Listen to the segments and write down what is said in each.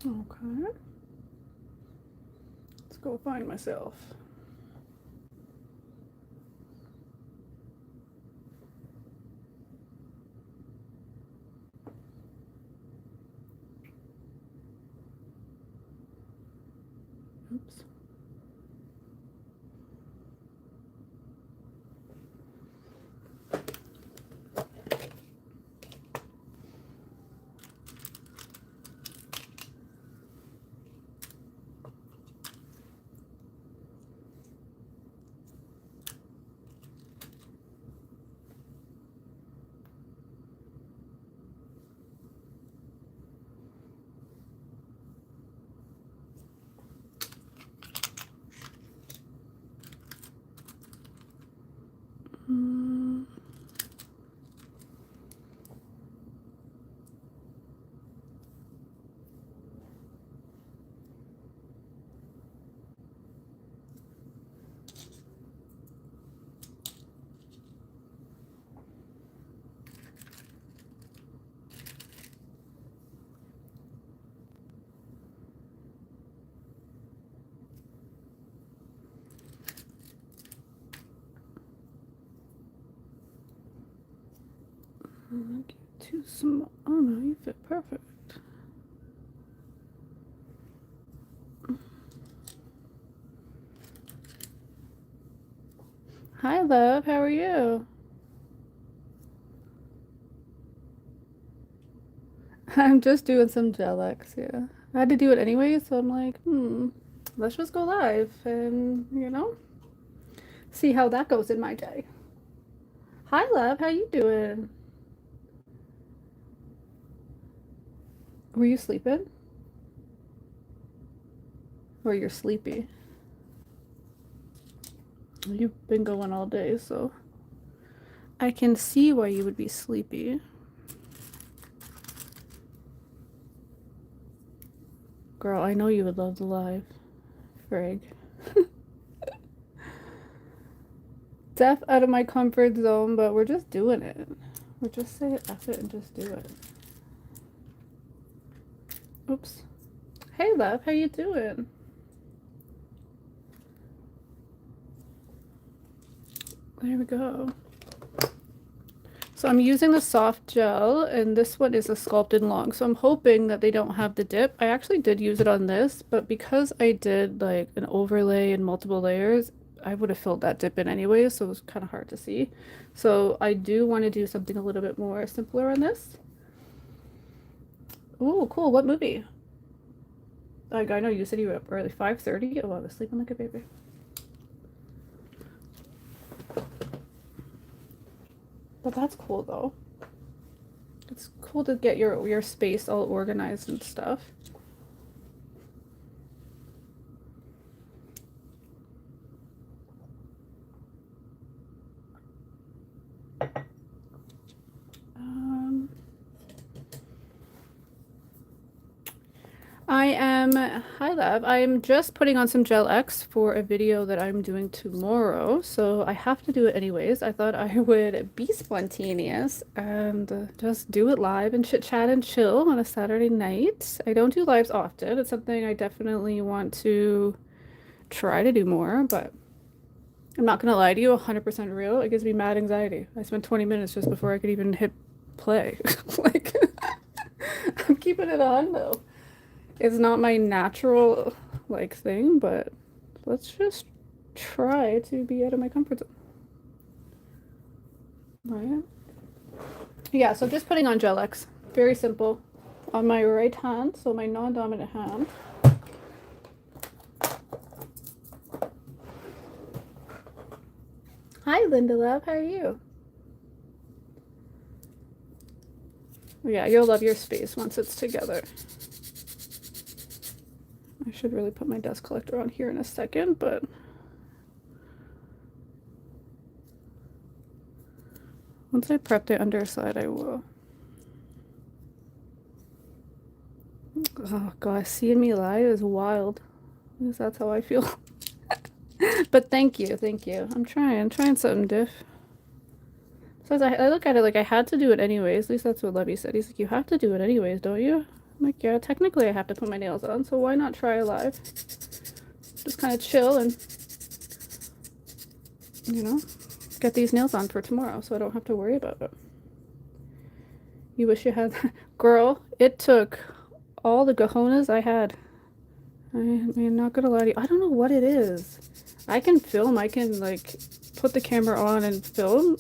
Okay. Let's go find myself. Oops. Too small. Oh no, you fit perfect. Hi, love. How are you? I'm just doing some gel X, yeah. I had to do it anyway, so I'm like, let's just go live and, see how that goes in my day. Hi, love. How you doing? Were you sleeping? Or you're sleepy? You've been going all day, so I can see why you would be sleepy. Girl, I know you would love the live. Frig. Def out of my comfort zone, but we're just doing it. We're just saying F it and just do it. Oops. Hey, love. How you doing? There we go. So I'm using the soft gel, and this one is a sculpted long. So I'm hoping that they don't have the dip. I actually did use it on this, but because I did like an overlay and multiple layers, I would have filled that dip in anyway, so it was kind of hard to see. So I do want to do something a little bit more simpler on this. Ooh, cool. What movie? Like, I know you said you were up early, 5:30. Oh, I was sleeping like a baby. But that's cool though. It's cool to get your space all organized and stuff. Hi love, I'm just putting on some Gel X for a video that I'm doing tomorrow, so I have to do it anyways. I thought I would be spontaneous and just do it live and chit chat and chill on a Saturday night. I don't do lives often. It's something I definitely want to try to do more, but I'm not gonna lie to you, 100% real. It gives me mad anxiety. I spent 20 minutes just before I could even hit play. Like, I'm keeping it on though. It's not my natural like thing, but let's just try to be out of my comfort zone. Right? Yeah, so just putting on Gel X. Very simple. On my right hand, so my non-dominant hand. Hi, Linda love. How are you? Yeah, you'll love your space once it's together. I should really put my dust collector on here in a second, but once I prep the underside, I will. Oh gosh, seeing me live is wild. Because that's how I feel. But thank you, thank you. I'm trying something diff. So as I look at it like I had to do it anyways. At least that's what Levy said. He's like, you have to do it anyways, don't you? I'm like, yeah, technically I have to put my nails on, so why not try live? Just kind of chill and, you know, get these nails on for tomorrow so I don't have to worry about it. You wish you had that. Girl, it took all the cojones I had. I mean, not gonna lie to you. I don't know what it is. I can film. I can, like, put the camera on and film.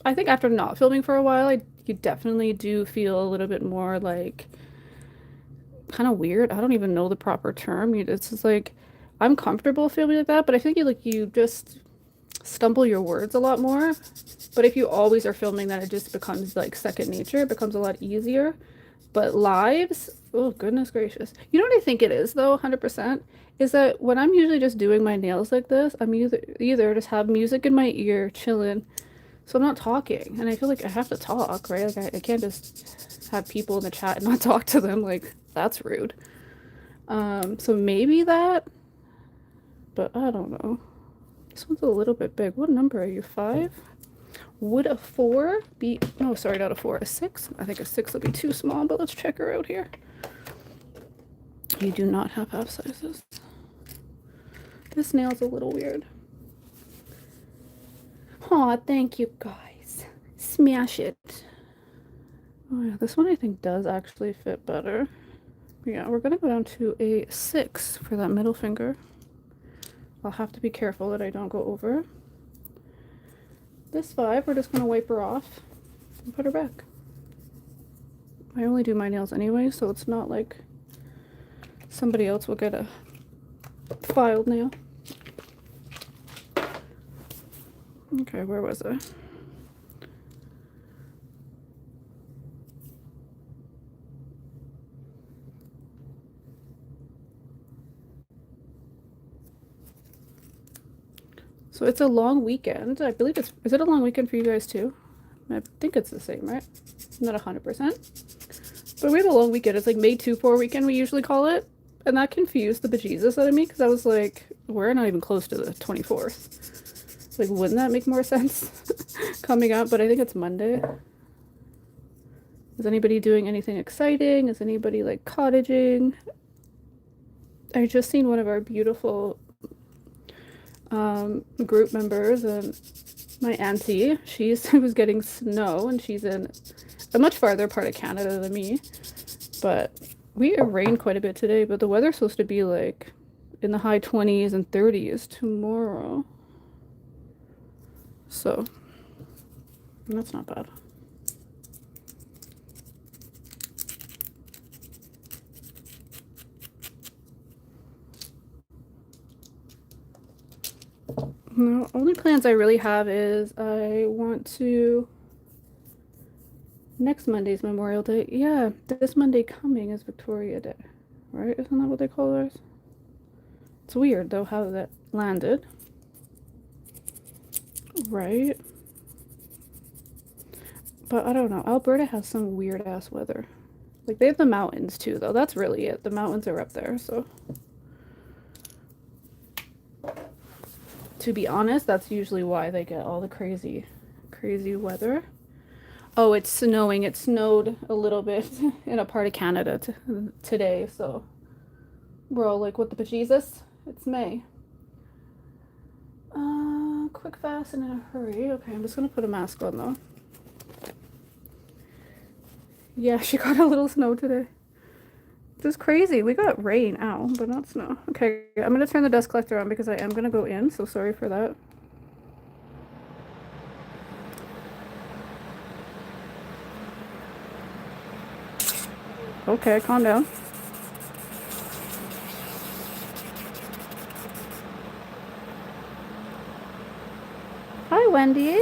I think after not filming for a while, you definitely do feel a little bit more, like, kind of weird. I don't even know the proper term. It's just, like, I'm comfortable filming like that, but I think you just stumble your words a lot more. But if you always are filming, then it just becomes, like, second nature. It becomes a lot easier. But lives, oh goodness gracious. You know what I think it is though, 100%, is that when I'm usually just doing my nails like this, I'm either just have music in my ear, chilling, so I'm not talking. And I feel like I have to talk, right? Like I can't just have people in the chat and not talk to them. Like that's rude. So maybe that, but I don't know. This one's a little bit big. What number are you? 5? Would a 4 be, no, sorry, not a 4, a 6? I think a 6 will be too small, but let's check her out here. You do not have half sizes. This nail's a little weird. Aw, thank you guys. Smash it. Oh yeah, this one I think does actually fit better. Yeah, we're gonna go down to a 6 for that middle finger. I'll have to be careful that I don't go over. This 5, we're just going to wipe her off and put her back. I only do my nails anyway, so it's not like somebody else will get a filed nail. Okay, where was I? So it's a long weekend. I believe is it a long weekend for you guys too? I think it's the same, right? Not 100%. But we have a long weekend. It's like May 2-4 weekend, we usually call it. And that confused the bejesus out of me because I was like, we're not even close to the 24th. Like, wouldn't that make more sense coming up? But I think it's Monday. Is anybody doing anything exciting? Is anybody like cottaging? I just seen one of our beautiful group members, and my auntie, she was getting snow, and she's in a much farther part of Canada than me, but we rained quite a bit today, but the weather's supposed to be like in the high 20s and 30s tomorrow, so that's not bad. No, only plans I really have is I want to, next Monday's Memorial Day. Yeah, this Monday coming is Victoria Day, right? Isn't that what they call ours? It's weird though how that landed, right? But I don't know. Alberta has some weird ass weather. Like they have the mountains too though. That's really it. The mountains are up there, so. To be honest, that's usually why they get all the crazy weather. Oh, it's snowing. It snowed a little bit in a part of Canada today, so we're all like, what the bejesus? It's May. Quick, fast, and in a hurry. Okay, I'm just gonna put a mask on though. Yeah, she got a little snow today. This is crazy. We got rain, ow, but not snow. Okay, I'm gonna turn the dust collector on because I am gonna go in, so sorry for that. Okay, calm down. Hi, Wendy.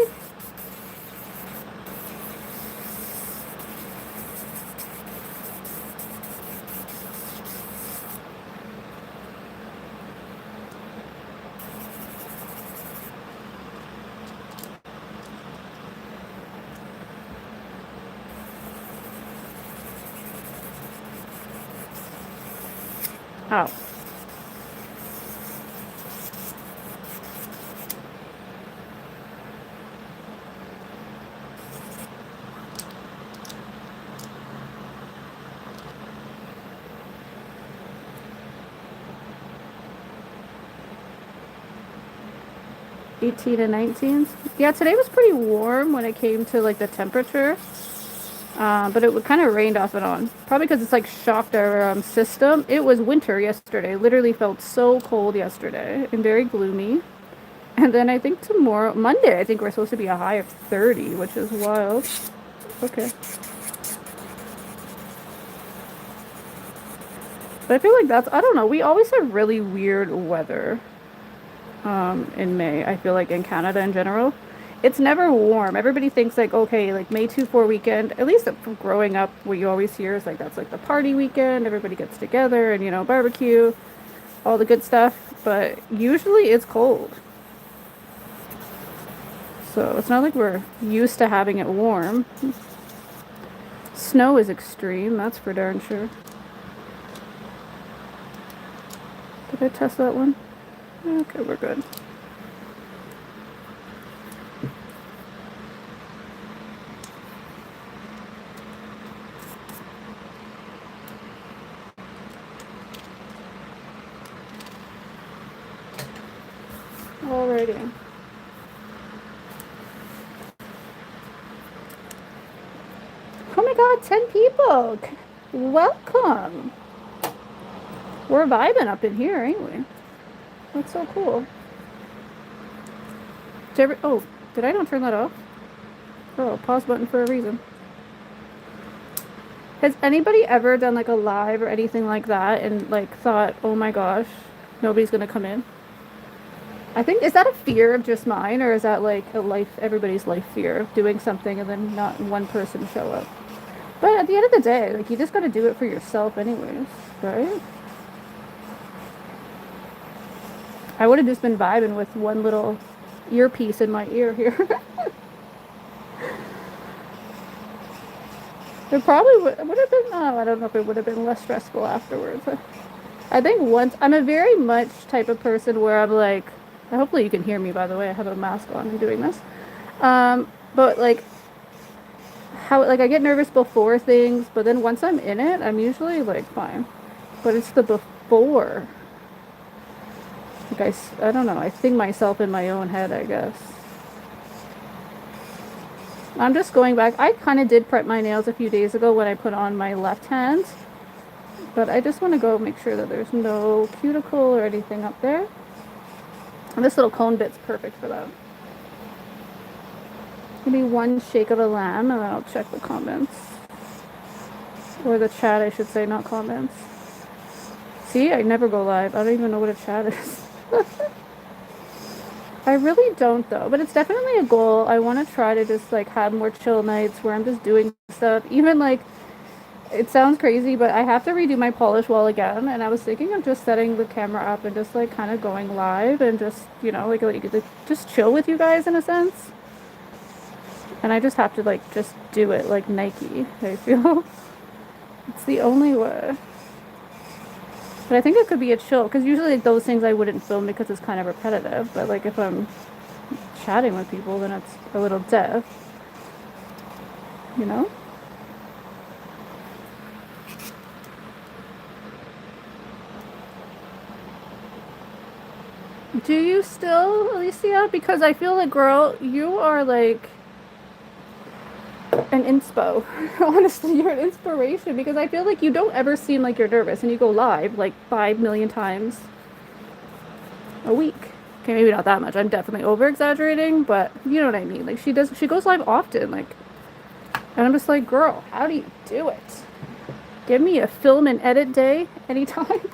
Ow. 18 and 19. Yeah, today was pretty warm when it came to like the temperature. But it kind of rained off and on. Probably because it's like shocked our system. It was winter yesterday. Literally felt so cold yesterday and very gloomy. And then I think tomorrow, Monday, I think we're supposed to be a high of 30, which is wild. Okay. But I feel like that's, I don't know, we always have really weird weather in May. I feel like in Canada in general. It's never warm. Everybody thinks like, okay, like May 2/4 weekend, at least from growing up, what you always hear is like that's like the party weekend. Everybody gets together and, barbecue, all the good stuff. But usually it's cold. So it's not like we're used to having it warm. Snow is extreme, that's for darn sure. Did I test that one? Okay, we're good. Alrighty. Oh my god, 10 people! Welcome! We're vibing up in here, ain't we? That's so cool. Oh, did I not turn that off? Oh, pause button for a reason. Has anybody ever done like a live or anything like that and like thought, oh my gosh, nobody's gonna come in? I think, is that a fear of just mine, or is that like everybody's life fear of doing something and then not one person show up? But at the end of the day, like you just gotta do it for yourself anyways, right? I would have just been vibing with one little earpiece in my ear here. It probably would have been, I don't know if it would have been less stressful afterwards. I think once, I'm a very much type of person where I'm like, hopefully you can hear me, by the way, I have a mask on and doing this. But like, like I get nervous before things, but then once I'm in it, I'm usually like fine. But it's the before. Like I don't know, I think myself in my own head, I guess. I'm just going back. I kind of did prep my nails a few days ago when I put on my left hand. But I just want to go make sure that there's no cuticle or anything up there. And this little cone bit's perfect for that. Maybe one shake of a lamb and then I'll check the comments. Or the chat, I should say, not comments. See, I never go live. I don't even know what a chat is. I really don't though, but it's definitely a goal. I want to try to just like have more chill nights where I'm just doing stuff. Even like, it sounds crazy, but I have to redo my polish wall again, and I was thinking of just setting the camera up and just like kind of going live and just, like just chill with you guys in a sense. And I just have to like just do it like Nike, I feel. It's the only way. But I think it could be a chill, because usually like, those things I wouldn't film because it's kind of repetitive. But like if I'm chatting with people, then it's a little deaf. You know? Do you still, Alicia? Because I feel like, girl, you are like an inspo. Honestly, you're an inspiration, because I feel like you don't ever seem like you're nervous, and you go live like 5 million times a week. Okay, maybe not that much. I'm definitely over exaggerating, but you know what I mean. Like she goes live often, like, and I'm just like, girl, how do you do it? Give me a film and edit day anytime.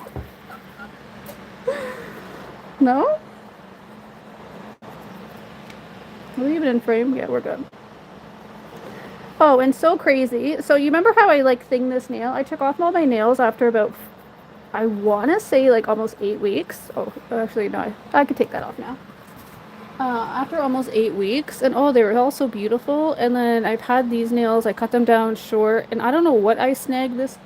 No? Are we even in frame? Yeah, we're good. Oh, and so crazy. So you remember how I like thinged this nail? I took off all my nails after about, I want to say like almost 8 weeks. Oh, actually no, I could take that off now. After almost 8 weeks, and oh, they were all so beautiful. And then I've had these nails, I cut them down short, and I don't know what I snagged this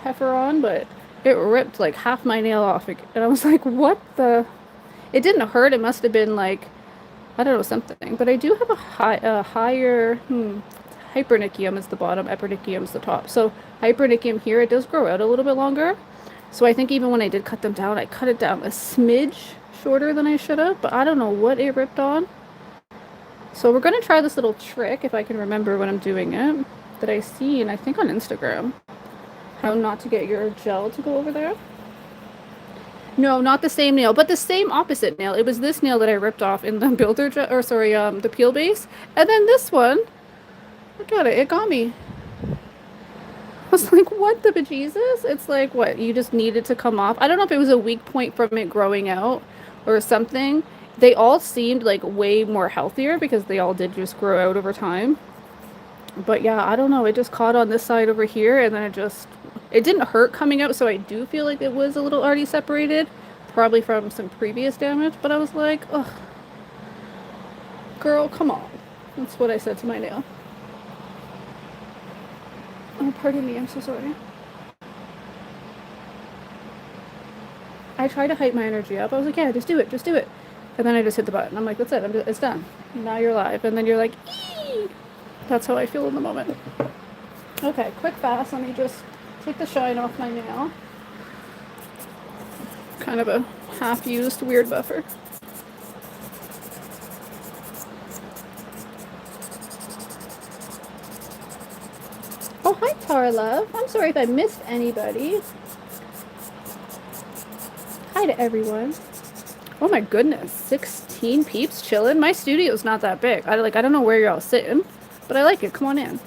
heifer on, but it ripped like half my nail off. And I was like, what the? It didn't hurt. It must have been like, I don't know, something. But I do have a higher, hypernychium is the bottom, epinychium is the top. So hypernychium here, it does grow out a little bit longer. So I think even when I did cut them down, I cut it down a smidge shorter than I should have, but I don't know what it ripped on. So we're gonna try this little trick, if I can remember when I'm doing it, that I seen, I think on Instagram. How not to get your gel to go over there. No, not the same nail, but the same opposite nail. It was this nail that I ripped off in the builder gel, or sorry, the peel base. And then this one, look at it, it got me. I was like, what the bejesus? It's like, what, you just needed to come off? I don't know if it was a weak point from it growing out or something. They all seemed like way more healthier because they all did just grow out over time. But yeah, I don't know. It just caught on this side over here and then it didn't hurt coming out. So I do feel like it was a little already separated, probably from some previous damage. But I was like, ugh, girl, come on. That's what I said to my nail. Oh, pardon me. I'm so sorry. I tried to hype my energy up. I was like, yeah, just do it. Just do it. And then I just hit the button. I'm like, that's it. It's done. Now you're live. And then you're like, ee! That's how I feel in the moment. Okay, quick fast. Let me just take the shine off my nail. Kind of a half-used weird buffer. Oh, hi, Tara Love. I'm sorry if I missed anybody. Hi to everyone. Oh my goodness, 16 peeps chilling. My studio's not that big. I don't know where you're all sitting, but I like it. Come on in.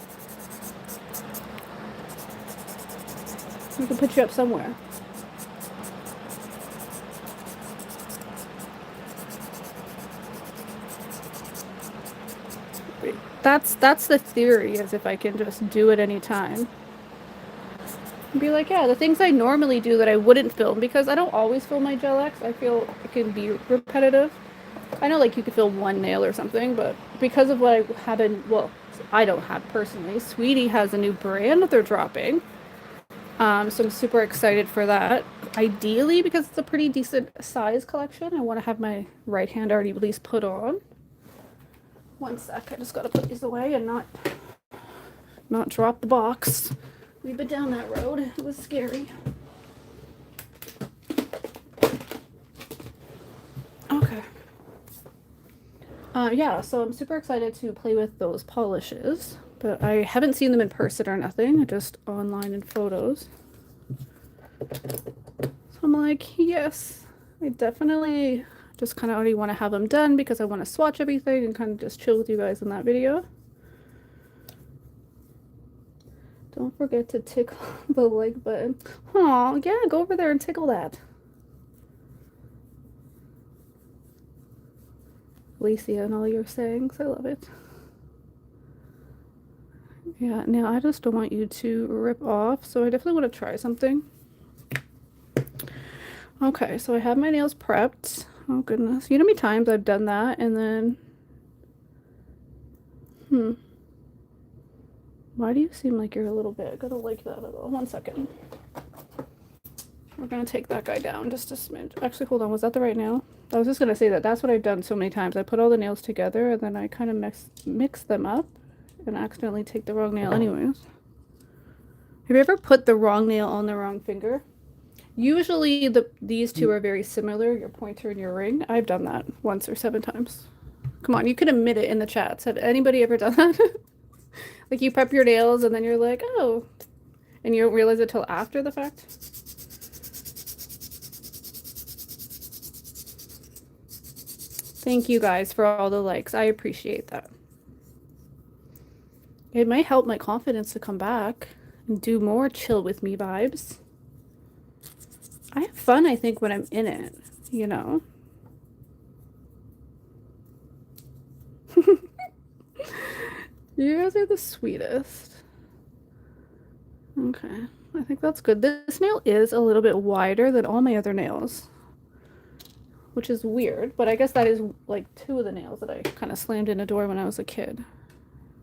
We can put you up somewhere. That's the theory, is if I can just do it anytime. And be like, yeah, the things I normally do that I wouldn't film, because I don't always film my gel X. I feel it can be repetitive. I know, like, you could film one nail or something, but because of what I haven't, well, I don't have personally. Sweetie has a new brand that they're dropping. So I'm super excited for that. Ideally, because it's a pretty decent size collection, I want to have my right hand already at least put on. One sec, I just gotta put these away and not drop the box. We've been down that road. It was scary. Okay. Yeah, so I'm super excited to play with those polishes, but I haven't seen them in person or nothing, just online and photos. So I'm like, yes, I definitely just kind of already want to have them done because I want to swatch everything and kind of just chill with you guys in that video. Don't forget to tickle the like button. Aw, yeah, go over there and tickle that. Alicia and all your sayings, I love it. Yeah, now I just don't want you to rip off, so I definitely want to try something. Okay, so I have my nails prepped. Oh goodness, you know how many times I've done that and then why do you seem like you're a little bit? I gotta like that a little. 1 second. We're gonna take that guy down just a smidge. Actually, hold on, was that the right nail? I was just gonna say that's what I've done so many times. I put all the nails together and then I kind of mix them up and accidentally take the wrong nail anyways. Have you ever put the wrong nail on the wrong finger? Usually these two are very similar, your pointer and your ring. I've done that once or 7 times. Come on, you can admit it in the chats. Have anybody ever done that? Like you prep your nails and then you're like, oh, and you don't realize it till after the fact? Thank you guys for all the likes. I appreciate that. It might help my confidence to come back and do more chill with me vibes. I have fun, I think, when I'm in it, you know? You guys are the sweetest. Okay, I think that's good. This nail is a little bit wider than all my other nails, which is weird, but I guess that is like 2 of the nails that I kind of slammed in a door when I was a kid.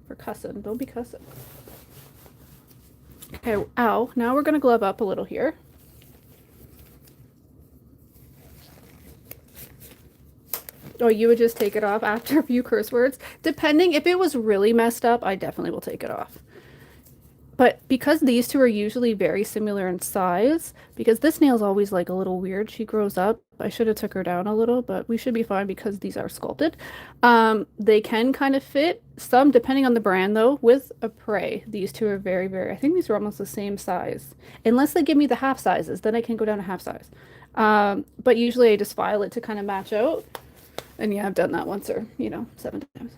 For cussing. Don't be cussing. Okay, ow. Now we're gonna glove up a little here. Oh, you would just take it off after a few curse words? Depending, if it was really messed up, I definitely will take it off. But because these two are usually very similar in size, because this nail's always like a little weird. She grows up. I should have took her down a little, but we should be fine because these are sculpted. They can kind of fit some, depending on the brand though, with a prey. These two are very, very, I think these are almost the same size. Unless they give me the half sizes, then I can go down to half size. But usually I just file it to kind of match out. And yeah, I've done that once or, 7 times.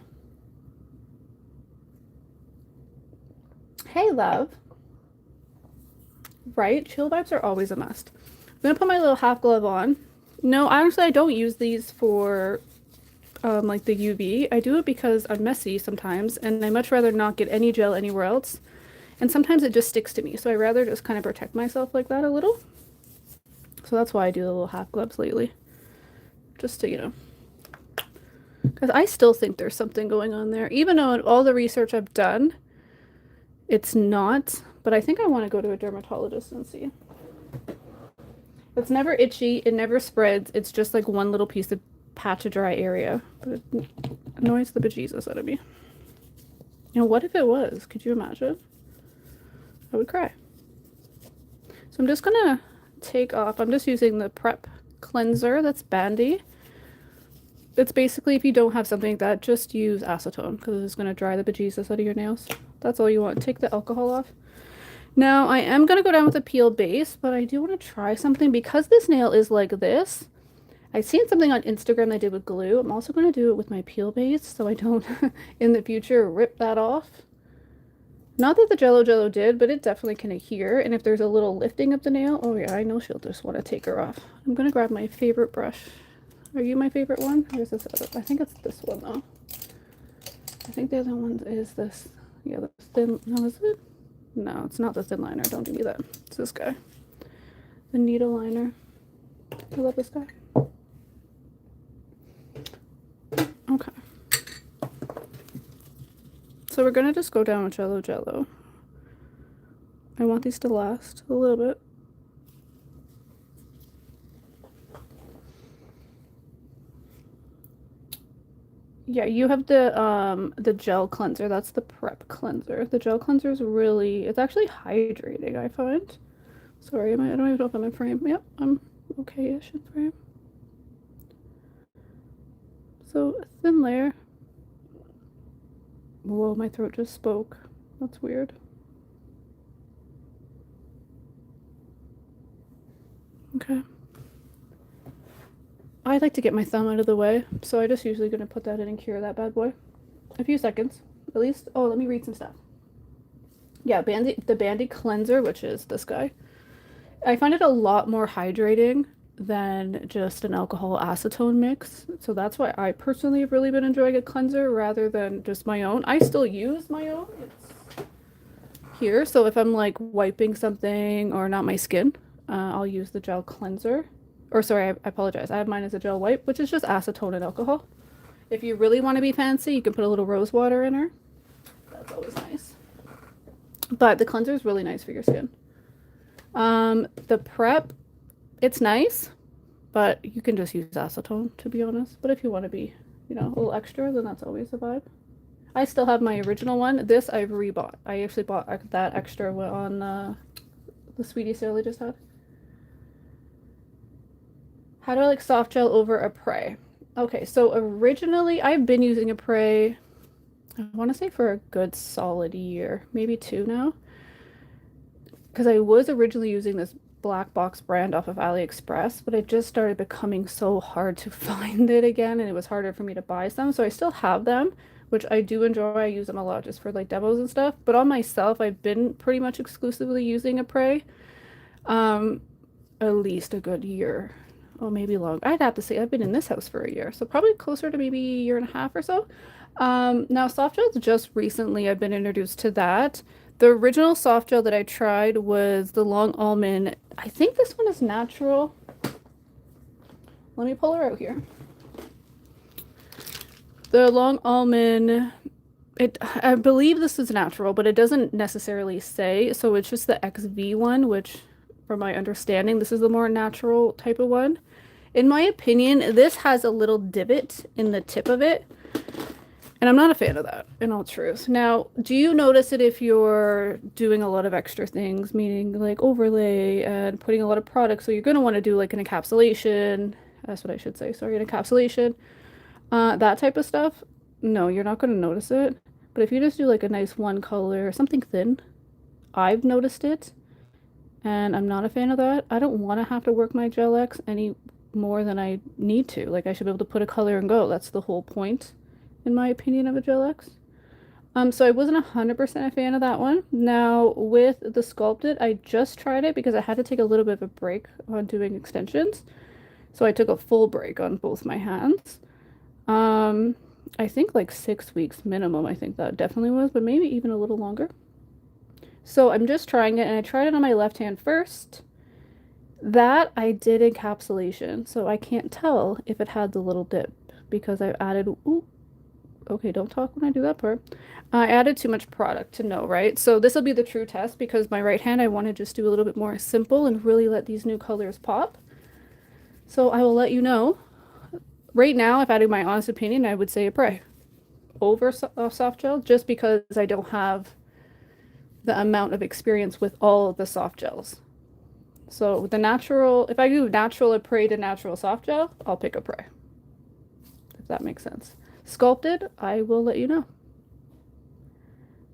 Hey, love. Right? Chill vibes are always a must. I'm gonna put my little half glove on. No, honestly, I don't use these for like the UV. I do it because I'm messy sometimes, and I much rather not get any gel anywhere else. And sometimes it just sticks to me, so I rather just kind of protect myself like that a little. So that's why I do the little half gloves lately. Just to, because I still think there's something going on there. Even though in all the research I've done, it's not, but I think I want to go to a dermatologist and see. It's never itchy, it never spreads, it's just like one little piece of patch of dry area, but it annoys the bejesus out of me. What if it was? Could you imagine? I would cry. So I'm just gonna take off, I'm just using the Prep cleanser that's bandy. It's basically, if you don't have something like that, just use acetone because it's going to dry the bejesus out of your nails. That's all you want. Take the alcohol off. Now, I am going to go down with a peel base, but I do want to try something because this nail is like this. I've seen something on Instagram they did with glue. I'm also going to do it with my peel base so I don't, in the future, rip that off. Not that the Jello did, but it definitely can adhere. And if there's a little lifting of the nail, oh yeah, I know she'll just want to take her off. I'm going to grab my favorite brush. Are you my favorite one? Or is this other? I think it's this one though. I think the other one is this. Yeah, the thin. No, is it? No, it's not the thin liner. Don't give me that. It's this guy. The needle liner. I love this guy. Okay. So we're gonna just go down with Jello. I want these to last a little bit. Yeah, you have the gel cleanser. That's the Prep cleanser. The gel cleanser is really, it's actually hydrating, I find. Sorry, I don't even know if I'm in frame. Yep, I'm okay-ish in frame. So, thin layer. Whoa, my throat just spoke. That's weird. Okay. I like to get my thumb out of the way, so I just usually gonna put that in and cure that bad boy. A few seconds, at least. Oh, let me read some stuff. Yeah, the Bandy cleanser, which is this guy. I find it a lot more hydrating than just an alcohol acetone mix. So that's why I personally have really been enjoying a cleanser rather than just my own. I still use my own. It's here. So if I'm like wiping something or not my skin, I'll use the gel cleanser. Or sorry, I apologize. I have mine as a gel wipe, which is just acetone and alcohol. If you really want to be fancy, you can put a little rose water in her. That's always nice. But the cleanser is really nice for your skin. The Prep, it's nice, but you can just use acetone, to be honest. But if you want to be, a little extra, then that's always a vibe. I still have my original one. This I've rebought. I actually bought that extra on the Sweetie sale I just had. How do I like soft gel over a Prey? Okay, so originally I've been using a Prey, I want to say for a good solid year, maybe 2 now. Because I was originally using this black box brand off of AliExpress, but it just started becoming so hard to find it again, and it was harder for me to buy some. So I still have them, which I do enjoy. I use them a lot just for like demos and stuff. But on myself, I've been pretty much exclusively using a Prey. At least a good year. Oh, maybe long. I'd have to say I've been in this house for a year, so probably closer to maybe a year and a half or so. Now soft gels, just recently I've been introduced to that. The original soft gel that I tried was the Long Almond. I think this one is natural. Let me pull her out here. The Long Almond, I believe this is natural, but it doesn't necessarily say. So it's just the XV one, which from my understanding, this is the more natural type of one. In my opinion, this has a little divot in the tip of it. And I'm not a fan of that, in all truth. Now, do you notice it if you're doing a lot of extra things, meaning like overlay and putting a lot of products? So you're going to want to do like an encapsulation. That's what I should say. Sorry, an encapsulation. That type of stuff. No, you're not going to notice it. But if you just do like a nice one color, something thin, I've noticed it. And I'm not a fan of that. I don't want to have to work my Gel X any more than I need to. Like I should be able to put a color and go. That's the whole point, in my opinion, of a Gel X. So I wasn't 100% a fan of that one. Now with the sculpted, I just tried it because I had to take a little bit of a break on doing extensions. So I took a full break on both my hands. Um, I think like 6 weeks minimum, I think that definitely was, but maybe even a little longer. So I'm just trying it, and I tried it on my left hand first. That I did encapsulation, so I can't tell if it had the little dip because I've added, ooh, okay, don't talk when I do that part. I added too much product to know, right? So this will be the true test because my right hand, I want to just do a little bit more simple and really let these new colors pop. So I will let you know. Right now, if I had my honest opinion, I would say a Prey over soft gel just because I don't have the amount of experience with all of the soft gels. So with the natural, if I do natural Apres to natural soft gel, I'll pick Apres, if that makes sense. Sculpted, I will let you know.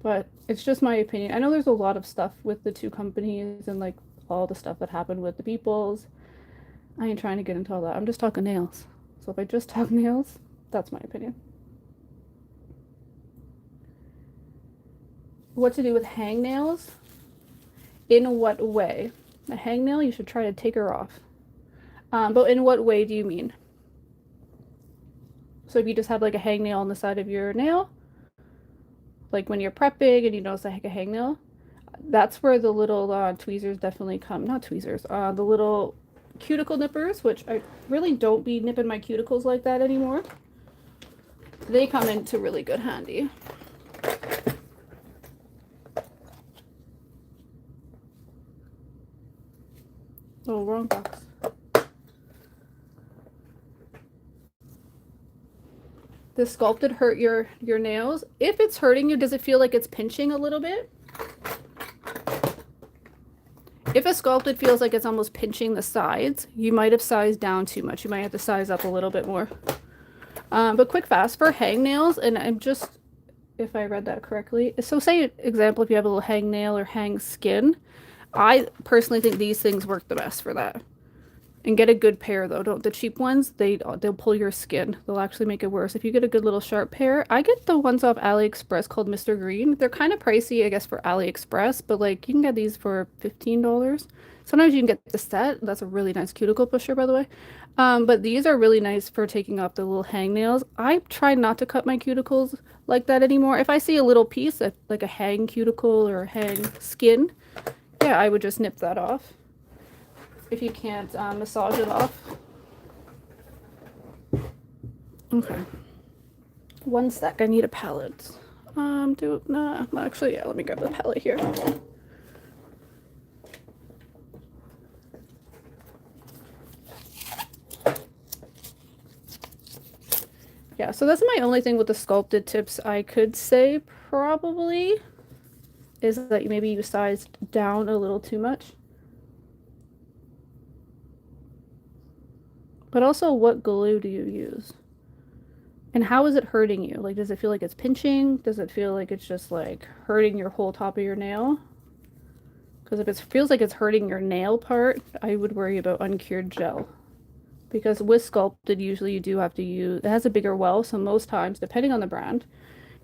But it's just my opinion. I know there's a lot of stuff with the two companies and like all the stuff that happened with the peoples. I ain't trying to get into all that. I'm just talking nails. So if I just talk nails, that's my opinion. What to do with hangnails? In what way? A hangnail, you should try to take her off. But in what way do you mean? So if you just have like a hangnail on the side of your nail, like when you're prepping and you notice like a hangnail, that's where the little tweezers definitely come. Not tweezers, the little cuticle nippers, which I really don't be nipping my cuticles like that anymore. They come into really good handy. Oh, wrong box. Does sculpted hurt your nails? If it's hurting you, does it feel like it's pinching a little bit? If a sculpted feels like it's almost pinching the sides, you might have sized down too much. You might have to size up a little bit more. But quick fast for hangnails, and I'm just, if I read that correctly. So say, example, if you have a little hangnail or hang skin, I personally think these things work the best for that. And get a good pair though. Don't the cheap ones, they'll pull your skin. They'll actually make it worse. If you get a good little sharp pair, I get the ones off AliExpress called Mr. Green. They're kind of pricey, I guess, for AliExpress, but like you can get these for $15. Sometimes you can get the set. That's a really nice cuticle pusher, by the way. But these are really nice for taking off the little hangnails. I try not to cut my cuticles like that anymore. If I see a little piece, like a hang cuticle or a hang skin, yeah, I would just nip that off. If you can't massage it off. Okay. One sec, I need a palette. Actually, yeah, let me grab the palette here. Yeah, so that's my only thing with the sculpted tips I could say probably is that maybe you sized down a little too much. But also, what glue do you use? And how is it hurting you? Like, does it feel like it's pinching? Does it feel like it's just like hurting your whole top of your nail? Because if it feels like it's hurting your nail part, I would worry about uncured gel. Because with sculpted, usually you do have to use, it has a bigger well, so most times, depending on the brand,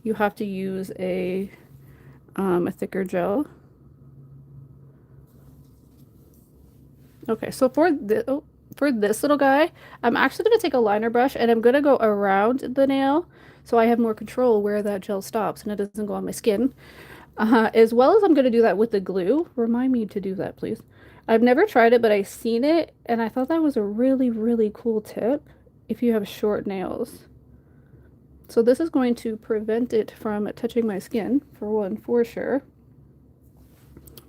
you have to use a thicker gel. Okay, so for this little guy, I'm actually going to take a liner brush and I'm going to go around the nail so I have more control where that gel stops and it doesn't go on my skin. As well as I'm going to do that with the glue. Remind me to do that, please. I've never tried it, but I've seen it and I thought that was a really, really cool tip if you have short nails. So this is going to prevent it from touching my skin, for one, for sure.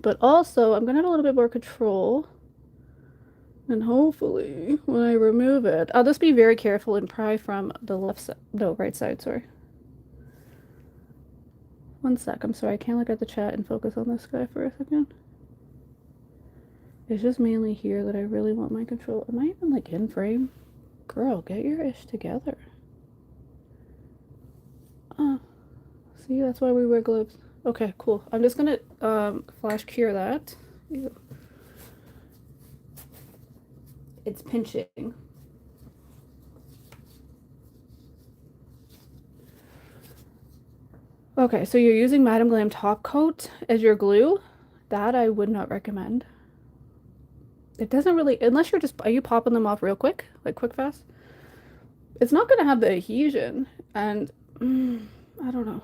But also, I'm going to have a little bit more control. And hopefully, when I remove it, I'll just be very careful and pry from the left side, no, right side, sorry. One sec, I'm sorry, I can't look at the chat and focus on this guy for a second. It's just mainly here that I really want my control. Am I even like in frame? Girl, get your ish together. See, that's why we wear gloves. Okay, cool. I'm just gonna flash cure that. It's pinching. Okay, so you're using Madam Glam Top Coat as your glue. That I would not recommend. It doesn't really, unless you're just, are you popping them off real quick? Like quick fast? It's not gonna have the adhesion, and I don't know.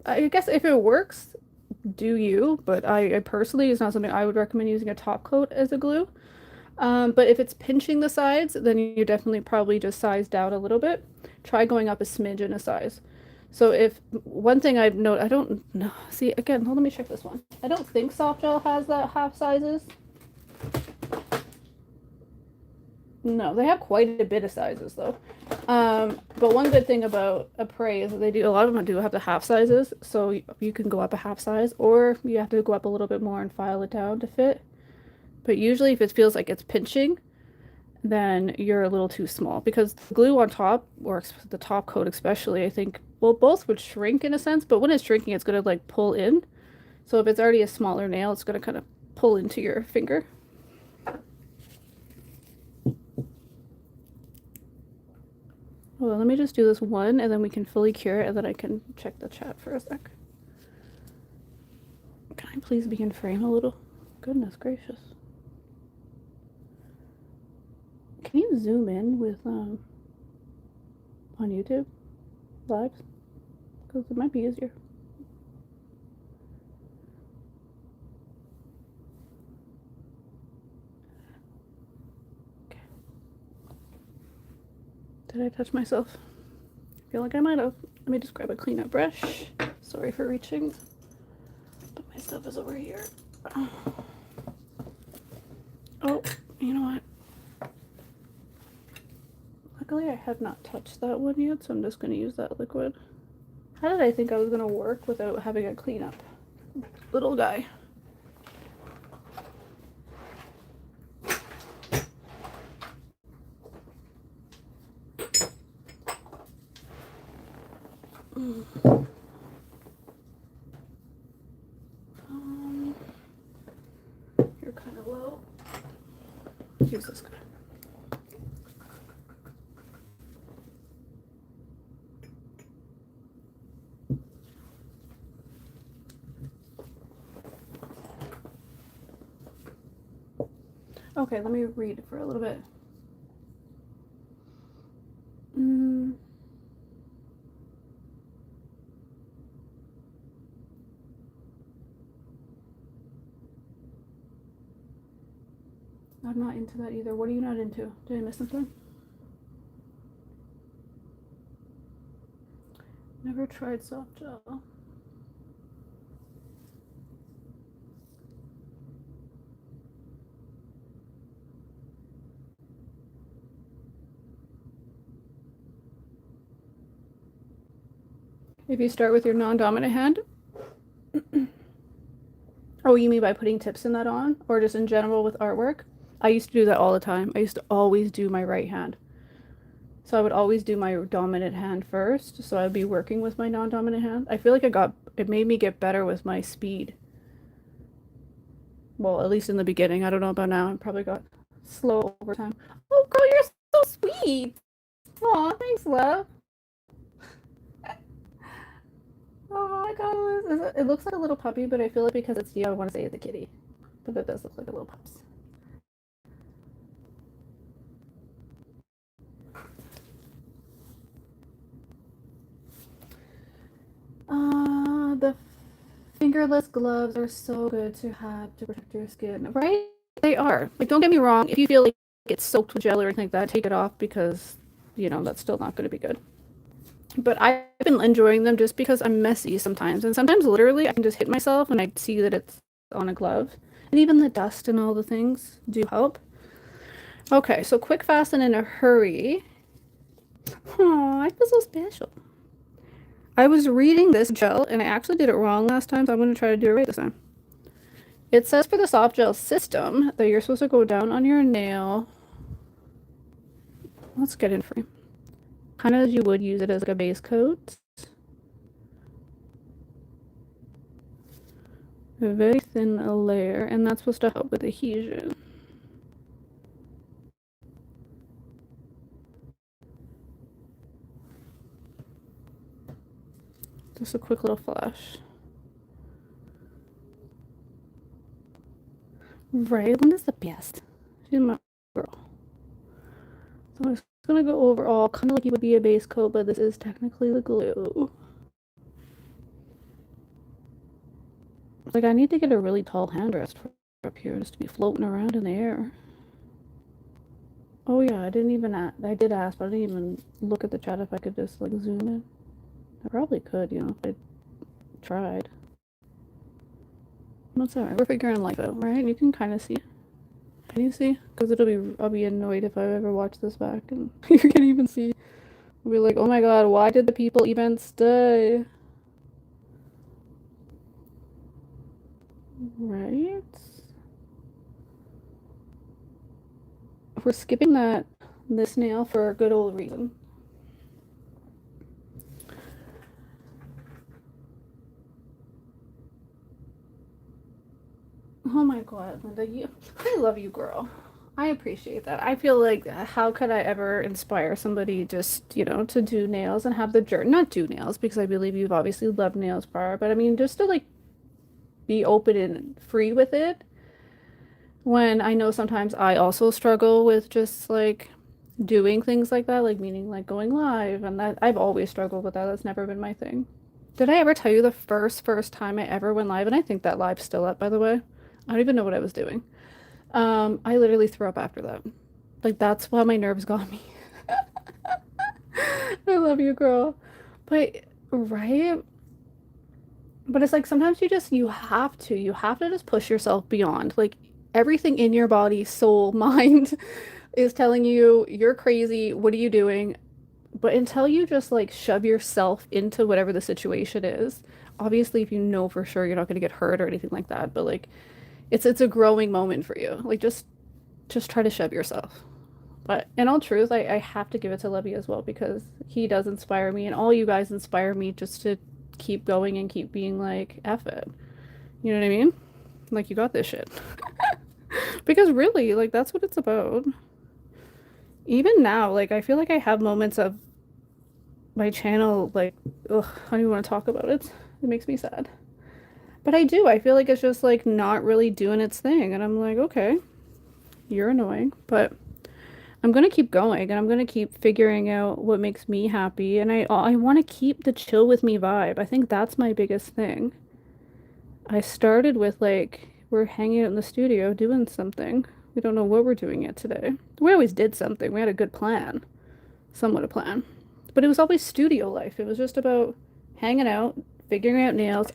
I guess if it works, do you, but I personally, it's not something I would recommend using a top coat as a glue. But if it's pinching the sides, then you definitely probably just sized out a little bit. Try going up a smidge in a size. So if one thing I've noted, I don't know. See, again, let me check this one. I don't think soft gel has that half sizes. No, they have quite a bit of sizes though. But one good thing about Apres is that they do, a lot of them do have the half sizes. So you can go up a half size, or you have to go up a little bit more and file it down to fit. But usually if it feels like it's pinching, then you're a little too small, because the glue on top, or the top coat especially, I think, well, both would shrink in a sense, but when it's shrinking, it's going to like pull in. So if it's already a smaller nail, it's going to kind of pull into your finger. Well, let me just do this one, and then we can fully cure it, and then I can check the chat for a sec. Can I please be in frame a little? Goodness gracious. Can you zoom in with, on YouTube lives? Because it might be easier. Okay. Did I touch myself? I feel like I might have. Let me just grab a cleanup brush. Sorry for reaching. But my stuff is over here. Oh, you know what? Luckily, I have not touched that one yet, so I'm just going to use that liquid. How did I think I was going to work without having a cleanup? Little guy. You're kind of low. Use this guy. Okay, let me read for a little bit. I'm not into that either. What are you not into? Did I miss something? Never tried soft gel. If you start with your non-dominant hand. Oh, you mean by putting tips in that on? Or just in general with artwork? I used to do that all the time. I used to always do my right hand. So I would always do my dominant hand first. So I'd be working with my non-dominant hand. I feel like it made me get better with my speed. Well, at least in the beginning. I don't know about now. I probably got slow over time. Oh, girl, you're so sweet. Aw, thanks, love. Oh my god, it looks like a little puppy, but I feel like because it's you, I want to say it's a kitty. But it does look like a little pups. The fingerless gloves are so good to have to protect your skin, right? They are. Like, don't get me wrong, if you feel like it's soaked with gel or anything like that, take it off, because, you know, that's still not going to be good. But I've been enjoying them just because I'm messy sometimes. And sometimes literally I can just hit myself when I see that it's on a glove. And even the dust and all the things do help. Okay, so quick, fast, and in a hurry. Oh, I feel so special. I was reading this gel and I actually did it wrong last time, so I'm going to try to do it right this time. It says for the soft gel system that you're supposed to go down on your nail. Let's get in frame. Kind of as you would use it as like a base coat. A very thin layer, and that's supposed to help with adhesion. Just a quick little flash. Right, Linda's the best. She's my girl. So I'm just gonna go overall, kind of like you would be a base coat, but this is technically the glue. Like, I need to get a really tall hand rest up here just to be floating around in the air. Oh yeah, I did ask, but I didn't even look at the chat if I could just like zoom in. I probably could, you know, if I tried. That's alright, we're figuring life out, right? You can kind of see. Can you see? Because I'll be annoyed if I ever watch this back and you can't even see. I'll be like, oh my god, why did the people even stay? Right? We're skipping this nail for a good old reason. Oh my god, Linda, I love you, girl. I appreciate that. I feel like how could I ever inspire somebody just, you know, to do nails and have the journey, not do nails because I believe you've obviously loved nails prior, but I mean just to like be open and free with it when I know sometimes I also struggle with just like doing things like that, like meaning like going live, and that I've always struggled with that. That's never been my thing. Did I ever tell you the first time I ever went live? And I think that live's still up, by the way. I don't even know what I was doing. I literally threw up after that. Like that's why my nerves got me. I love you, girl. But right? But it's like sometimes you have to just push yourself beyond. Like everything in your body, soul, mind is telling you you're crazy. What are you doing? But until you just like shove yourself into whatever the situation is, obviously if you know for sure you're not going to get hurt or anything like that, but like it's a growing moment for you. Like just try to shove yourself. But in all truth, I have to give it to Levy as well because he does inspire me and all you guys inspire me just to keep going and keep being like, F it. You know what I mean? Like you got this shit. Because really, like that's what it's about. Even now, like I feel like I have moments of my channel like, ugh, I don't even want to talk about it. It makes me sad. But I do. I feel like it's just like not really doing its thing. And I'm like, okay, you're annoying, but I'm gonna keep going and I'm gonna keep figuring out what makes me happy. And I want to keep the chill with me vibe. I think that's my biggest thing. I started with like we're hanging out in the studio doing something. We don't know what we're doing yet today. We always did something. We had a good plan, somewhat a plan, but it was always studio life. It was just about hanging out, figuring out nails.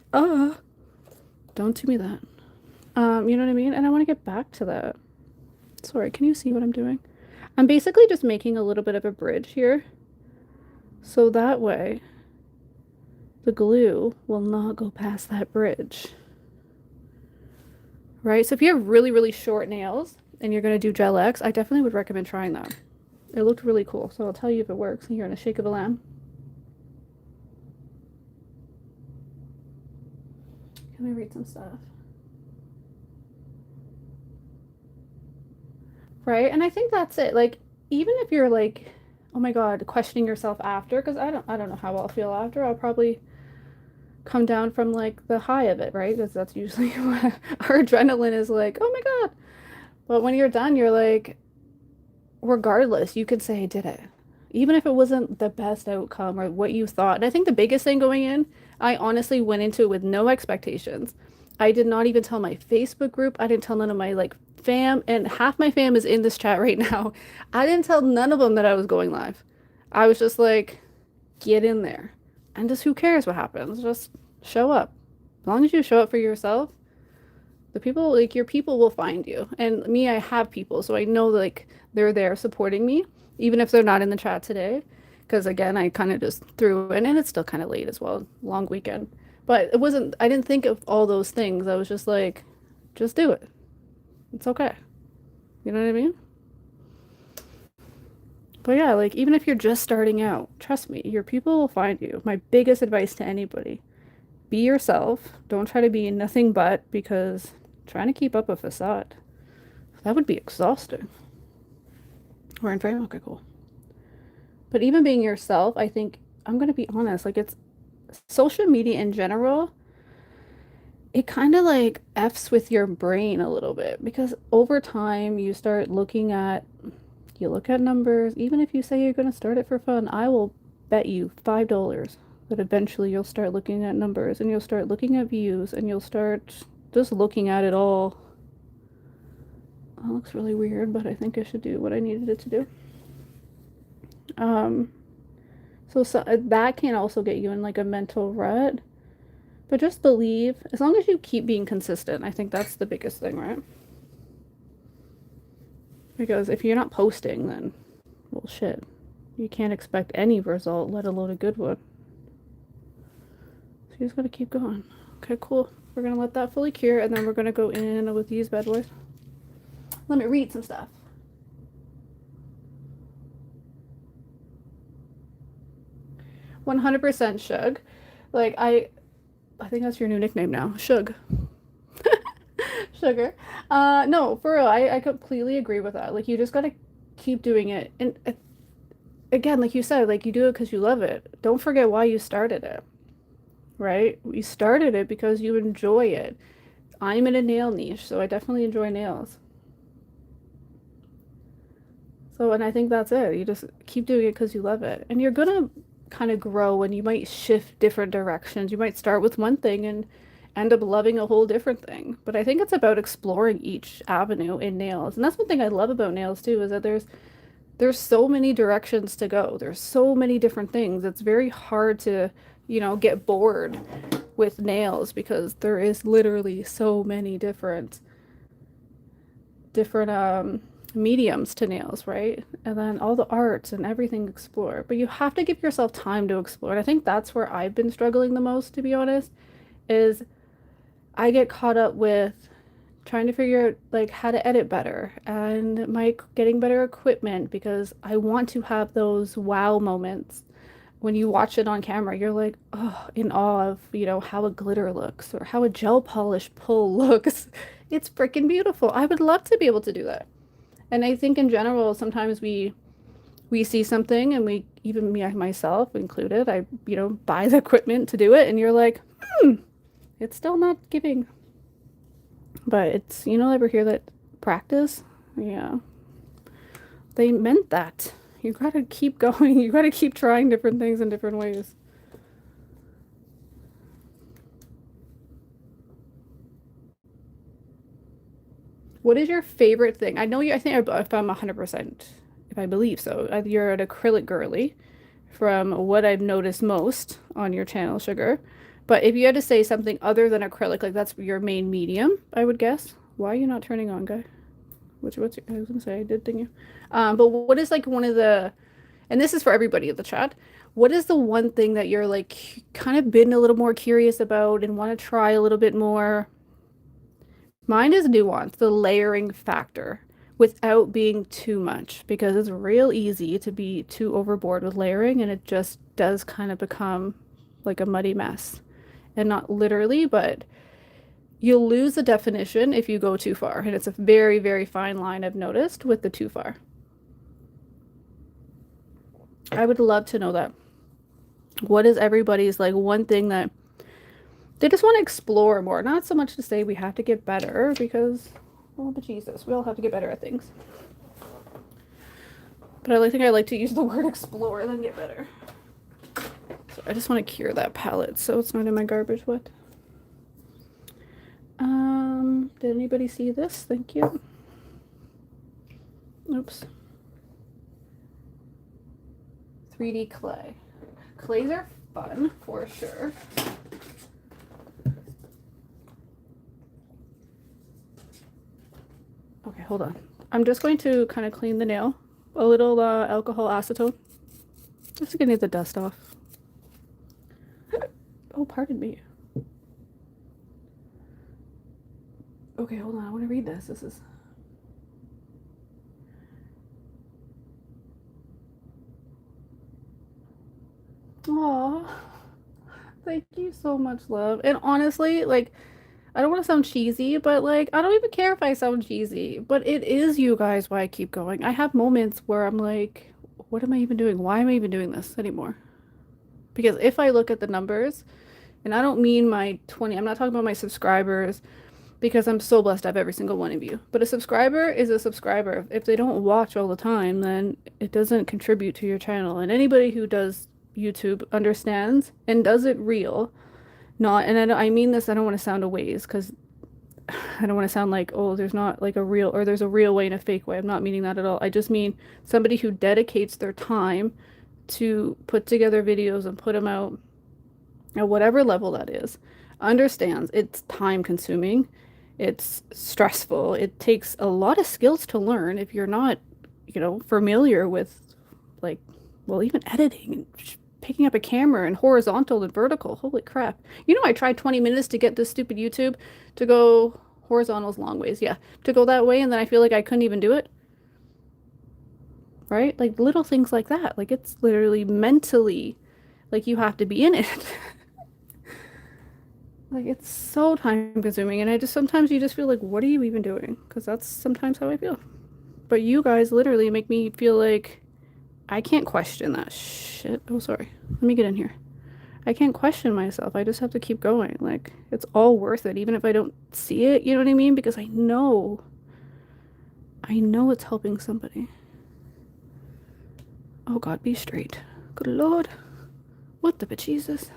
Don't do me that. You know what I mean? And I want to get back to that. Sorry, can you see what I'm doing? I'm basically just making a little bit of a bridge here. So that way, the glue will not go past that bridge. Right? So if you have really, really short nails and you're going to do Gel X, I definitely would recommend trying that. It looked really cool. So I'll tell you if it works here in a shake of a lamb. Let me read some stuff. Right? And I think that's it. Like, even if you're like, oh my God, questioning yourself after, because I don't know how I'll feel after. I'll probably come down from like the high of it, right? Because that's usually what our adrenaline is like, oh my God. But when you're done, you're like, regardless, you could say I did it. Even if it wasn't the best outcome or what you thought. And I think the biggest thing going in, I honestly went into it with no expectations. I did not even tell my Facebook group. I didn't tell none of my like fam, and half my fam is in this chat right now. I didn't tell none of them that I was going live. I was just like, get in there. And just who cares what happens? Just show up. As long as you show up for yourself, the people, like your people will find you. And me, I have people, so I know like they're there supporting me, even if they're not in the chat today. because again, I kind of just threw in, and it's still kind of late as well, long weekend. But it wasn't, I didn't think of all those things. I was just like, just do it. It's okay. You know what I mean? But yeah, like even if you're just starting out, trust me, your people will find you. My biggest advice to anybody, be yourself. Don't try to be nothing but, because trying to keep up a facade, that would be exhausting. We're in frame? Okay, cool. But even being yourself, I think, I'm gonna be honest, like it's social media in general, it kind of like F's with your brain a little bit, because over time you start looking at, you look at numbers. Even if you say you're going to start it for fun, I will bet you $5 that eventually you'll start looking at numbers, and you'll start looking at views, and you'll start just looking at it all. That looks really weird, but I think I should do what I needed it to do. So that can also get you in like a mental rut. But just believe, as long as you keep being consistent, I think that's the biggest thing, right? Because if you're not posting, then, well, shit. You can't expect any result, let alone a good one. So you just gotta keep going. Okay, cool. We're gonna let that fully cure, and then we're gonna go in with these bad boys. Let me read some stuff. "100% Shug." Like, I think that's your new nickname now. Shug. Sugar. No, for real, I completely agree with that. Like, you just gotta keep doing it. And again, like you said, like, you do it because you love it. Don't forget why you started it, right? You started it because you enjoy it. I'm in a nail niche, so I definitely enjoy nails. So, and I think that's it. You just keep doing it because you love it. And you're gonna kind of grow, and you might shift different directions. You might start with one thing and end up loving a whole different thing. But I think it's about exploring each avenue in nails. And that's one thing I love about nails too, is that there's so many directions to go. There's so many different things. It's very hard to, get bored with nails, because there is literally so many different mediums to nails, right? And then all the arts and everything explore. But you have to give yourself time to explore. And I think that's where I've been struggling the most, to be honest, is I get caught up with trying to figure out like how to edit better, and my getting better equipment, because I want to have those wow moments when you watch it on camera. You're like, oh, in awe of, how a glitter looks or how a gel polish pull looks. It's freaking beautiful. I would love to be able to do that. And I think in general, sometimes we see something, and we, even me myself included, I, buy the equipment to do it, and you're like, it's still not giving. But it's, ever hear that practice? Yeah. They meant that. You gotta keep going. You gotta keep trying different things in different ways. What is your favorite thing? I know you, I think if I'm 100%, if I believe so, you're an acrylic girly from what I've noticed most on your channel, Sugar. But if you had to say something other than acrylic, like that's your main medium, I would guess. Why are you not turning on, guy? I was gonna say, I did think you. But what is like one of the, and this is for everybody in the chat, what is the one thing that you're like kind of been a little more curious about and want to try a little bit more? Mine is nuance, the layering factor, without being too much, because it's real easy to be too overboard with layering, and it just does kind of become like a muddy mess. And not literally, but you'll lose the definition if you go too far. And it's a very, very fine line, I've noticed, with the too far. I would love to know that. What is everybody's like one thing that they just want to explore more? Not so much to say we have to get better, because, oh, but Jesus, we all have to get better at things. But I think I like to use the word explore than get better. So I just want to cure that palette so it's not in my garbage. What? Did anybody see this? Thank you. Oops. 3D clay. Clays are fun, for sure. Okay, hold on. I'm just going to kind of clean the nail. A little alcohol acetone. Just gonna get the dust off. Oh, pardon me. Okay, hold on. I want to read this. This is... Aw. Thank you so much, love. And honestly, like, I don't want to sound cheesy, but like, I don't even care if I sound cheesy. But it is you guys why I keep going. I have moments where I'm like, what am I even doing? Why am I even doing this anymore? Because if I look at the numbers, and I don't mean my 20, I'm not talking about my subscribers, because I'm so blessed to have every single one of you. But a subscriber is a subscriber. If they don't watch all the time, then it doesn't contribute to your channel. And anybody who does YouTube understands and does it real. Not, and I mean this, I don't want to sound a ways because I don't want to sound like, oh, there's not like a real, or there's a real way and a fake way. I'm not meaning that at all. I just mean somebody who dedicates their time to put together videos and put them out at whatever level that is, understands it's time consuming, it's stressful, it takes a lot of skills to learn if you're not, familiar with like, well, even editing and picking up a camera and horizontal and vertical. Holy crap. I tried 20 minutes to get this stupid YouTube to go horizontals long ways. Yeah, to go that way, and then I feel like I couldn't even do it. Right? Like little things like that. Like it's literally mentally, like you have to be in it. Like it's so time consuming, and sometimes you just feel like, what are you even doing? Because that's sometimes how I feel. But you guys literally make me feel like I can't question that shit. Oh, sorry. Let me get in here. I can't question myself. I just have to keep going. Like, it's all worth it, even if I don't see it, you know what I mean? Because I know it's helping somebody. Oh, God, be straight. Good Lord. What the bejesus?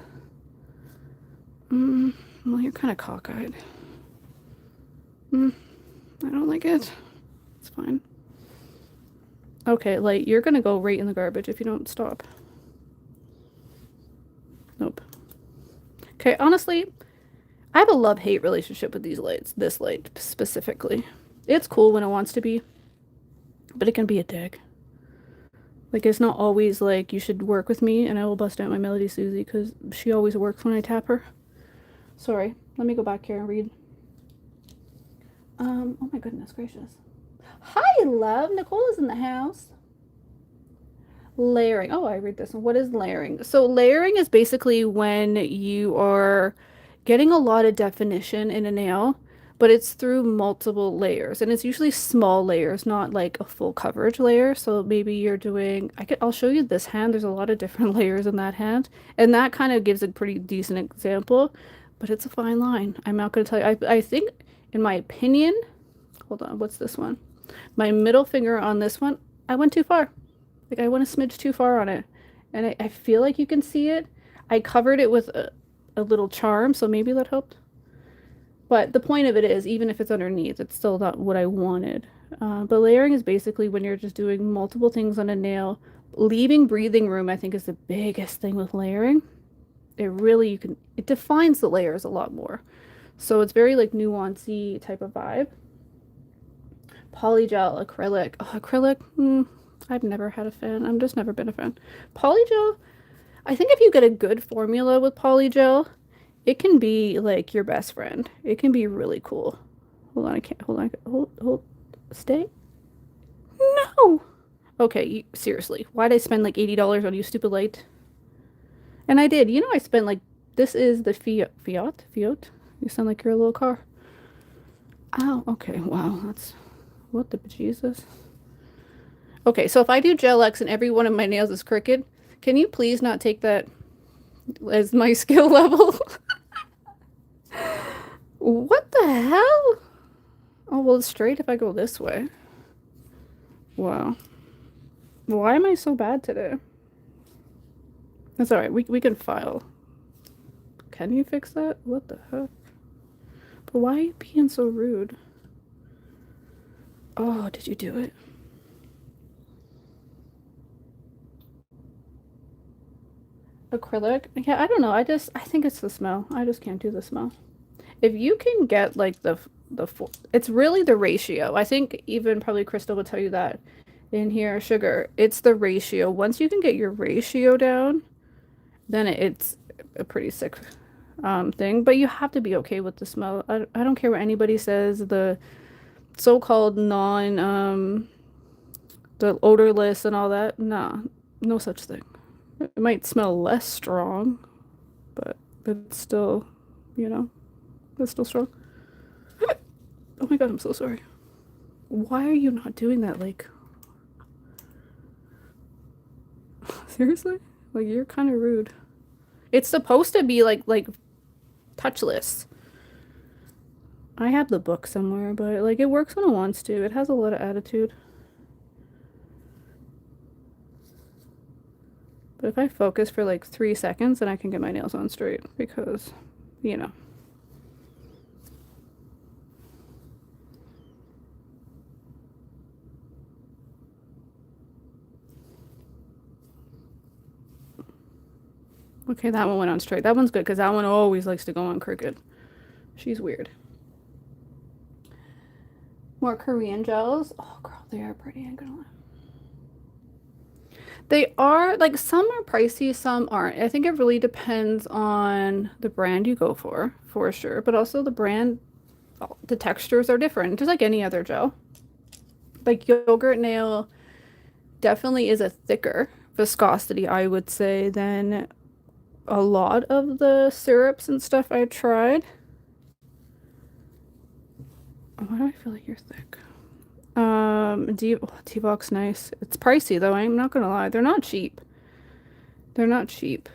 Well, you're kind of cockeyed. I don't like it. It's fine. Okay, light, you're gonna go right in the garbage if you don't stop. Nope. Okay, honestly, I have a love-hate relationship with these lights. This light specifically. It's cool when it wants to be, but it can be a dick. Like, it's not always like, you should work with me and I will bust out my Melody Susie, because she always works when I tap her. Sorry, let me go back here and read. Oh my goodness gracious. Hi, love. Nicole is in the house. Layering. Oh, I read this one. What is layering? So layering is basically when you are getting a lot of definition in a nail, but it's through multiple layers, and it's usually small layers, not like a full coverage layer. So maybe you're doing, I'll show you this hand. There's a lot of different layers in that hand, and that kind of gives a pretty decent example, but it's a fine line. I'm not going to tell you. I think, in my opinion, hold on, what's this one? My middle finger on this one, I went too far. Like, I went a smidge too far on it. And I feel like you can see it. I covered it with a little charm, so maybe that helped. But the point of it is, even if it's underneath, it's still not what I wanted. But layering is basically when you're just doing multiple things on a nail. Leaving breathing room, I think, is the biggest thing with layering. It defines the layers a lot more. So it's very like nuancey type of vibe. Polygel, acrylic. Oh, acrylic, I've never had a fan. I've just never been a fan. Polygel, I think if you get a good formula with polygel, it can be like your best friend. It can be really cool. Hold on, I can't, hold on, hold, stay. No! Okay, seriously, why'd I spend like $80 on you, stupid light? And I did. I spent like, this is the Fiat? You sound like you're a little car. Oh, okay, wow, that's... What the bejesus? Okay, so if I do Gel X and every one of my nails is crooked, can you please not take that as my skill level? What the hell? Oh, well, it's straight if I go this way. Wow. Why am I so bad today? That's alright, we can file. Can you fix that? What the heck? But why are you being so rude? Oh, did you do it? Acrylic? Yeah, I don't know. I think it's the smell. I just can't do the smell. If you can get like it's really the ratio. I think even probably Crystal would tell you that. in here, sugar. It's the ratio. Once you can get your ratio down, then it's a pretty sick thing. But you have to be okay with the smell. I don't care what anybody says. The so-called the odorless and all that. Nah, no such thing. It might smell less strong, but it's still, you know, it's still strong. Oh my God, I'm so sorry. Why are you not doing that? Like, seriously? Like, you're kind of rude. It's supposed to be like touchless. I have the book somewhere, but like it works when it wants to. It has a lot of attitude. But if I focus for like 3 seconds, then I can get my nails on straight because, you know. Okay, that one went on straight. That one's good because that one always likes to go on crooked. She's weird. More Korean gels. Oh, girl, they are pretty. I'm gonna lie. They are like some are pricey, some aren't. I think it really depends on the brand you go for sure. But also the brand, the textures are different, just like any other gel. Like yogurt nail definitely is a thicker viscosity, I would say, than a lot of the syrups and stuff I tried. Why do I feel like you're thick? T-Box nice. It's pricey though, I'm not gonna lie. They're not cheap. They're not cheap.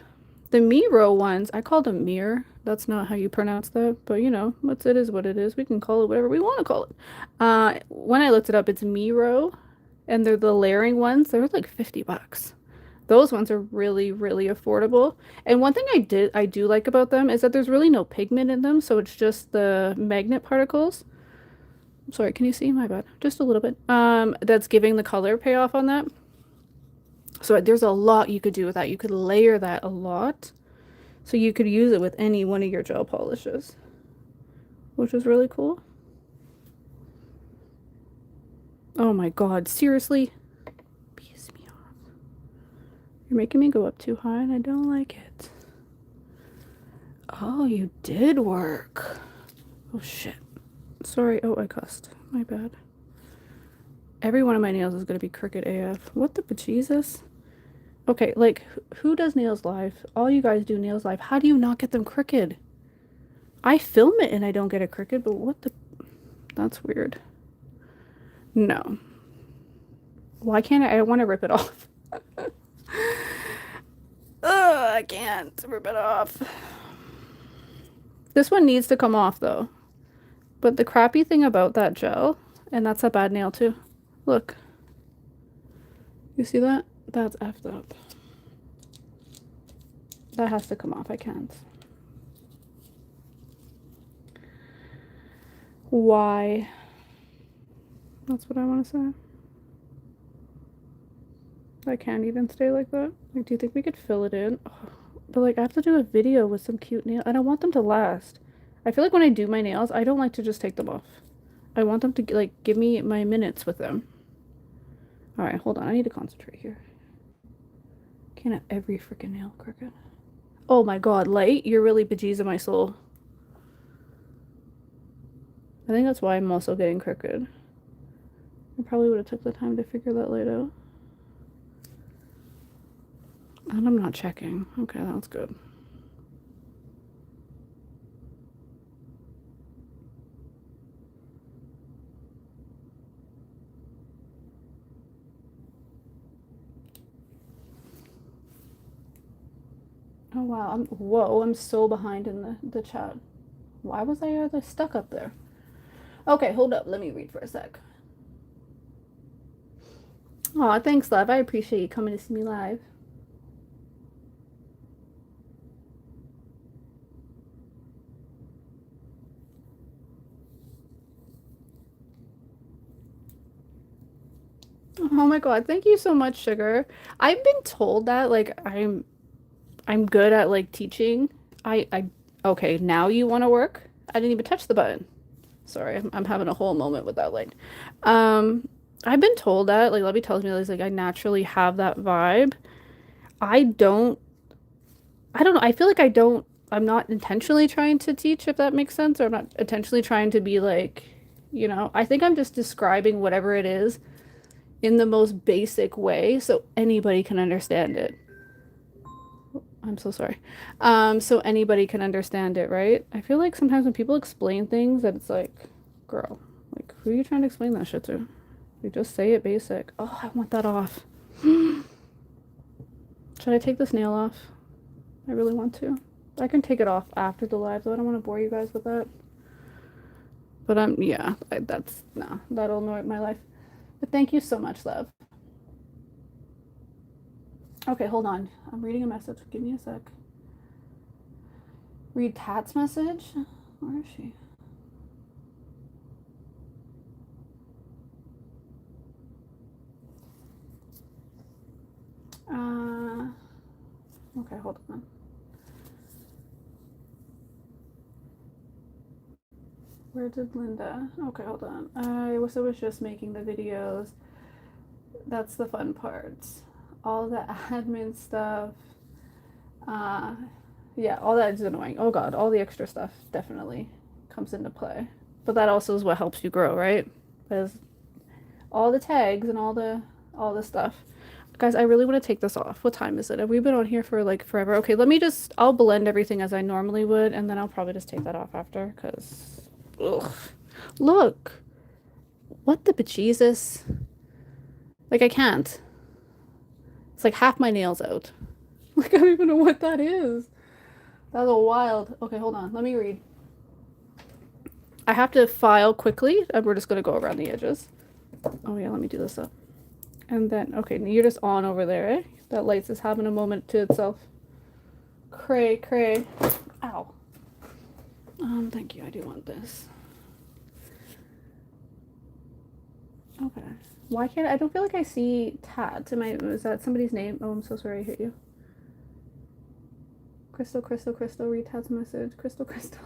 The Miro ones, I called them Mir. That's not how you pronounce that, but you know, it is what it is. We can call it whatever we want to call it. When I looked it up, it's Miro, and they're the layering ones. They're like $50. Those ones are really, really affordable. And one thing I do like about them is that there's really no pigment in them, so it's just the magnet particles. Sorry, can you see? My bad. Just a little bit. That's giving the color payoff on that. So there's a lot you could do with that. You could layer that a lot. So you could use it with any one of your gel polishes, which is really cool. Oh my God, seriously? Piss me off. You're making me go up too high and I don't like it. Oh, you did work. Oh shit. Sorry. Oh, I cussed. My bad. Every one of my nails is going to be crooked AF. What the bejesus? Okay, like, who does nails live? All you guys do nails live. How do you not get them crooked? I film it and I don't get it crooked, but what the... That's weird. No. Why can't I want to rip it off. Ugh, I can't rip it off. This one needs to come off, though. But the crappy thing about that gel, and that's a bad nail, too. Look. You see that? That's effed up. That has to come off. I can't. Why? That's what I want to say. I can't even stay like that. Like, do you think we could fill it in? Oh, but like, I have to do a video with some cute nails. I don't want them to last. I feel like when I do my nails, I don't like to just take them off. I want them to like give me my minutes with them. All right, hold on. I need to concentrate here. Can't have every freaking nail crooked. Oh my God, light, you're really bejesus my soul. I think that's why I'm also getting crooked. I probably would have took the time to figure that light out. And I'm not checking. Okay, that's good. Oh wow, whoa, I'm so behind in the chat. Why was I stuck up there? Okay, hold up, let me read for a sec. Aw, thanks, love. I appreciate you coming to see me live. Oh my God, thank you so much, Sugar. I've been told that like I'm good at like teaching. I okay, now you want to work? I didn't even touch the button. Sorry, I'm having a whole moment with that light. Um, I've been told that, like, Lovey tells me this, like, I naturally have that vibe. I don't, I don't know. I feel like I'm not intentionally trying to teach, if that makes sense, or I'm not intentionally trying to be like, I think I'm just describing whatever it is in the most basic way so anybody can understand it. I'm so sorry. So anybody can understand it, right? I feel like sometimes when people explain things that it's like, girl, like who are you trying to explain that shit to? You just say it basic. Oh, I want that off. Should I take this nail off? I really want to. I can take it off after the live, though. I don't want to bore you guys with that. But yeah, that's, nah, that'll annoy my life. But thank you so much, love. Okay, hold on. I'm reading a message. Give me a sec. Read Tat's message. Where is she? Okay, hold on. Where did Linda? Okay, hold on. I was just making the videos. That's the fun parts. All the admin stuff. Yeah, all that is annoying. Oh god, all the extra stuff definitely comes into play. But that also is what helps you grow, right? Because all the tags and all the stuff. Guys, I really want to take this off. What time is it? Have we been on here for like forever? Okay, I'll blend everything as I normally would, and then I'll probably just take that off after, because, ugh. Look. What the bejesus? Like, I can't. It's like half my nails out. Like, I don't even know what that is. That's a wild. Okay, hold on. Let me read. I have to file quickly, and we're just going to go around the edges. Oh, yeah, let me do this up. And then, okay, you're just on over there, eh? That light's just having a moment to itself. Cray, cray. Ow. Thank you. I do want this. Okay. Why can't I don't feel like I see Tat. Is that somebody's name? Oh, I'm so sorry I hit you. Crystal, Crystal, Crystal, read Tat's message. Crystal, Crystal.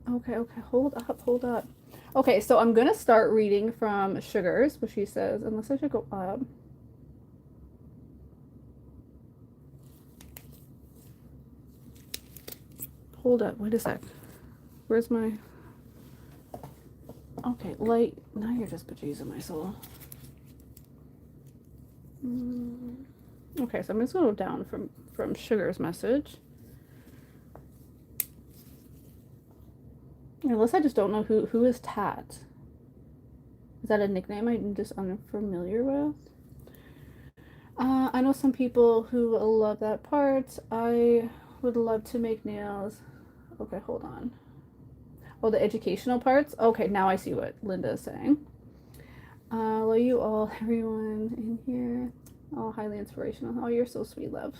Okay, okay, hold up, hold up. Okay, so I'm gonna start reading from Sugars, what she says, unless I should go up. Hold up, wait a sec. Where's my... Okay, light. Now you're just bejesus my soul. Okay, so I'm just gonna go down from Sugar's message. Unless I just don't know who is Tat. Is that a nickname I'm just unfamiliar with? I know some people who love that part. I would love to make nails. Okay, hold on. Oh, the educational parts? Okay, now I see what Linda is saying. Love you all, everyone in here. Oh, highly inspirational. Oh, you're so sweet, love.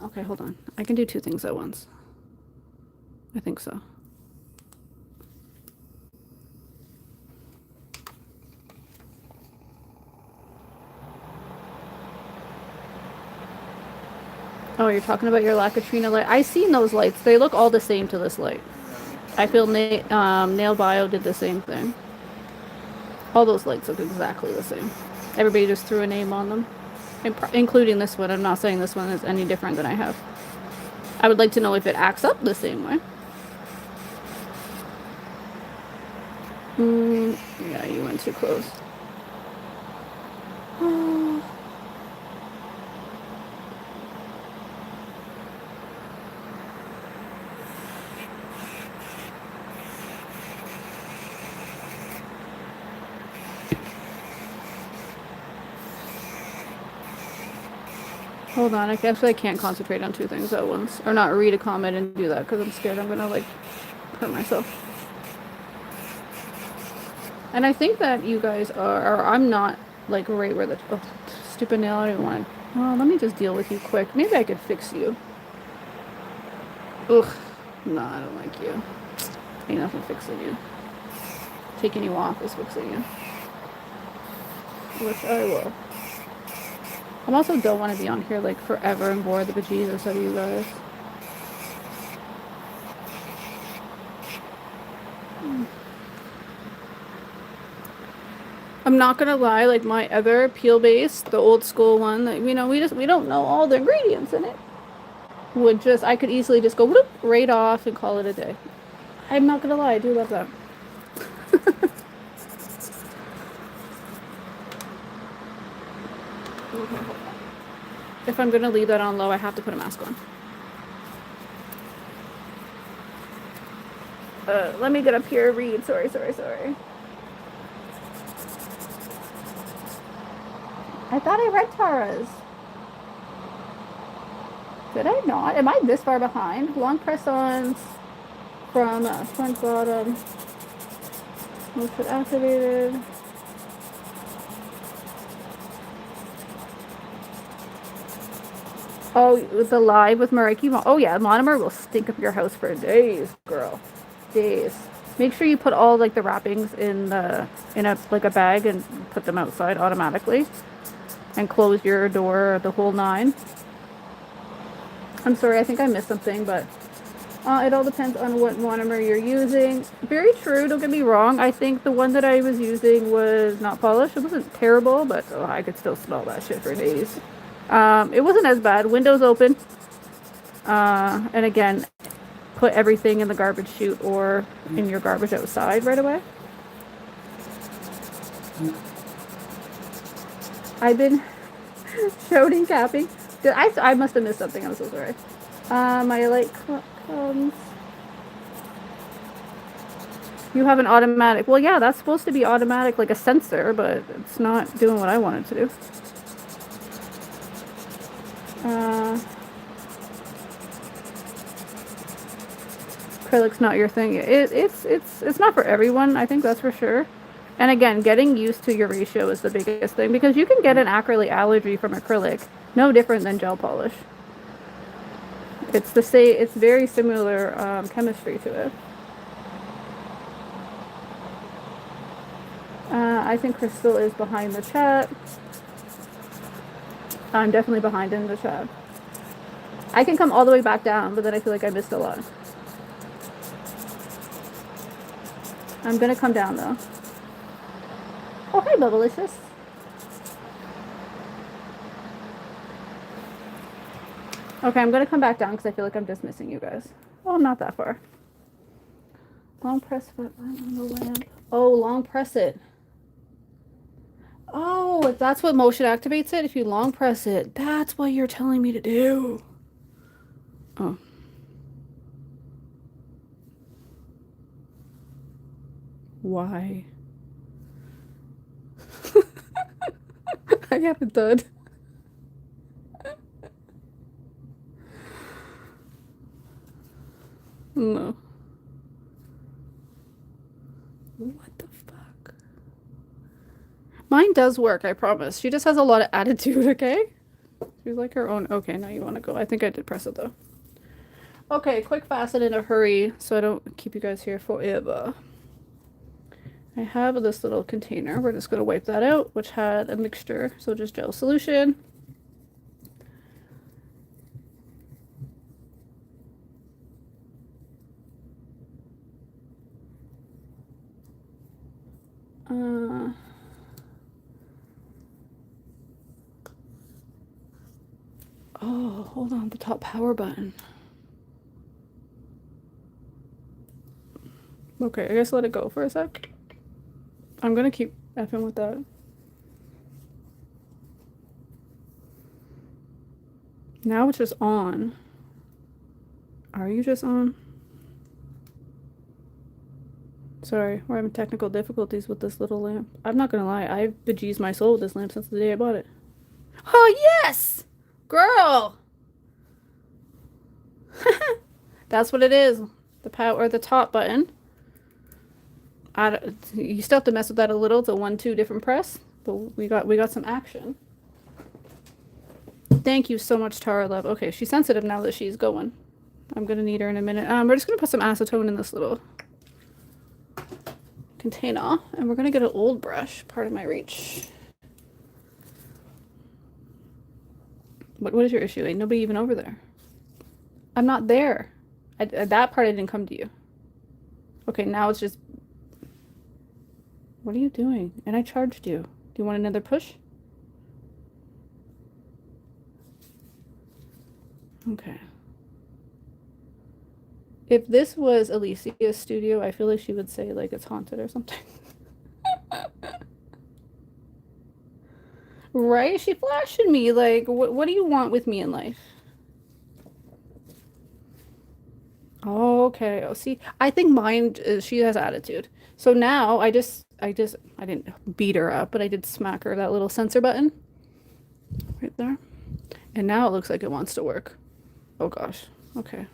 Okay, hold on. I can do two things at once. I think so. Oh, you're talking about your Lacatrina light? I seen those lights. They look all the same to this light. I feel Nail Bio did the same thing. All those lights look exactly the same. Everybody just threw a name on them, including this one. I'm not saying this one is any different than I have. I would like to know if it acts up the same way. Yeah, you went too close. Hold on, I can't concentrate on two things at once. Or not read a comment and do that, because I'm scared I'm gonna, like, hurt myself. And I think that you guys are, or I'm not, like, right where the, oh, stupid nail, I don't want to, oh, let me just deal with you quick. Maybe I could fix you. Ugh, no, I don't like you. Ain't nothing fixing you. Taking you off is fixing you. Which I will. I also don't want to be on here like forever and bore the bejesus out of you guys. I'm not gonna lie, like my other peel base, the old school one that you know, we don't know all the ingredients in it. Would just I could easily just go whoop, right off and call it a day. I'm not gonna lie, I do love that. If I'm gonna leave that on low, I have to put a mask on. Let me get up here, read. Sorry. I thought I read Tara's. Did I not? Am I this far behind? Long press-ons from front bottom. Motion activated. Oh, the live with Mariki. Oh yeah, monomer will stink up your house for days, girl. Days. Make sure you put all like the wrappings in a like a bag and put them outside automatically, and close your door the whole nine. I'm sorry, I think I missed something, but it all depends on what monomer you're using. Very true. Don't get me wrong. I think the one that I was using was not polished. It wasn't terrible, but I could still smell that shit for days. It wasn't as bad. Windows open. And again, put everything in the garbage chute or in your garbage outside right away. I've been shouting, capping. I must have missed something. I'm so sorry. My light comes. You have an automatic. Well, yeah, that's supposed to be automatic, like a sensor, but it's not doing what I want it to do. Acrylic's not your thing. It's not for everyone. I think that's for sure. And again, getting used to your ratio is the biggest thing because you can get an acrylic allergy from acrylic. No different than gel polish. It's the same. It's very similar chemistry to it. I think Crystal is behind the chat. I'm definitely behind in the chat. I can come all the way back down, but then I feel like I missed a lot. I'm gonna come down though. Oh, hi, Bubblicious. Okay, I'm gonna come back down because I feel like I'm just missing you guys. Oh, I'm not that far. Long press foot on the lamp. Oh, long press it. Oh, that's what motion activates it. If you long press it, that's what you're telling me to do. Oh. Why? I haven't done. No. What the fuck? Mine does work, I promise. She just has a lot of attitude, okay? She's like her own. Okay, now you want to go. I think I did press it though. Okay, quick, fast, and in a hurry so I don't keep you guys here forever. I have this little container. We're just going to wipe that out, which had a mixture. So just gel solution. Oh, hold on, the top power button. Okay, I guess let it go for a sec. I'm gonna keep effing with that. Now it's just on. Are you just on? Sorry, we're having technical difficulties with this little lamp. I'm not gonna lie, I've bejeezed my soul with this lamp since the day I bought it. Oh, yes! Girl! That's what it is. The power, or the top button. You still have to mess with that a little. It's a 1-2 different press, but we got some action. Thank you so much, Tara Love. Okay, she's sensitive now that she's going. I'm gonna need her in a minute. We're just gonna put some acetone in this little container, and we're gonna get an old brush. Part of my reach. What is your issue? Ain't nobody even over there. I'm not there. That part I didn't come to you. Okay, now it's just What are you doing? And I charged you. Do you want another push? Okay. If this was Alicia's studio, I feel like she would say like it's haunted or something. Right? She flashed me like, what do you want with me in life? Oh, okay. Oh, see, I think mine is she has attitude. So now I didn't beat her up, but I did smack her that little sensor button right there. And now it looks like it wants to work. Oh gosh. Okay.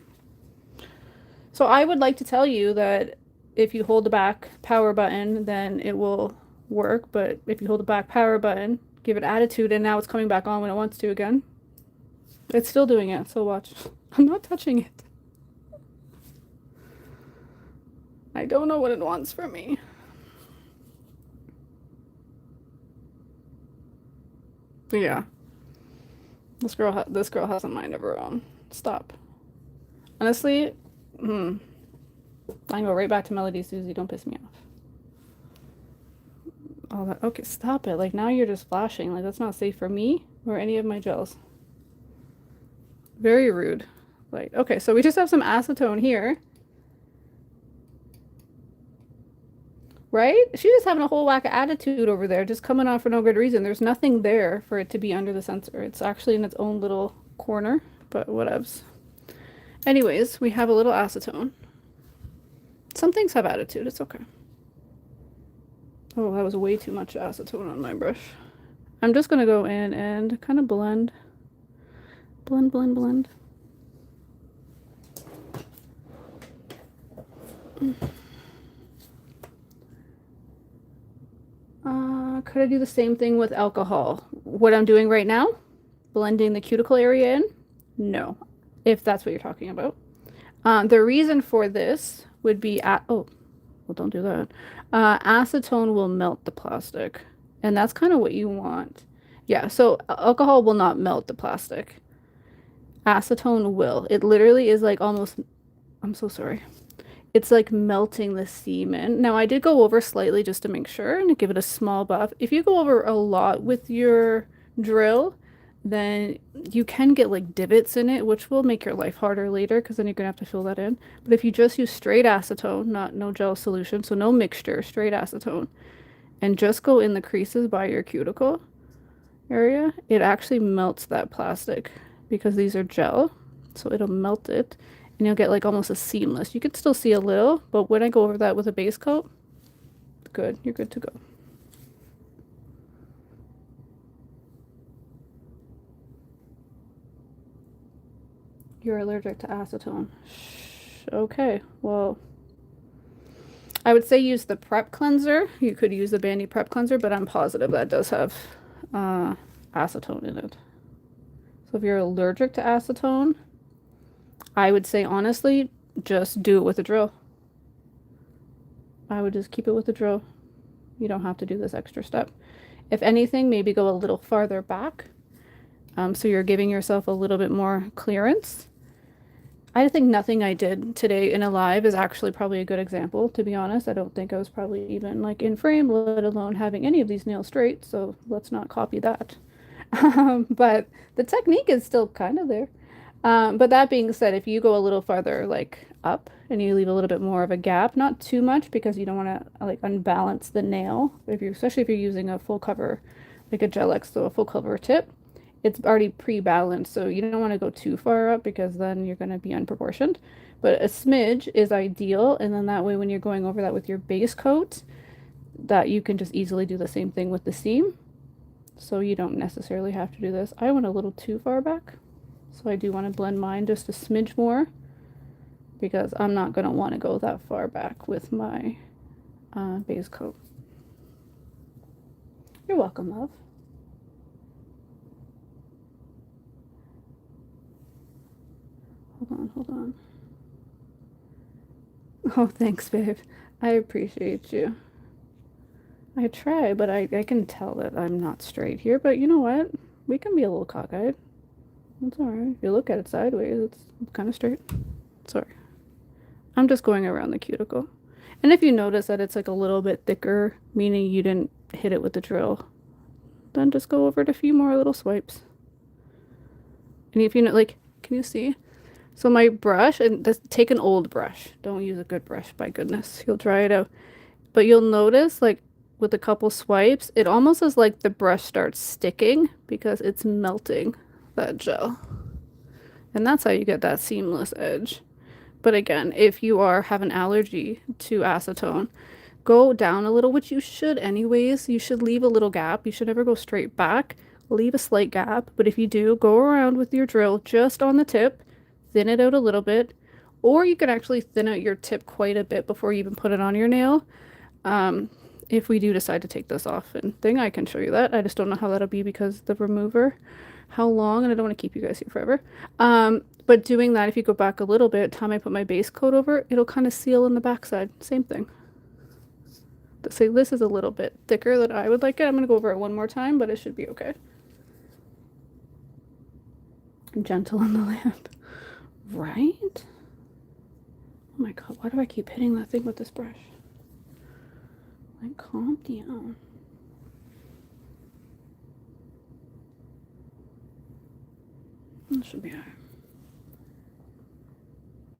So I would like to tell you that if you hold the back power button, then it will work. But if you hold the back power button, give it attitude, and now it's coming back on when it wants to again. It's still doing it, so watch. I'm not touching it. I don't know what it wants from me. Yeah. This girl has a mind of her own. Stop. Honestly, I can go right back to Melody Susie. Don't piss me off. All that. Okay, stop it. Like now you're just flashing. Like that's not safe for me or any of my gels. Very rude. Like, okay, so we just have some acetone here. Right? She's just having a whole whack of attitude over there, just coming off for no good reason. There's nothing there for it to be under the sensor. It's actually in its own little corner, but whatevs. Anyways, we have a little acetone. Some things have attitude. It's okay. Oh, that was way too much acetone on my brush. I'm just going to go in and kind of blend. Blend, blend, blend. Could I do the same thing with alcohol? What I'm doing right now, blending the cuticle area in? No, if that's what you're talking about. The reason for this would be, oh, well, don't do that. Acetone will melt the plastic, and that's kind of what you want. Yeah, so alcohol will not melt the plastic. Acetone will. It literally is like almost, I'm so sorry. It's like melting the semen. Now, I did go over slightly just to make sure and give it a small buff. If you go over a lot with your drill, then you can get like divots in it, which will make your life harder later because then you're gonna have to fill that in. But if you just use straight acetone, not no gel solution, so no mixture, straight acetone, and just go in the creases by your cuticle area, it actually melts that plastic because these are gel, so it'll melt it and you'll get like almost a seamless. You can still see a little, but when I go over that with a base coat, good, you're good to go. You're allergic to acetone. Okay, well, I would say use the prep cleanser. You could use the Bandy prep cleanser, but I'm positive that does have acetone in it. So if you're allergic to acetone, I would say honestly, just do it with a drill. I would just keep it with a drill. You don't have to do this extra step. If anything, maybe go a little farther back. So you're giving yourself a little bit more clearance. I think nothing I did today in a live is actually probably a good example, to be honest. I don't think I was probably even like in frame, let alone having any of these nails straight. So let's not copy that. But the technique is still kind of there. But that being said, if you go a little farther like up and you leave a little bit more of a gap, not too much because you don't want to like unbalance the nail. If you're, especially if you're using a full cover, like a gel X, so a full cover tip, it's already pre-balanced. So you don't want to go too far up because then you're going to be unproportioned. But a smidge is ideal. And then that way, when you're going over that with your base coat, that you can just easily do the same thing with the seam. So you don't necessarily have to do this. I went a little too far back. So I do want to blend mine just a smidge more because I'm not going to want to go that far back with my base coat. You're welcome, love. Hold on. Oh, thanks, babe. I appreciate you. I try, but I can tell that I'm not straight here. But you know what? We can be a little cockeyed. It's alright. If you look at it sideways, it's kind of straight. Sorry. I'm just going around the cuticle. And if you notice that it's like a little bit thicker, meaning you didn't hit it with the drill, then just go over it a few more little swipes. And if you know, like, can you see? So my brush, and this, take an old brush. Don't use a good brush, by goodness. You'll dry it out. But you'll notice, like, with a couple swipes, it almost is like the brush starts sticking because it's melting that gel. And that's how you get that seamless edge. But again, if you have an allergy to acetone, go down a little, which you should anyways. You should leave a little gap. You should never go straight back. Leave a slight gap. But if you do, go around with your drill just on the tip, thin it out a little bit. Or you can actually thin out your tip quite a bit before you even put it on your nail. If we do decide to take this off and thing, I can show you that. I just don't know how that'll be because the remover, how long, and I don't want to keep you guys here forever. But doing that, if you go back a little bit, time I put my base coat over, it'll kind of seal in the backside. Same thing. So this is a little bit thicker than I would like it. I'm going to go over it one more time, but it should be okay. Gentle on the land. Right? Oh my god, why do I keep hitting that thing with this brush? Like, calm down. That should be alright.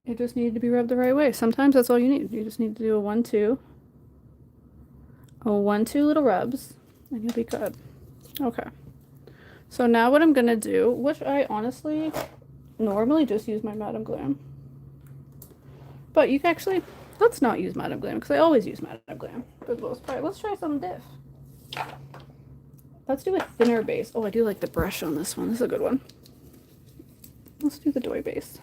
It just needed to be rubbed the right way. Sometimes that's all you need. You just need to do a 1-2. A 1-2 little rubs, and you'll be good. Okay. So now what I'm gonna do, which I honestly normally just use my Madame Glam. But you can actually, let's not use Madame Glam, because I always use Madame Glam for the most part. Let's try some diff. Let's do a thinner base. Oh, I do like the brush on this one. This is a good one. Let's do the Doy base.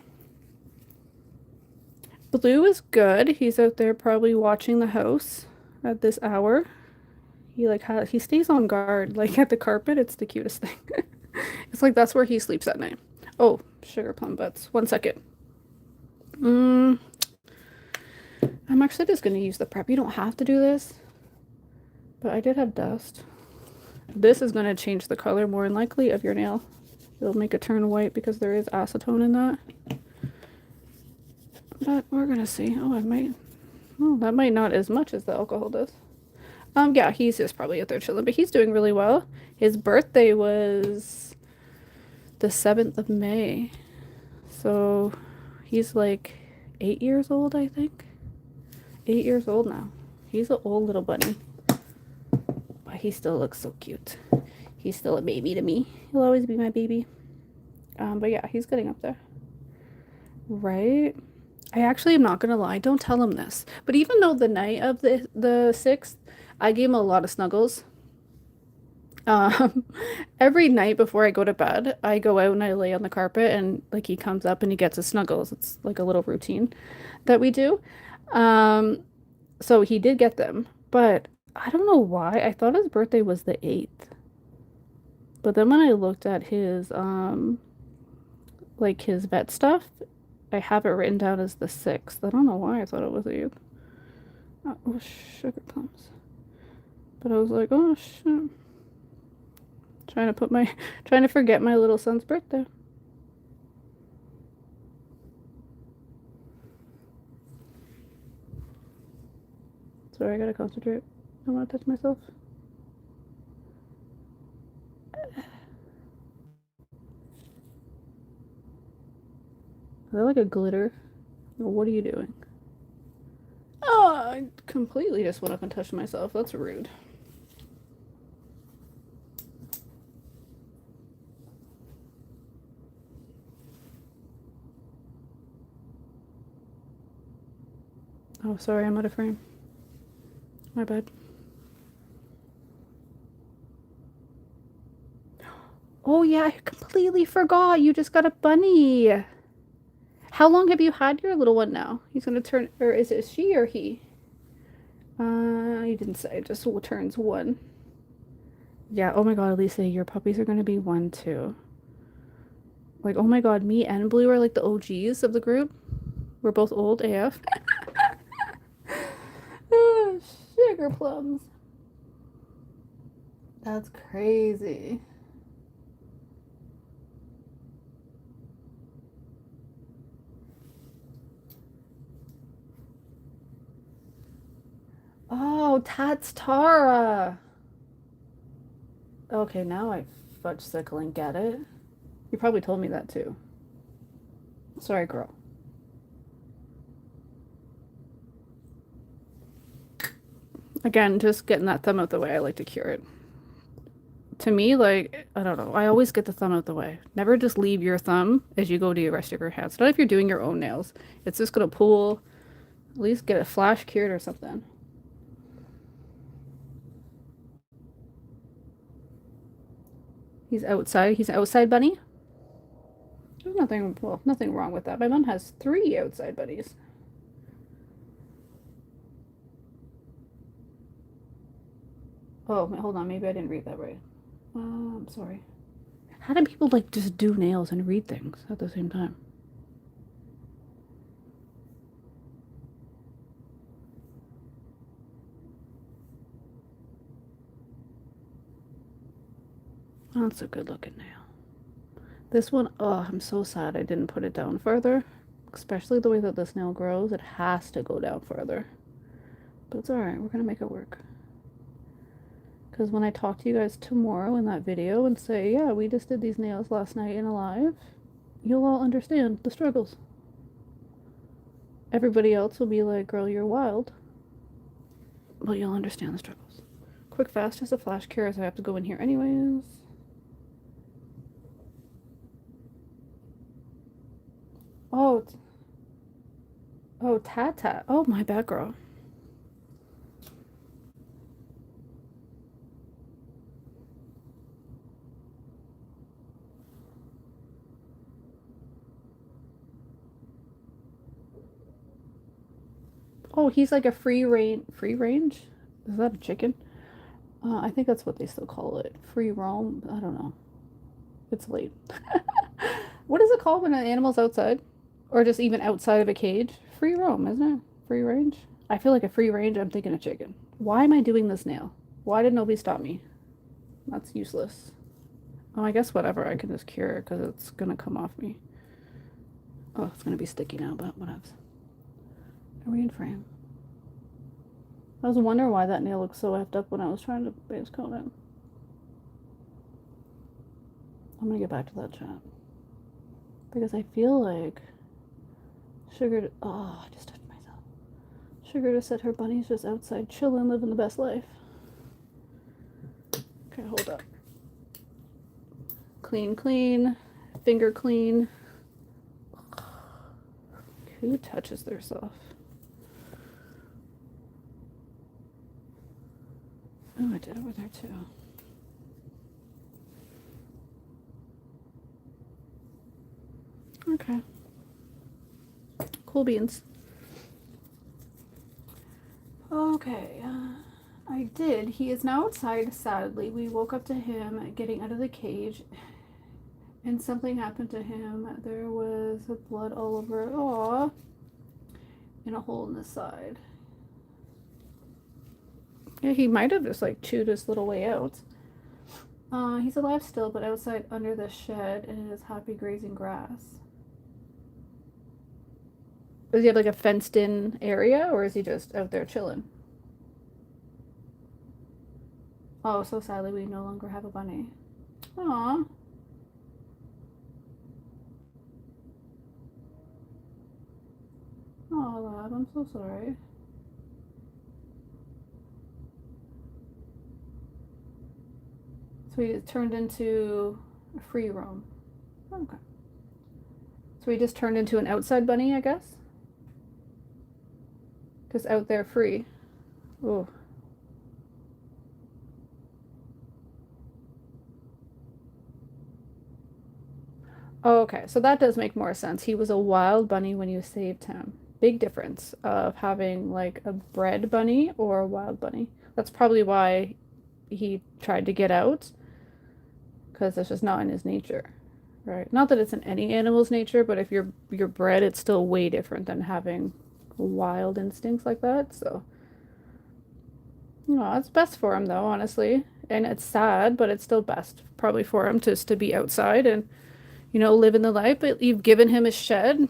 Blue is good. He's out there probably watching the house at this hour. He stays on guard, like at the carpet. It's the cutest thing. It's like that's where he sleeps at night. Oh, sugar plum butts. 1 second. I'm actually just gonna use the prep. You don't have to do this, but I did have dust. This is gonna change the color more than likely of your nail. It'll make it turn white because there is acetone in that. But we're gonna see. Oh, that might not as much as the alcohol does. Yeah, he's just probably out there chilling, but he's doing really well. His birthday was the 7th of May. So he's like 8 years old, I think. 8 years old now. He's an old little bunny. But he still looks so cute. He's still a baby to me. He'll always be my baby. But yeah, he's getting up there. Right? I actually am not gonna lie, don't tell him this. But even though the night of the 6th, I gave him a lot of snuggles. Every night before I go to bed, I go out and I lay on the carpet and like he comes up and he gets his snuggles. It's like a little routine that we do. So he did get them, but I don't know why. I thought his birthday was the 8th. But then when I looked at his like his vet stuff, I have it written down as the 6th. I don't know why I thought it was the 8th. Oh, sugar plums. But I was like, oh shit. Trying to forget my little son's birthday. Sorry, I gotta concentrate. I don't want to touch myself. Is that like a glitter? What are you doing? Oh, I completely just went up and touched myself. That's rude. Oh, sorry, I'm out of frame. My bad. Oh yeah, I completely forgot. You just got a bunny. How long have you had your little one now? He's gonna turn, or is it she or he? You didn't say, just turns 1. Yeah, oh my god, Lisa, your puppies are gonna be 1 too. Like, oh my god, me and Blue are like the OGs of the group. We're both old AF. Oh, sugar plums. That's crazy. Oh, that's Tara. Okay, now I fudge sickle and get it. You probably told me that too. Sorry, girl. Again, just getting that thumb out the way. I like to cure it. To me, like, I don't know. I always get the thumb out the way. Never just leave your thumb as you go to the rest of your hands. Not if you're doing your own nails. It's just gonna pull. At least get it flash cured or something. He's outside. He's an outside bunny. There's nothing, well, nothing wrong with that. My mom has 3 outside bunnies. Oh, hold on. Maybe I didn't read that right. I'm sorry. How do people like just do nails and read things at the same time? Oh, that's a good looking nail. This one, oh, I'm so sad I didn't put it down further. Especially the way that this nail grows, it has to go down further. But it's alright, we're gonna make it work. Because when I talk to you guys tomorrow in that video and say, yeah, we just did these nails last night in a live, you'll all understand the struggles. Everybody else will be like, girl, you're wild. But you'll understand the struggles. Quick, fast as a flash cure, as I have to go in here anyways. Oh, oh, Tata. Oh, my bad, girl. Oh, he's like a free range. Free range? Is that a chicken? I think that's what they still call it. Free roam. I don't know. It's late. What is it called when an animal's outside? Or just even outside of a cage? Free roam, isn't it? Free range? I feel like a free range, I'm thinking a chicken. Why am I doing this nail? Why did nobody stop me? That's useless. Oh, I guess whatever. I can just cure it because it's gonna come off me. Oh, it's gonna be sticky now, but whatever. Are we in frame? I was wondering why that nail looked so effed up when I was trying to base coat it. I'm gonna get back to that chat. Because I feel like Sugar, oh, I just touched myself. Sugar just said her bunny's just outside chilling, living the best life. Okay, hold up. Clean, clean, finger clean. Who touches their stuff? Oh, I did over there too. Okay. Cool beans. Okay, I did. He is now outside, sadly. We woke up to him getting out of the cage, and something happened to him. There was blood all over, aw, in a hole in the side. Yeah, he might have just like chewed his little way out. He's alive still, but outside under the shed and is happy grazing grass. Does he have like a fenced in area, or is he just out there chilling? Oh, so sadly we no longer have a bunny. Aw. Oh, lad, I'm so sorry. So he turned into a free roam. Okay. So he just turned into an outside bunny, I guess? Just out there free. Oh. Oh, okay, so that does make more sense. He was a wild bunny when you saved him. Big difference of having like a bred bunny or a wild bunny. That's probably why he tried to get out, because it's just not in his nature, right? Not that it's in any animal's nature, but if you're bred, it's still way different than having wild instincts like that. So, no, it's best for him though, honestly. And it's sad, but it's still best probably for him just to be outside and living the life. But you've given him a shed,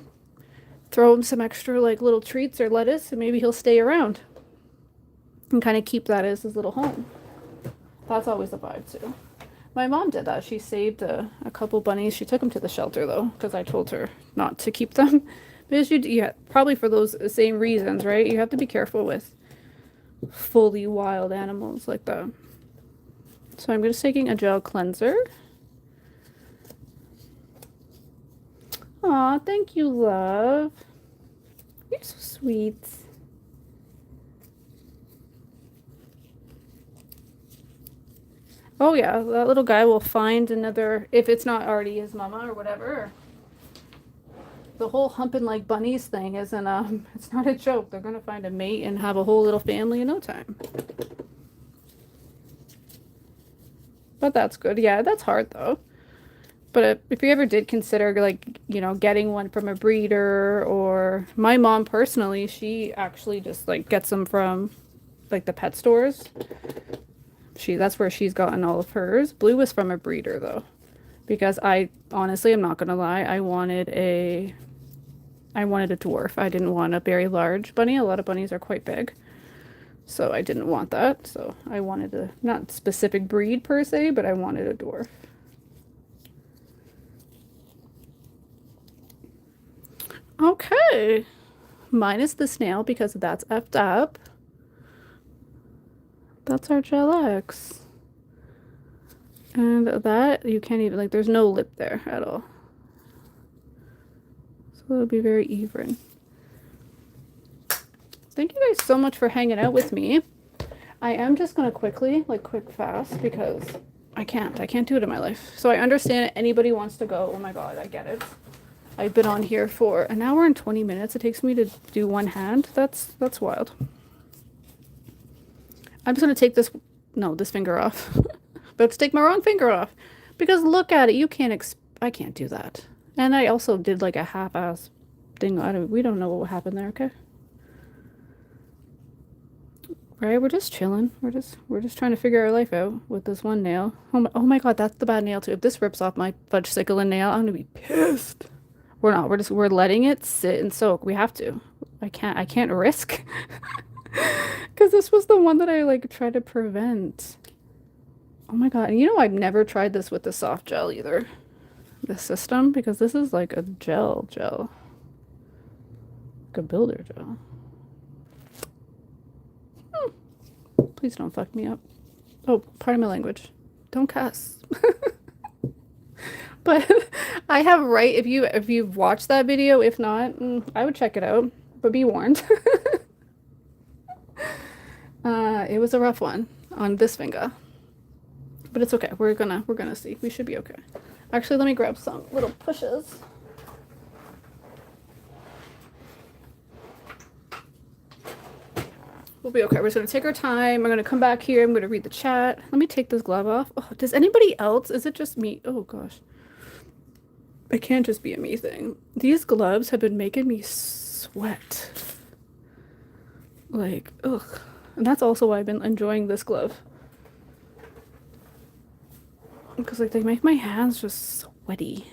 throw him some extra like little treats or lettuce, and maybe he'll stay around. and kind of keep that as his little home. That's always a vibe too. My mom did that. She saved a couple bunnies. She took them to the shelter though, because I told her not to keep them. Because yeah, probably for those same reasons, right? You have to be careful with fully wild animals like that. So I'm just taking a gel cleanser. Aw, thank you, love. You're so sweet. Oh yeah, that little guy will find another, if it's not already his mama or whatever. The whole humping like bunnies thing isn't, it's not a joke. They're gonna find a mate and have a whole little family in no time. But that's good. Yeah, that's hard though. But if you ever did consider like, you know, getting one from a breeder, or my mom personally, she actually just like gets them from like the pet stores. That's where she's gotten all of hers. Blue was from a breeder though, because I honestly, I'm not gonna lie, I wanted a dwarf. I didn't want a very large bunny. A lot of bunnies are quite big, so I didn't want that. So I wanted a not specific breed per se, but I wanted a dwarf. Okay, minus the snail because that's effed up. That's our Gel X. And that, you can't even, like, there's no lip there at all. So it'll be very even. Thank you guys so much for hanging out with me. I am just going to quickly, like, quick fast, because I can't do it in my life. So I understand if anybody wants to go. Oh my God, I get it. I've been on here for an hour and 20 minutes. It takes me to do one hand. That's wild. I'm just going to take this finger off. But to take my wrong finger off. Because look at it. You can't, I can't do that. And I also did like a half-ass thing. We don't know what happened there, okay? Right, we're just chilling. We're just trying to figure our life out with this one nail. Oh my God, that's the bad nail too. If this rips off my fudge-sickle nail, I'm gonna be pissed. We're not. We're letting it sit and soak. We have to. I can't risk. Because this was the one that I like tried to prevent. Oh my God. And you know, I've never tried this with the soft gel either. This system, because this is like a gel. Like a builder gel. Please don't fuck me up. Oh, pardon my language. Don't cuss. But I have right, if you've watched that video, if not, I would check it out. But be warned. It was a rough one on this finger. But it's okay. We're gonna see. We should be okay. Actually, let me grab some little pushes. We'll be okay. We're just going to take our time. I'm going to come back here. I'm going to read the chat. Let me take this glove off. Oh, does anybody else? Is it just me? Oh, gosh. It can't just be a me thing. These gloves have been making me sweat. Like, ugh. And that's also why I've been enjoying this glove. Because, like, they make my hands just sweaty.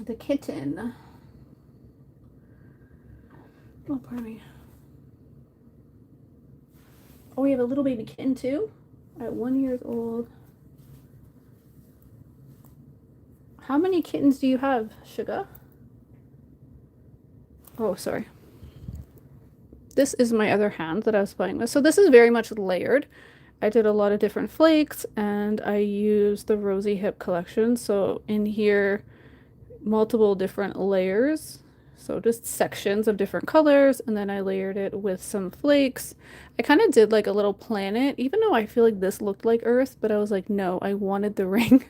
The kitten. Oh, pardon me. Oh, we have a little baby kitten too? At 1 year old. How many kittens do you have, Sugar? Oh, sorry. This is my other hand that I was playing with. So this is very much layered. I did a lot of different flakes and I used the Rosy Hip collection. So in here, multiple different layers. So just sections of different colors, and then I layered it with some flakes. I kind of did like a little planet, even though I feel like this looked like Earth, but I was like, no, I wanted the ring.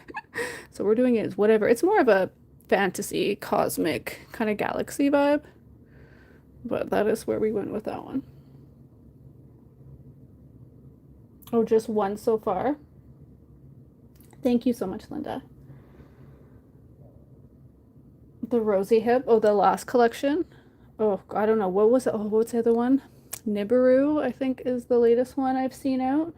So we're doing it as whatever. It's more of a fantasy, cosmic kind of galaxy vibe. But that is where we went with that one. Oh, just one so far. Thank you so much, Linda. The Rosy Hip. Oh, the last collection. Oh, I don't know. What was it? Oh, what's the other one? Nibiru, I think, is the latest one I've seen out.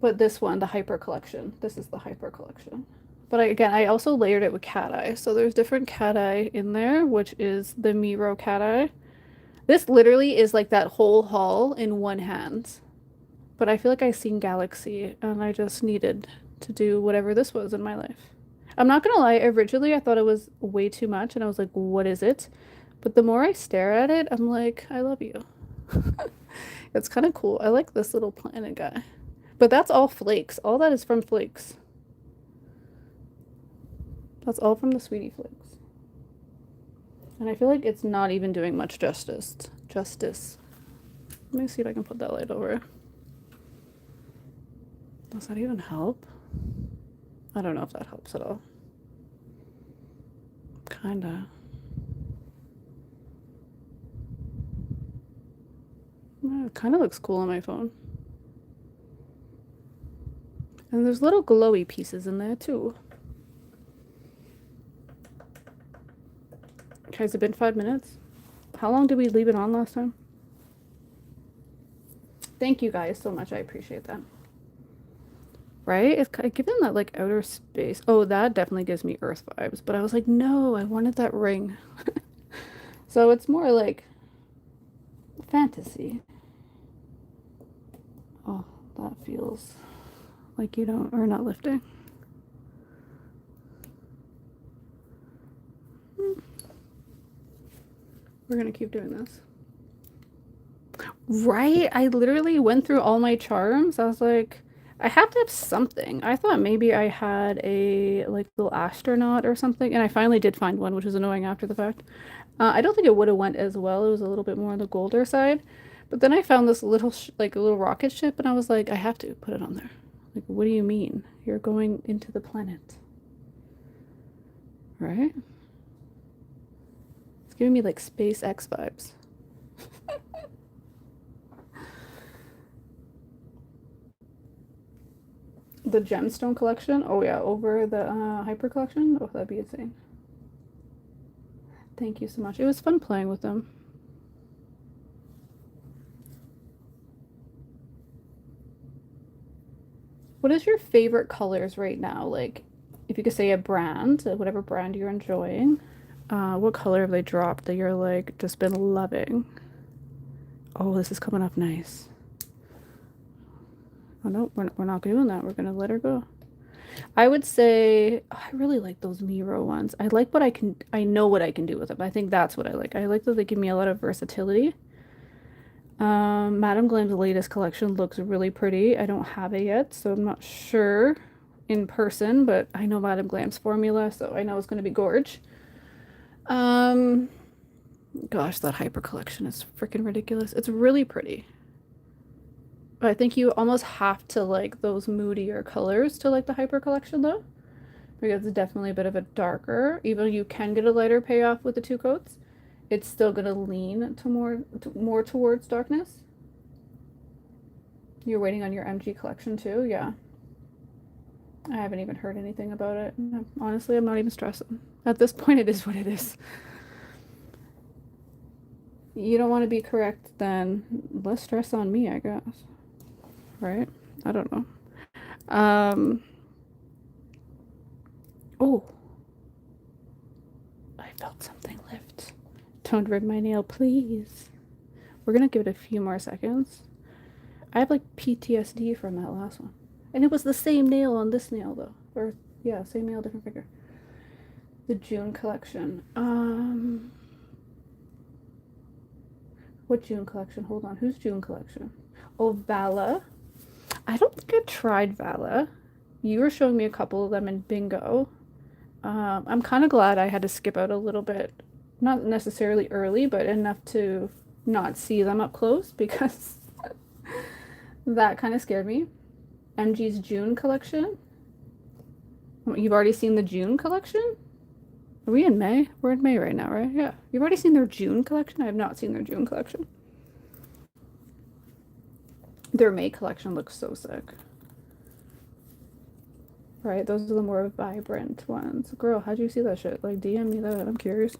But this one, the Hyper collection. This is the Hyper collection. But again, I also layered it with cat eye. So there's different cat eye in there, which is the Miro cat eye. This literally is like that whole haul in one hand. But I feel like I seen Galaxy and I just needed to do whatever this was in my life. I'm not gonna lie, originally I thought it was way too much and I was like, what is it? But the more I stare at it, I'm like, I love you. It's kind of cool. I like this little planet guy. But that's all flakes. All that is from flakes. That's all from the Sweetie Flakes. And I feel like it's not even doing much justice. Let me see if I can put that light over it. Does that even help? I don't know if that helps at all. Kinda. It kind of looks cool on my phone. And there's little glowy pieces in there too. Okay, has it been 5 minutes? How long did we leave it on last time? Thank you guys so much. I appreciate that. Right? It's kind of given that like outer space. Oh, that definitely gives me Earth vibes. But I was like, no, I wanted that ring. So it's more like fantasy. Oh, that feels like you don't, or not lifting. We're gonna keep doing this. Right? I literally went through all my charms. I was like, I have to have something. I thought maybe I had a like little astronaut or something, and I finally did find one, which was annoying after the fact. I don't think it would have went as well. It was a little bit more on the golder side. But then I found this little like a little rocket ship, and I was like, I have to put it on there. Like, what do you mean? You're going into the planet. Right? It's giving me like SpaceX vibes. The gemstone collection? Oh yeah, over the hyper collection? Oh, that'd be insane. Thank you so much. It was fun playing with them. What is your favorite colors right now? Like, if you could say a brand, whatever brand you're enjoying, what color have they dropped that you're like just been loving? Oh, this is coming up nice. Oh no, we're not doing that. We're gonna let her go. I would say oh, I really like those Miro ones. I like what I know what I can do with them. I think that's what I like. I like that they give me a lot of versatility. Madame Glam's latest collection looks really pretty. I don't have it yet, so I'm not sure in person, but I know Madame Glam's formula, so I know it's gonna be gorge. Gosh, that hyper collection is freaking ridiculous. It's really pretty. But I think you almost have to like those moodier colors to like the hyper collection though. Because it's definitely a bit of a darker. Even though you can get a lighter payoff with the two coats, it's still gonna lean to more towards darkness. You're waiting on your MG collection too? Yeah. I haven't even heard anything about it. Honestly, I'm not even stressing. At this point, it is what it is. You don't want to be correct, then less stress on me, I guess. Right? I don't know. Oh. I felt something lift. Don't rip my nail, please. We're gonna give it a few more seconds. I have like PTSD from that last one. And it was the same nail on this nail though. Or yeah, same nail, different finger. The June collection. What June collection? Hold on. Who's June collection? Oh, Vala. I don't think I've tried Vala. You were showing me a couple of them in bingo. I'm kind of glad I had to skip out a little bit. Not necessarily early, but enough to not see them up close because that kind of scared me. MG's June collection. You've already seen the June collection? Are we in May? We're in May right now, right? Yeah. You've already seen their June collection? I have not seen their June collection. Their May collection looks so sick. Right, those are the more vibrant ones. Girl, how'd you see that shit? Like, DM me that. I'm curious.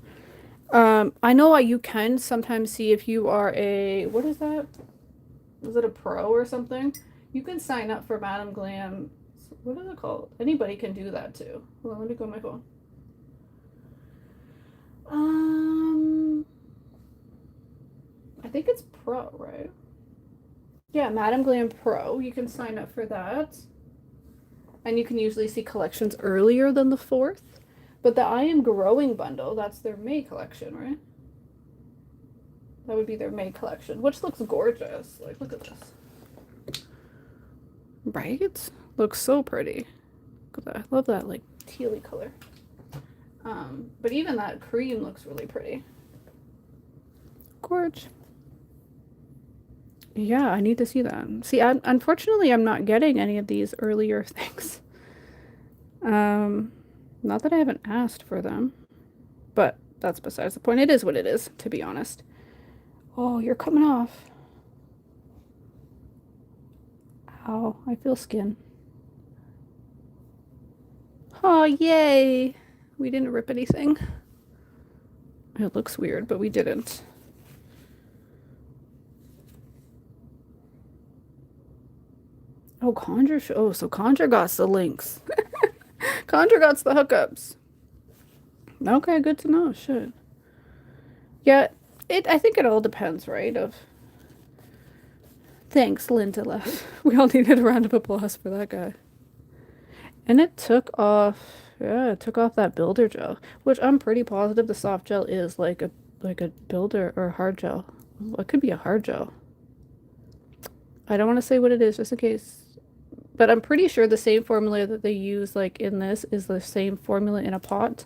I know you can sometimes see if you are a... What is that? Is it a pro or something? You can sign up for Madame Glam What is it called? Anybody can do that too. Hold on, let me go on my phone. I think it's Pro, right? Yeah, Madam Glam Pro. You can sign up for that. And you can usually see collections earlier than the 4th. But the I Am Growing bundle, that's their May collection, right? That would be their May collection, which looks gorgeous. Like, look at this. Right? Looks so pretty. Look at that. I love that, like, tealy color. But even that cream looks really pretty. Gorge. Yeah, I need to see that. See, unfortunately, I'm not getting any of these earlier things. Not that I haven't asked for them, but that's besides the point. It is what it is, to be honest. Oh, you're coming off. Ow, I feel skin. Oh, yay! We didn't rip anything. It looks weird, but we didn't. Oh, Conjure. Oh, so Conjure got the links. Conjure got the hookups. Okay, good to know. Shit. Yeah, I think it all depends, right? Thanks, Linda left. We all needed a round of applause for that guy. And it took off. Yeah, it took off that builder gel, which I'm pretty positive the soft gel is like a builder or hard gel. Well, it could be a hard gel. I don't want to say what it is just in case. But I'm pretty sure the same formula that they use like in this is the same formula in a pot.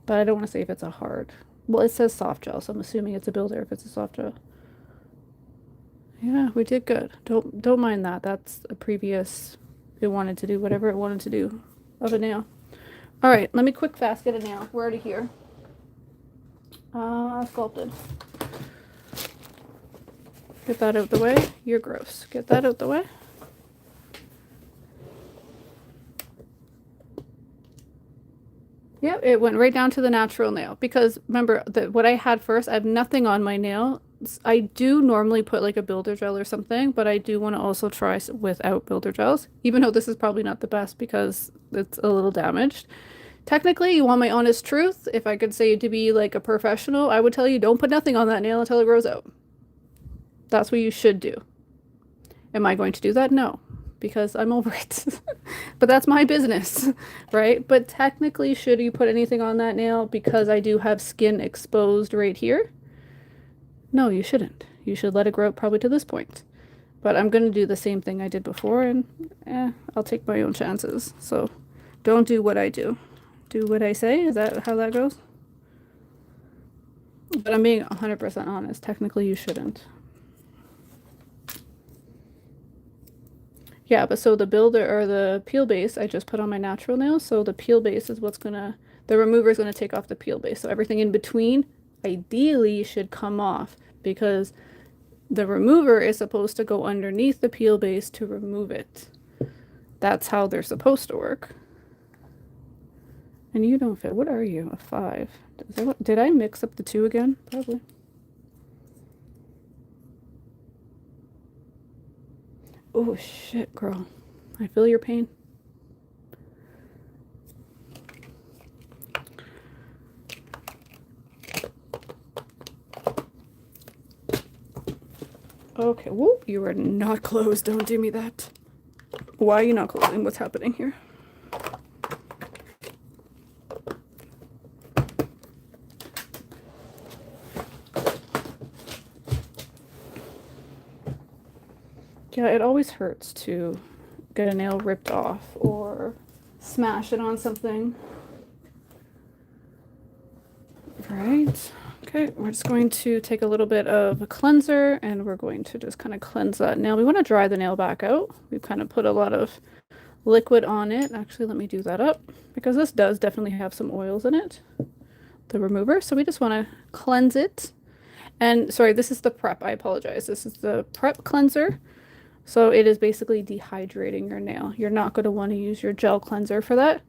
But I don't want to say if it's a hard. Well, it says soft gel, so I'm assuming it's a builder if it's a soft gel. Yeah, we did good. Don't mind that. That's a previous. It wanted to do whatever it wanted to do of a nail. All right, let me quick fast get a nail. We're already here. Sculpted. Get that out the way. You're gross. Get that out the way. Yep, it went right down to the natural nail because remember that what I had first, I have nothing on my nail. I do normally put like a builder gel or something, but I do want to also try without builder gels, even though this is probably not the best because it's a little damaged. Technically, you want my honest truth. If I could say to be like a professional, I would tell you don't put nothing on that nail until it grows out. That's what you should do. Am I going to do that? No, because I'm over it. But that's my business, right? But technically, should you put anything on that nail because I do have skin exposed right here? No, you shouldn't. You should let it grow up probably to this point. But I'm going to do the same thing I did before, and I'll take my own chances. So don't do what I do. Do what I say. Is that how that goes? But I'm being 100% honest. Technically, you shouldn't. Yeah, but so the builder or the peel base I just put on my natural nails. So the peel base is what's gonna, the remover is gonna take off the peel base. So everything in between ideally should come off because the remover is supposed to go underneath the peel base to remove it. That's how they're supposed to work. And you don't fit. What are you? A 5. Did I mix up the 2 again? Probably. Oh shit, girl. I feel your pain. Okay, whoop, you are not closed. Don't do me that. Why are you not closing? What's happening here? Yeah, it always hurts to get a nail ripped off or smash it on something. Right. Okay, we're just going to take a little bit of a cleanser and we're going to just kind of cleanse that nail. We want to dry the nail back out. We've kind of put a lot of liquid on it. Actually, let me do that up because this does definitely have some oils in it, the remover. So we just want to cleanse it. And sorry, this is the prep. I apologize. This is the prep cleanser. So it is basically dehydrating your nail. You're not going to want to use your gel cleanser for that.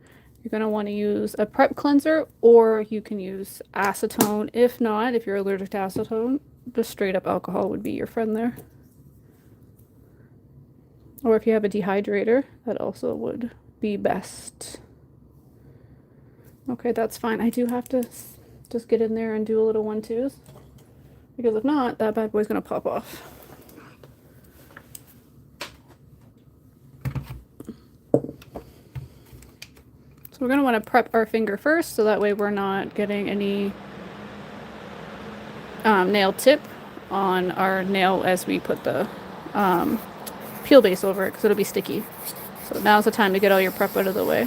You're going to want to use a prep cleanser or you can use acetone. If not, if you're allergic to acetone, just straight up alcohol would be your friend there. Or if you have a dehydrator, that also would be best. Okay, that's fine. I do have to just get in there and do a little 1-2s, because if not, that bad boy's gonna pop off. So we're gonna want to prep our finger first, so that way we're not getting any nail tip on our nail as we put the peel base over it, because it'll be sticky. So now's the time to get all your prep out of the way.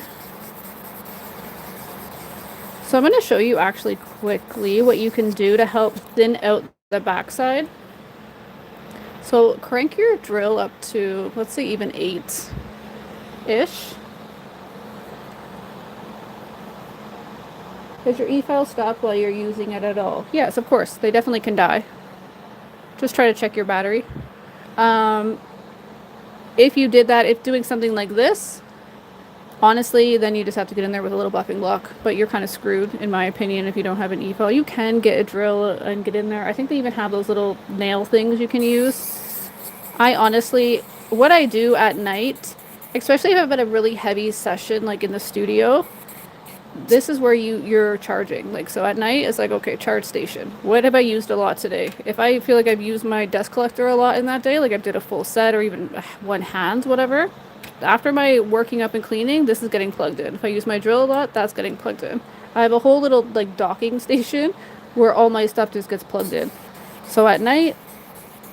So I'm going to show you actually quickly what you can do to help thin out the backside. So crank your drill up to, let's say, even 8-ish. Does your e-file stop while you're using it at all? Yes, of course. They definitely can die. Just try to check your battery. If you did that, if doing something like this, honestly, then you just have to get in there with a little buffing block, but you're kind of screwed, in my opinion, if you don't have an e-file. You can get a drill and get in there. I think they even have those little nail things you can use. I honestly, what I do at night, especially if I've had a really heavy session, like in the studio, this is where you're charging. Like, so at night, it's like, okay, charge station. What have I used a lot today? If I feel like I've used my dust collector a lot in that day, like I did a full set or even one hand, whatever, after my working up and cleaning, this is getting plugged in. If I use my drill a lot, that's getting plugged in. I have a whole little like docking station where all my stuff just gets plugged in. So at night,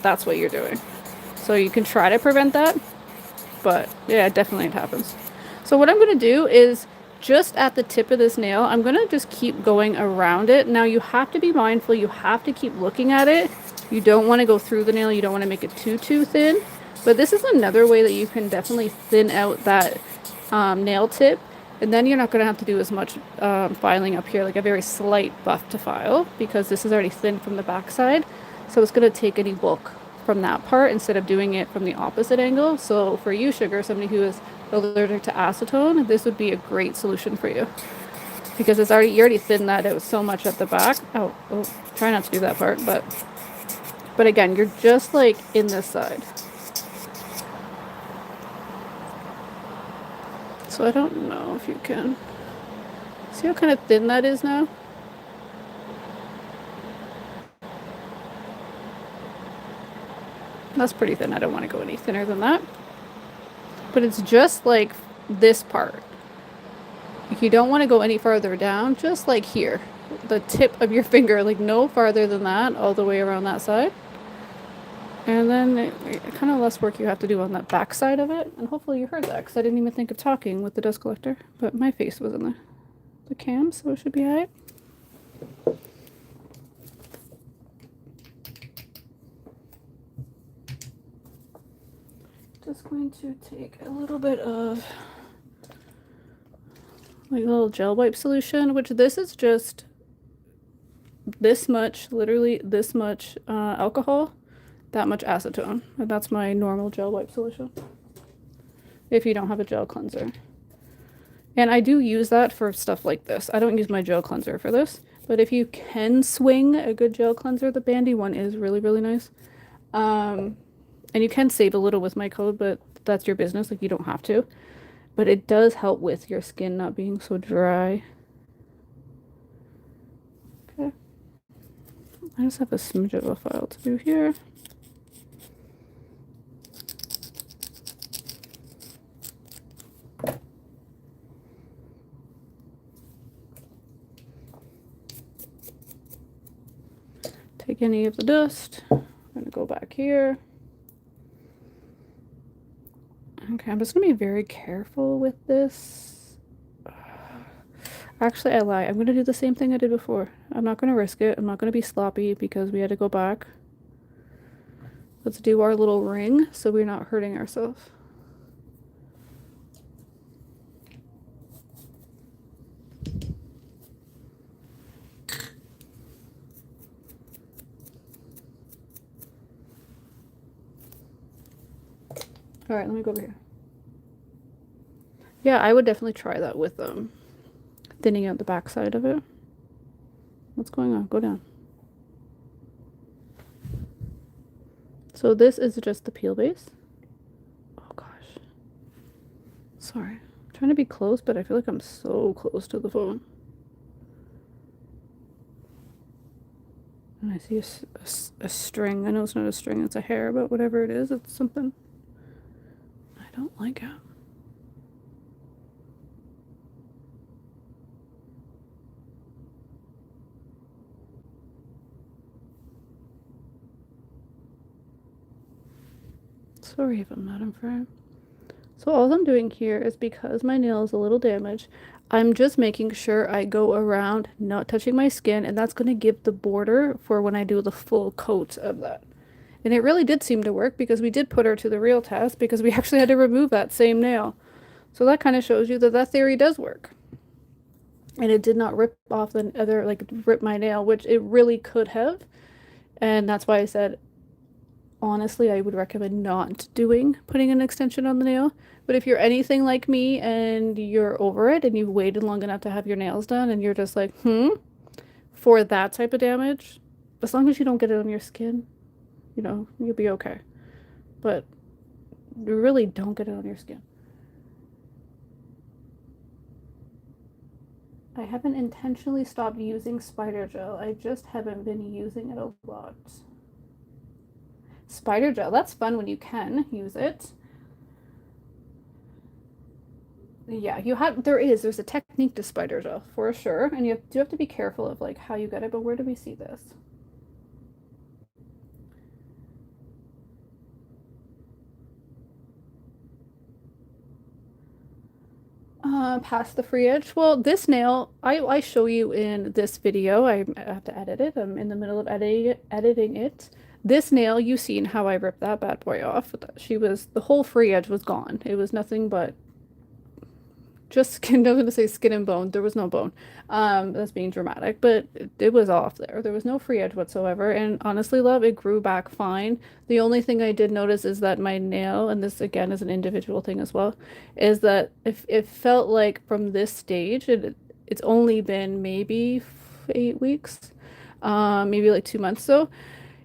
that's what you're doing. So you can try to prevent that, but yeah, definitely it happens. So what I'm going to do is just at the tip of this nail, I'm going to just keep going around it. Now you have to be mindful. You have to keep looking at it. You don't want to go through the nail. You don't want to make it too thin. But this is another way that you can definitely thin out that nail tip. And then you're not going to have to do as much filing up here, like a very slight buff to file, because this is already thin from the backside. So it's going to take any bulk from that part instead of doing it from the opposite angle. So for you, Sugar, somebody who is allergic to acetone, this would be a great solution for you, because it's already, you already thinned that out so much at the back. Oh, try not to do that part, but again, you're just like in this side. So I don't know if you can see how kind of thin that is now. That's pretty thin. I don't want to go any thinner than that. But it's just like this part. If you don't want to go any farther down, just like here, the tip of your finger, like no farther than that, all the way around that side. And then kind of less work you have to do on that back side of it. And hopefully you heard that, because I didn't even think of talking with the dust collector. But my face was in the cam, so it should be alright. Just going to take a little bit of like a little gel wipe solution, which this is just this much, literally this much alcohol, that much acetone, and that's my normal gel wipe solution if you don't have a gel cleanser. And I do use that for stuff like this. I don't use my gel cleanser for this, but if you can swing a good gel cleanser, the Bandy one is really, really nice. And you can save a little with my code, but that's your business. Like, you don't have to. But it does help with your skin not being so dry. Okay. I just have a smidge of a file to do here. Take any of the dust. I'm going to go back here. Okay, I'm just going to be very careful with this. Actually, I lie. I'm going to do the same thing I did before. I'm not going to risk it. I'm not going to be sloppy because we had to go back. Let's do our little ring so we're not hurting ourselves. All right, let me go over here. Yeah, I would definitely try that with thinning out the back side of it. What's going on? Go down. So this is just the peel base. Oh God. Sorry. I'm trying to be close, but I feel like I'm so close to the phone. And I see a string. I know it's not a string, it's a hair, but whatever it is, it's something. I don't like it. Sorry if I'm not in frame. So all I'm doing here is, because my nail is a little damaged, I'm just making sure I go around, not touching my skin, and that's going to give the border for when I do the full coat of that. And it really did seem to work, because we did put her to the real test, because we actually had to remove that same nail. So that kind of shows you that that theory does work. And it did not rip off the other, like rip my nail, which it really could have. And that's why I said, honestly, I would recommend not putting an extension on the nail. But if you're anything like me and you're over it and you've waited long enough to have your nails done and you're just like, for that type of damage, as long as you don't get it on your skin, you know, you'll be okay. But you really don't get it on your skin. I haven't intentionally stopped using spider gel. I just haven't been using it a lot. Spider gel, that's fun when you can use it. Yeah, there's a technique to spider gel for sure, and you do have to be careful of like how you get it. But where do we see this? Past the free edge. Well, this nail, I show you in this video. I have to edit it. I'm in the middle of editing it. This nail, you've seen how I ripped that bad boy off. The whole free edge was gone. It was nothing but just skin. I was gonna say skin and bone. There was no bone. That's being dramatic, but it was off there. There was no free edge whatsoever. And honestly, love, it grew back fine. The only thing I did notice is that my nail, and this again is an individual thing as well, is that if it felt like from this stage, it's only been maybe 8 weeks, maybe like 2 months. So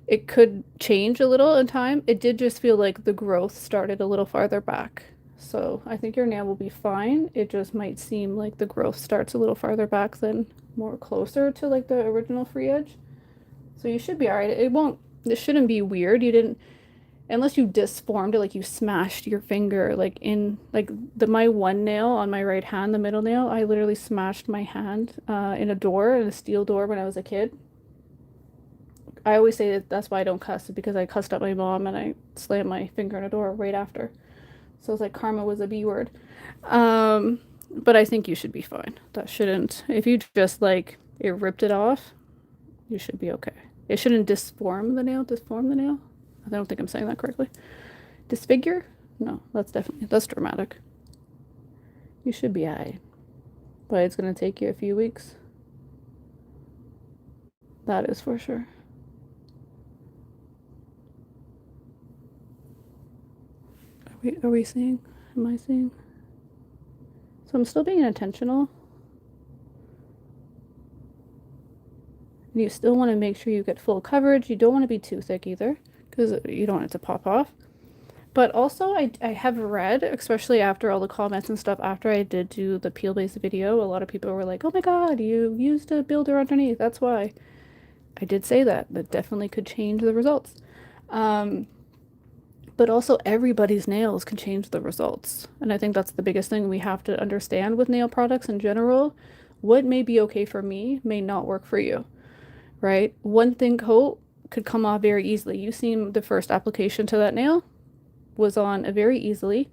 it could change a little in time. It did just feel like the growth started a little farther back. So I think your nail will be fine. It just might seem like the growth starts a little farther back than more closer to like the original free edge. So you should be all right. It shouldn't be weird. You didn't, unless you disformed it, like you smashed your finger, like in, like my one nail on my right hand, the middle nail, I literally smashed my hand in a steel door when I was a kid. I always say that's why I don't cuss, because I cussed at my mom and I slammed my finger in a door right after. So it's like karma was a B word. But I think you should be fine. That shouldn't, if you just like, it ripped it off, you should be okay. It shouldn't disform the nail. I don't think I'm saying that correctly. Disfigure? No, that's dramatic. You should be alright. But it's gonna take you a few weeks. That is for sure. Are we seeing? Am I seeing? So I'm still being intentional. And you still want to make sure you get full coverage. You don't want to be too thick either, because you don't want it to pop off. But also, I have read, especially after all the comments and stuff, after I did do the peel-based video, a lot of people were like, oh my god, you used a builder underneath. That's why. I did say that. That definitely could change the results. But also everybody's nails can change the results. And I think that's the biggest thing we have to understand with nail products in general. What may be okay for me may not work for you, right? One thin coat could come off very easily. You've seen the first application to that nail was on very easily.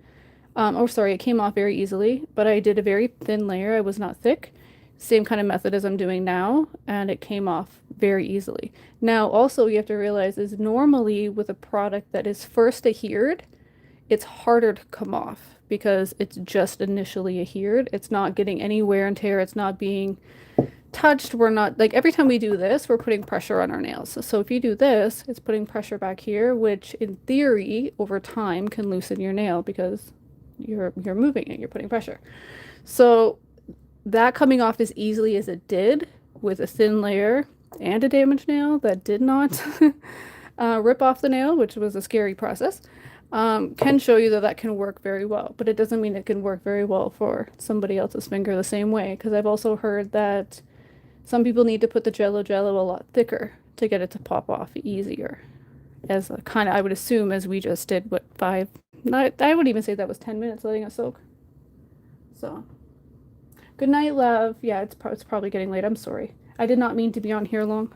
It came off very easily, but I did a very thin layer. I was not thick. Same kind of method as I'm doing now, and it came off very easily. Now, also, you have to realize is normally with a product that is first adhered, it's harder to come off because it's just initially adhered. It's not getting any wear and tear. It's not being touched. We're not, like, every time we do this, we're putting pressure on our nails. So if you do this, it's putting pressure back here, which in theory, over time, can loosen your nail because you're moving it, you're putting pressure. So that coming off as easily as it did with a thin layer and a damaged nail that did not rip off the nail, which was a scary process. can show you that that can work very well, but it doesn't mean it can work very well for somebody else's finger the same way. Because I've also heard that some people need to put the Jello a lot thicker to get it to pop off easier. As a kind of, I would assume, as we just did, what, five? Not, I would even say that was 10 minutes letting it soak. So, good night, love. Yeah, it's probably getting late. I'm sorry. I did not mean to be on here long.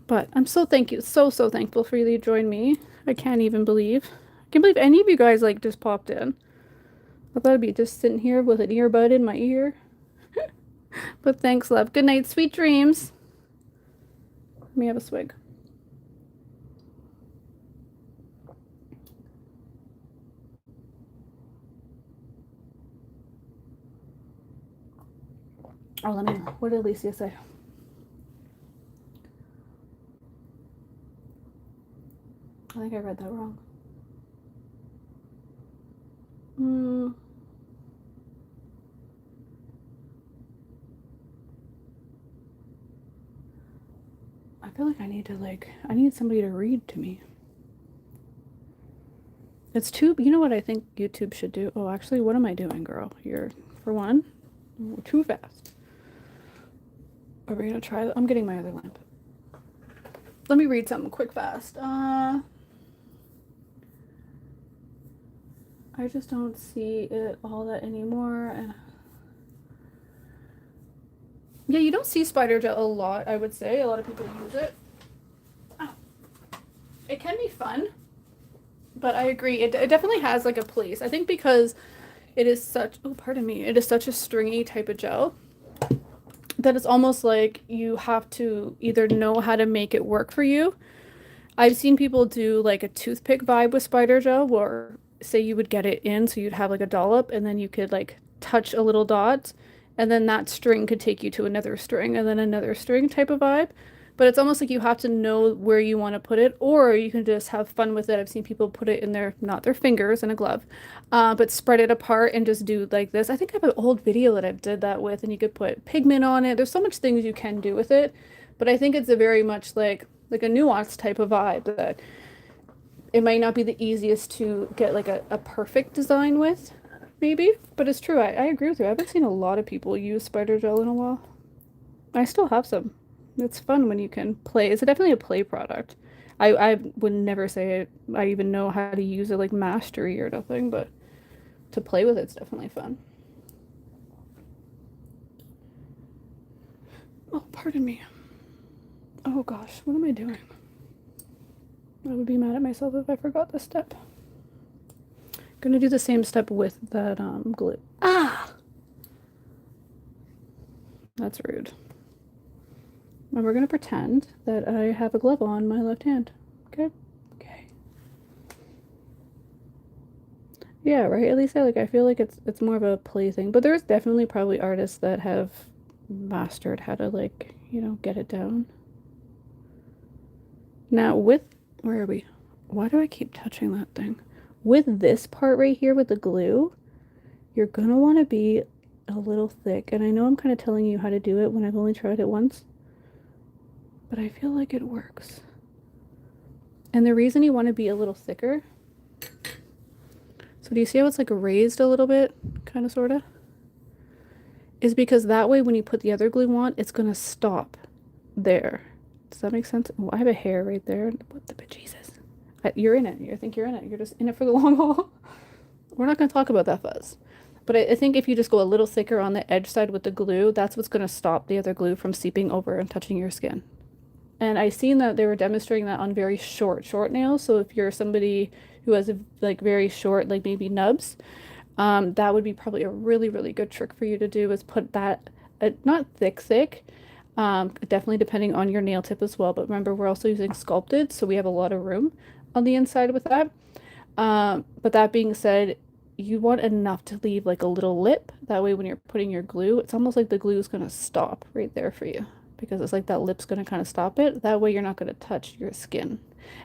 But I'm so thankful for you to join me. I can't even believe. I can't believe any of you guys like just popped in. I thought I'd be just sitting here with an earbud in my ear. But thanks, love. Good night, sweet dreams. Let me have a swig. Oh, let me. What did Alicia say? I think I read that wrong. I feel like I need to I need somebody to read to me. It's too, you know what I think YouTube should do? Oh, actually, what am I doing, girl? You're, for one, too fast. Are we gonna try that? I'm getting my other lamp. Let me read something quick fast. I just don't see it all that anymore. And yeah, you don't see spider gel a lot, I would say. A lot of people use it. Oh. It can be fun, but I agree. It definitely has like a place. I think because it is such, oh, pardon me, it is such a stringy type of gel that it's almost like you have to either know how to make it work for you. I've seen people do like a toothpick vibe with spider gel where say you would get it in, so you'd have like a dollop and then you could like touch a little dot and then that string could take you to another string and then another string type of vibe. But it's almost like you have to know where you want to put it, or you can just have fun with it. I've seen people put it in their, not their fingers in a glove, but spread it apart and just do like this. I think I have an old video that I've did that with, and you could put pigment on it. There's so much things you can do with it, but I think it's a very much like a nuanced type of vibe that it might not be the easiest to get like a perfect design with, maybe, but it's true. I agree with you. I haven't seen a lot of people use spider gel in a while. I still have some. It's fun when you can play. It's definitely a play product. I would never say I even know how to use it like mastery or nothing, but to play with it's definitely fun. Oh, pardon me. Oh gosh, what am I doing? I would be mad at myself if I forgot this step. Gonna do the same step with that glue. Ah! That's rude. And we're gonna pretend that I have a glove on my left hand. Okay? Okay. Yeah, right? At least I feel like it's more of a play thing. But there's definitely probably artists that have mastered how to get it down. Now with, where are we? Why do I keep touching that thing? With this part right here with the glue, you're gonna want to be a little thick. And I know I'm kind of telling you how to do it when I've only tried it once, but I feel like it works. And the reason you want to be a little thicker, so do you see how it's like raised a little bit, kind of, sort of? Is because that way when you put the other glue on, it's gonna stop there. Does that make sense? Oh, I have a hair right there. What the bejesus? You're in it. I think you're in it. You're just in it for the long haul. We're not going to talk about that fuzz. But I think if you just go a little thicker on the edge side with the glue, that's what's going to stop the other glue from seeping over and touching your skin. And I seen that they were demonstrating that on very short nails. So if you're somebody who has like very short, like maybe nubs, that would be probably a really good trick for you to do, is put that, not thick, definitely depending on your nail tip as well. But remember, we're also using sculpted, so we have a lot of room on the inside with that. But that being said, you want enough to leave like a little lip. That way when you're putting your glue, it's almost like the glue is going to stop right there for you, because it's like that lip's going to kind of stop it. That way you're not going to touch your skin.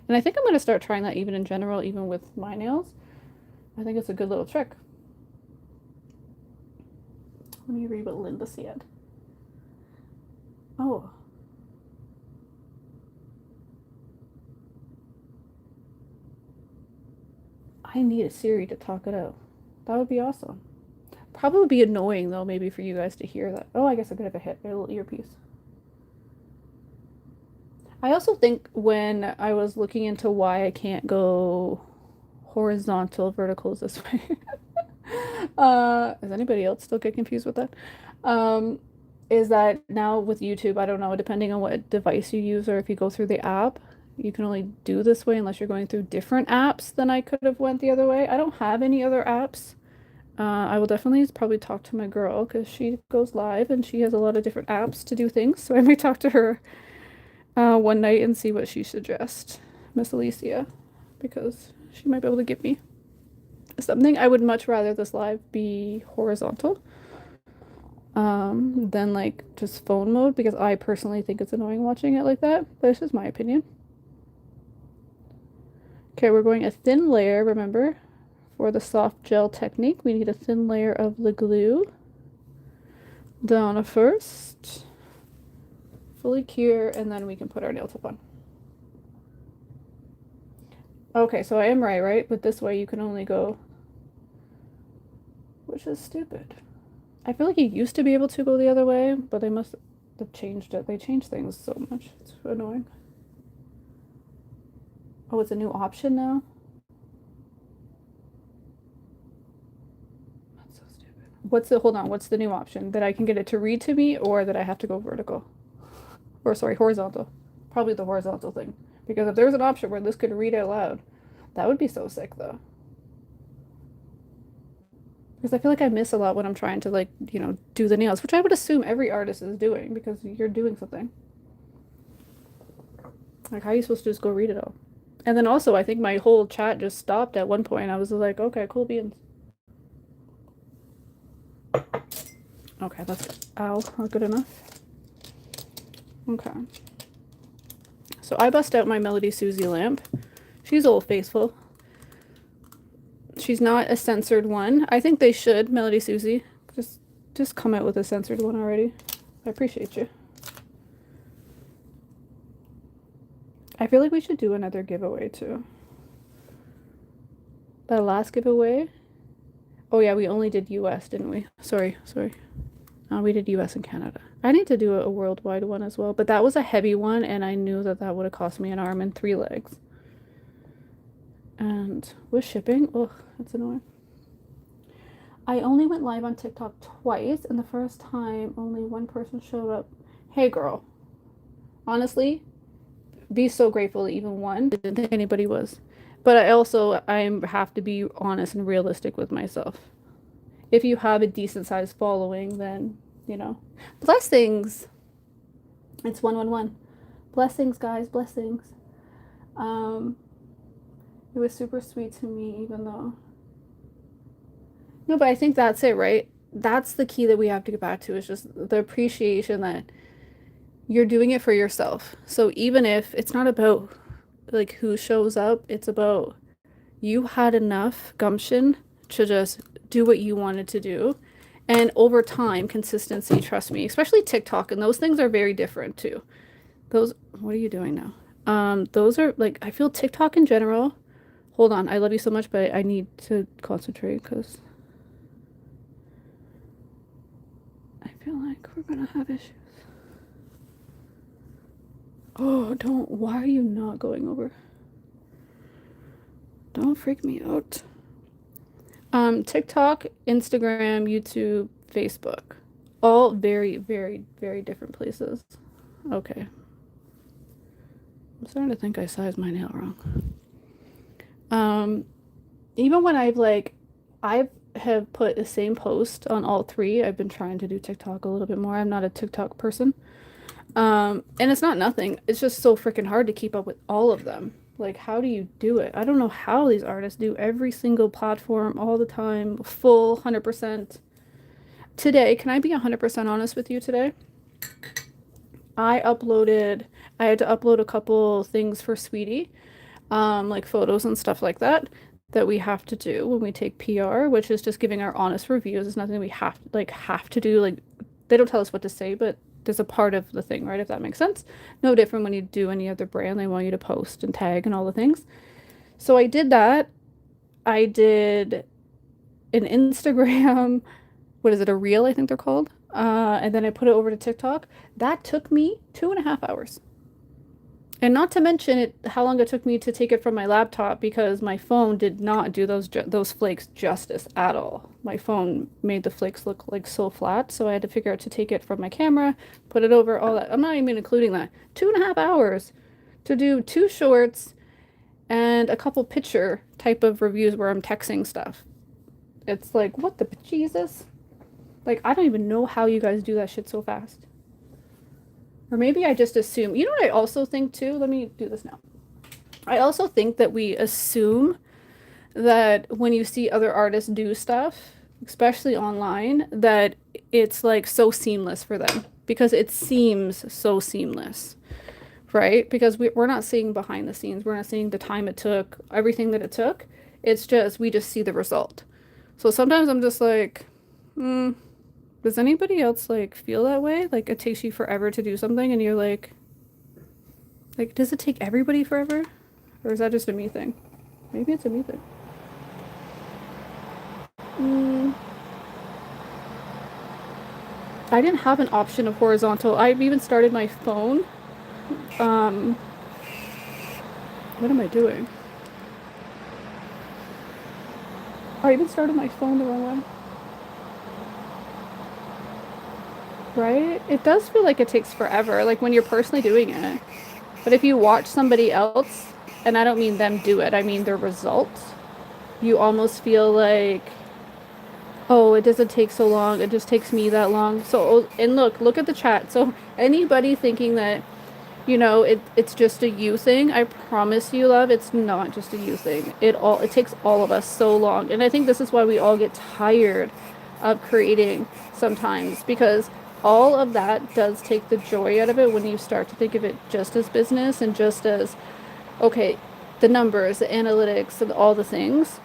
And I think I'm going to start trying that even in general, even with my nails. I think it's a good little trick. Let me read what Linda said. Oh. I need a Siri to talk it out. That would be awesome. Probably be annoying though, maybe for you guys to hear that. Oh, I guess I could have a little earpiece. I also think when I was looking into why I can't go horizontal, vertical is this way. Does anybody else still get confused with that? Um, is that now with YouTube, I don't know, depending on what device you use or if you go through the app, you can only do this way unless you're going through different apps than I could have went the other way. I don't have any other apps. I will definitely probably talk to my girl because she goes live and she has a lot of different apps to do things. So I might talk to her one night and see what she suggests, Miss Alicia, because she might be able to give me something. I would much rather this live be horizontal than like just phone mode because I personally think it's annoying watching it like that. But it's just my opinion. Okay, we're going a thin layer, remember? For the soft gel technique, we need a thin layer of the glue down first. Fully cure, and then we can put our nail tip on. Okay, so I am right? But this way you can only go, which is stupid. I feel like you used to be able to go the other way, but they must have changed it. They changed things so much. It's annoying. Oh, it's a new option now? That's so stupid. Hold on, what's the new option? That I can get it to read to me or that I have to go vertical? Or sorry, horizontal. Probably the horizontal thing. Because if there's an option where this could read out loud, that would be so sick though. Because I feel like I miss a lot when I'm trying to like, do the nails, which I would assume every artist is doing because you're doing something. Like how are you supposed to just go read it all? And then also I think my whole chat just stopped at one point. I was like, okay, cool beans. Okay, that's good. Ow, not good enough. Okay. So I bust out my Melody Susie lamp. She's old faithful. She's not a censored one. I think they should, Melody Susie. Just come out with a censored one already. I appreciate you. I feel like we should do another giveaway too. That last giveaway. Oh yeah, we only did US, didn't we? Sorry. We did US and Canada. I need to do a worldwide one as well, but that was a heavy one and I knew that that would have cost me an arm and 3 legs. And with shipping, ugh, that's annoying. I only went live on TikTok twice, and the first time only one person showed up. Hey girl, honestly, be so grateful that even one. Didn't think anybody was. But I have to be honest and realistic with myself. If you have a decent sized following, then, blessings. It's 111. Blessings, guys, blessings. It was super sweet to me, even though. No, but I think that's it, right? That's the key that we have to get back to is just the appreciation that you're doing it for yourself. So even if it's not about like who shows up, it's about you had enough gumption to just do what you wanted to do. And over time, consistency, trust me, especially TikTok, and those things are very different too. What are you doing now? Those are like, I feel TikTok in general. Hold on, I love you so much, but I need to concentrate because I feel like we're gonna have issues. Oh, why are you not going over? Don't freak me out. TikTok, Instagram, YouTube, Facebook. All very, very, very different places. Okay. I'm starting to think I sized my nail wrong. Even when I have put the same post on all 3. I've been trying to do TikTok a little bit more. I'm not a TikTok person. And it's not nothing. It's just so freaking hard to keep up with all of them. Like, how do you do it? I don't know how these artists do every single platform all the time, full 100%. Today, can I be 100% honest with you today? I had to upload a couple things for Sweetie, like photos and stuff like that we have to do when we take PR, which is just giving our honest reviews. It's nothing we have to do. Like, they don't tell us what to say, but there's a part of the thing, right? If that makes sense. No different when you do any other brand. They want you to post and tag and all the things. So I did that. I did an Instagram, what is it, a reel, I think they're called. And then I put it over to TikTok. That took me 2.5 hours. And not to mention it, how long it took me to take it from my laptop because my phone did not do those flakes justice at all. My phone made the flakes look like so flat, so I had to figure out to take it from my camera, put it over all that. I'm not even including that. 2.5 hours to do 2 shorts and a couple picture type of reviews where I'm texting stuff. It's like, what the Jesus? Like, I don't even know how you guys do that shit so fast. Or maybe I just assume. You know what I also think too? Let me do this now. I also think that we assume that when you see other artists do stuff, especially online, that it's like so seamless for them because it seems so seamless, right? Because we're not seeing behind the scenes. We're not seeing the time it took, everything that it took. It's just, we just see the result. So sometimes I'm just like, does anybody else like feel that way? Like it takes you forever to do something and you're like, does it take everybody forever? Or is that just a me thing? Maybe it's a me thing. I didn't have an option of horizontal. I've even started my phone. What am I doing? I even started my phone the wrong way. Right? It does feel like it takes forever, like when you're personally doing it. But if you watch somebody else, and I don't mean them do it, I mean their results, you almost feel like, oh, it doesn't take so long, it just takes me that long. So, and look at the chat. So anybody thinking that, it's just a you thing, I promise you, love, it's not just a you thing. It takes all of us so long. And I think this is why we all get tired of creating sometimes, because all of that does take the joy out of it when you start to think of it just as business and just as, okay, the numbers, the analytics, and all the things.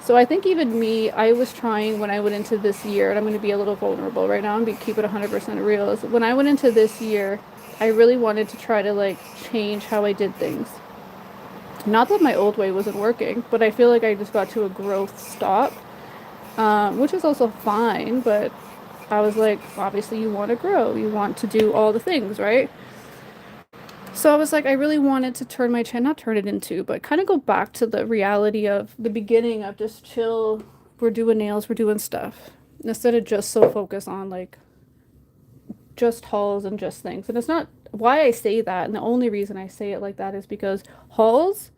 So I think even me, I was trying when I went into this year, and I'm going to be a little vulnerable right now and keep it 100% real. Is when I went into this year, I really wanted to try to like change how I did things. Not that my old way wasn't working, but I feel like I just got to a growth stop, which is also fine, but I was like, obviously you want to grow, you want to do all the things, right? So I was like, I really wanted to turn my channel, not turn it into, but kind of go back to the reality of the beginning of just chill. We're doing nails, we're doing stuff. Instead of just so focused on like just hauls and just things. And it's not why I say that. And the only reason I say it like that is because hauls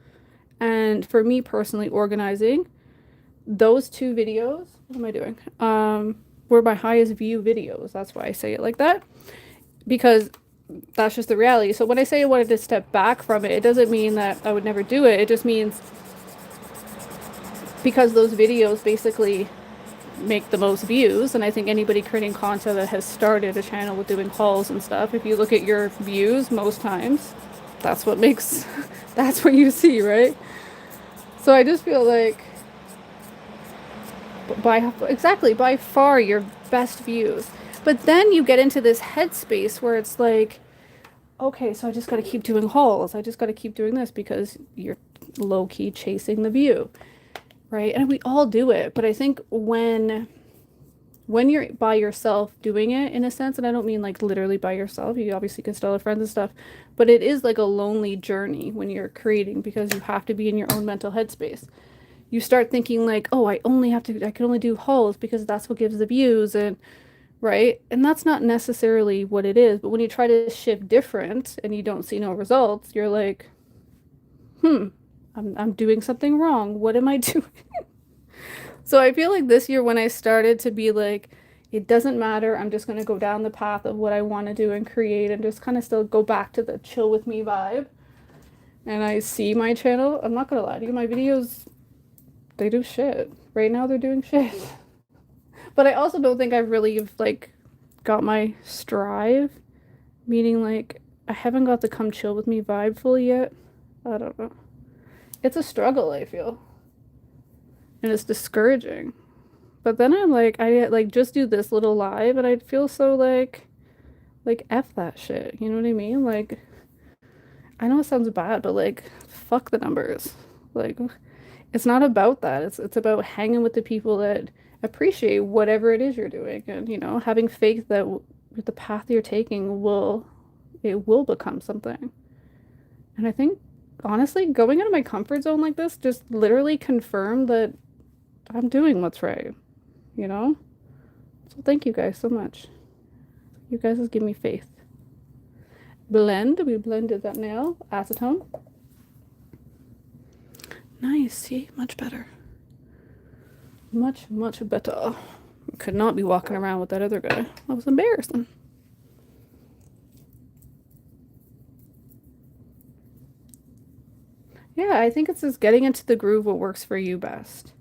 and for me personally, organizing, those 2 videos, what am I doing? Were my highest view videos. That's why I say it like that. Because that's just the reality. So when I say I wanted to step back from it, it doesn't mean that I would never do it. It just means because those videos basically make the most views, and I think anybody creating content that has started a channel with doing hauls and stuff, if you look at your views most times, that's what makes, that's what you see, right? So I just feel like by far your best views. But then you get into this headspace where it's like, okay, so I just got to keep doing hauls. I just got to keep doing this because you're low-key chasing the view, right? And we all do it. But I think when you're by yourself doing it, in a sense, and I don't mean like literally by yourself, you obviously can still have friends and stuff, but it is like a lonely journey when you're creating because you have to be in your own mental headspace. You start thinking like, oh, I can only do hauls because that's what gives the views, and right? And that's not necessarily what it is. But when you try to shift different and you don't see no results, you're like, I'm doing something wrong. What am I doing? So I feel like this year when I started to be like, it doesn't matter. I'm just going to go down the path of what I want to do and create and just kind of still go back to the chill with me vibe. And I see my channel. I'm not going to lie to you. My videos, they do shit. Right now they're doing shit. But I also don't think I've really like got my strive, meaning like I haven't got the come chill with me vibe fully yet. I don't know. It's a struggle, I feel. And it's discouraging. But then I'm like, I like just do this little live and I'd feel so like F that shit. You know what I mean? Like, I know it sounds bad, but like, fuck the numbers. Like, It's not about that. It's about hanging with the people that appreciate whatever it is you're doing, and having faith that with the path you're taking will become something. And I think honestly, going out of my comfort zone like this just literally confirmed that I'm doing what's right, you know? So thank you guys so much. You guys just give me faith. Blend. We blended that nail. Acetone. Nice. See? Much better. Much, much better. Could not be walking around with that other guy. That was embarrassing. Yeah, I think it's just getting into the groove what works for you best.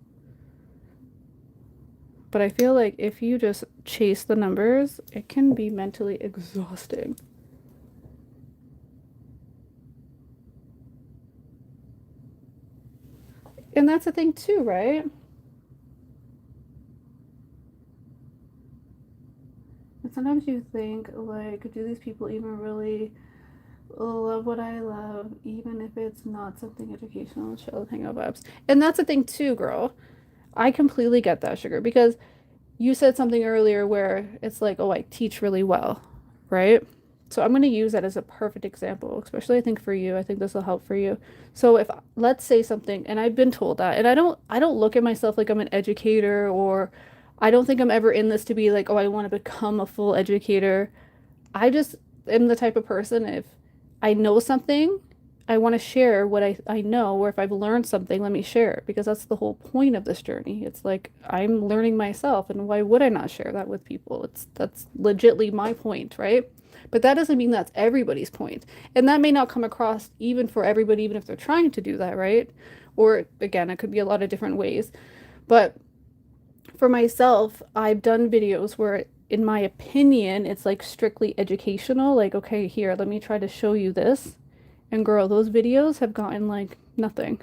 But I feel like if you just chase the numbers, it can be mentally exhausting. And that's the thing too, right? And sometimes you think, like, do these people even really love what I love, even if it's not something educational, chill, hangout vibes? And that's the thing too, girl. I completely get that, sugar, because you said something earlier where it's like, oh, I teach really well, right? So I'm going to use that as a perfect example, especially I think for you. I think this will help for you. So if let's say something, and I've been told that, and I don't look at myself like I'm an educator, or I don't think I'm ever in this to be like, oh, I want to become a full educator. I just am the type of person, if I know something, I want to share what I know, or if I've learned something, let me share it, because that's the whole point of this journey. It's like I'm learning myself, and why would I not share that with people? That's legitly my point, right? But that doesn't mean that's everybody's point. And that may not come across even for everybody, even if they're trying to do that, right? Or again, it could be a lot of different ways. But for myself, I've done videos where, in my opinion, it's like strictly educational. Like, okay, here, let me try to show you this. And girl, those videos have gotten like nothing.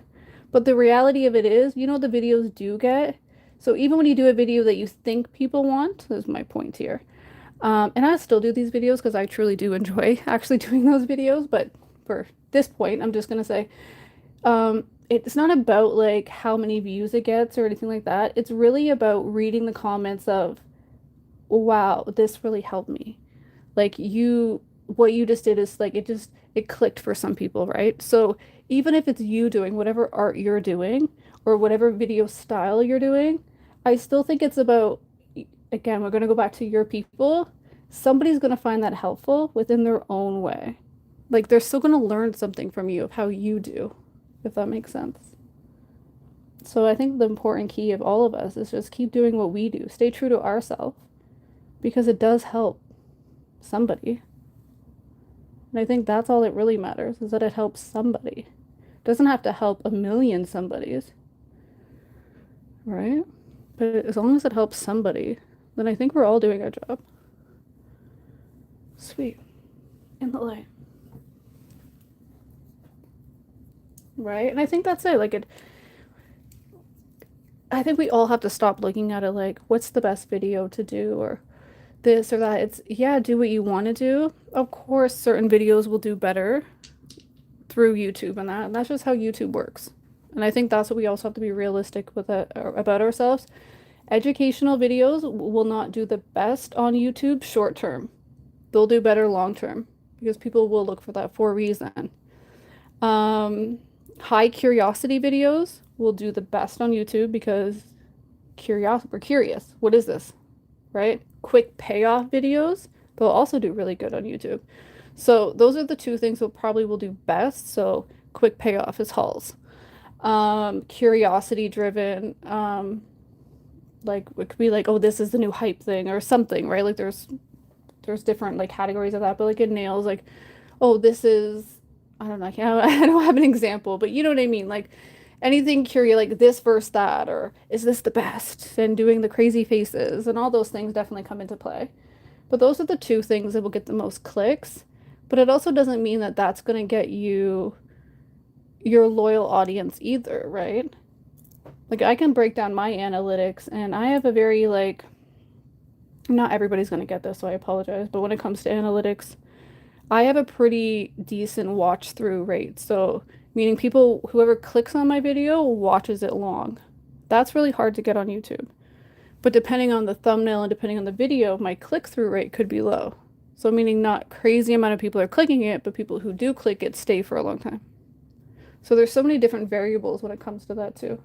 But the reality of it is, the videos do get. So even when you do a video that you think people want, this is my point here. And I still do these videos because I truly do enjoy actually doing those videos. But for this point, I'm just gonna say, it's not about like how many views it gets or anything like that. It's really about reading the comments of, wow, this really helped me. Like what you just did is like it clicked for some people, right? So even if it's you doing whatever art you're doing or whatever video style you're doing, I still think it's about, again, we're going to go back to your people. Somebody's going to find that helpful within their own way. Like they're still going to learn something from you of how you do, if that makes sense. So I think the important key of all of us is just keep doing what we do. Stay true to ourselves, because it does help somebody. And I think that's all that really matters, is that it helps somebody. It doesn't have to help a million somebodies, right? But as long as it helps somebody, then I think we're all doing our job. Sweet. In the light. Right? And I think that's it. I think we all have to stop looking at it like, what's the best video to do, or this or that. It's, yeah, do what you want to do. Of course, certain videos will do better through YouTube and that's just how YouTube works. And I think that's what we also have to be realistic with about ourselves. Educational videos will not do the best on YouTube short term. They'll do better long term, because people will look for that for a reason. High curiosity videos will do the best on YouTube because we're curious. What is this? Right? Quick payoff videos, they'll also do really good on YouTube. So those are the two things that probably will do best. So quick payoff is hauls. Curiosity driven, like it could be like, oh, this is the new hype thing or something, right? Like there's different like categories of that, but like in nails, like, oh, this is, I don't know, I don't have an example, but you know what I mean? Like anything curious, like this versus that, or is this the best? And doing the crazy faces and all those things definitely come into play. But those are the two things that will get the most clicks. But it also doesn't mean that that's going to get you your loyal audience either, right? Like I can break down my analytics, and I have a very like, not everybody's going to get this, so I apologize, but when it comes to analytics, I have a pretty decent watch through rate. So meaning people, whoever clicks on my video watches it long. That's really hard to get on YouTube. But depending on the thumbnail and depending on the video, my click-through rate could be low. So meaning not crazy amount of people are clicking it, but people who do click it stay for a long time. So there's so many different variables when it comes to that too.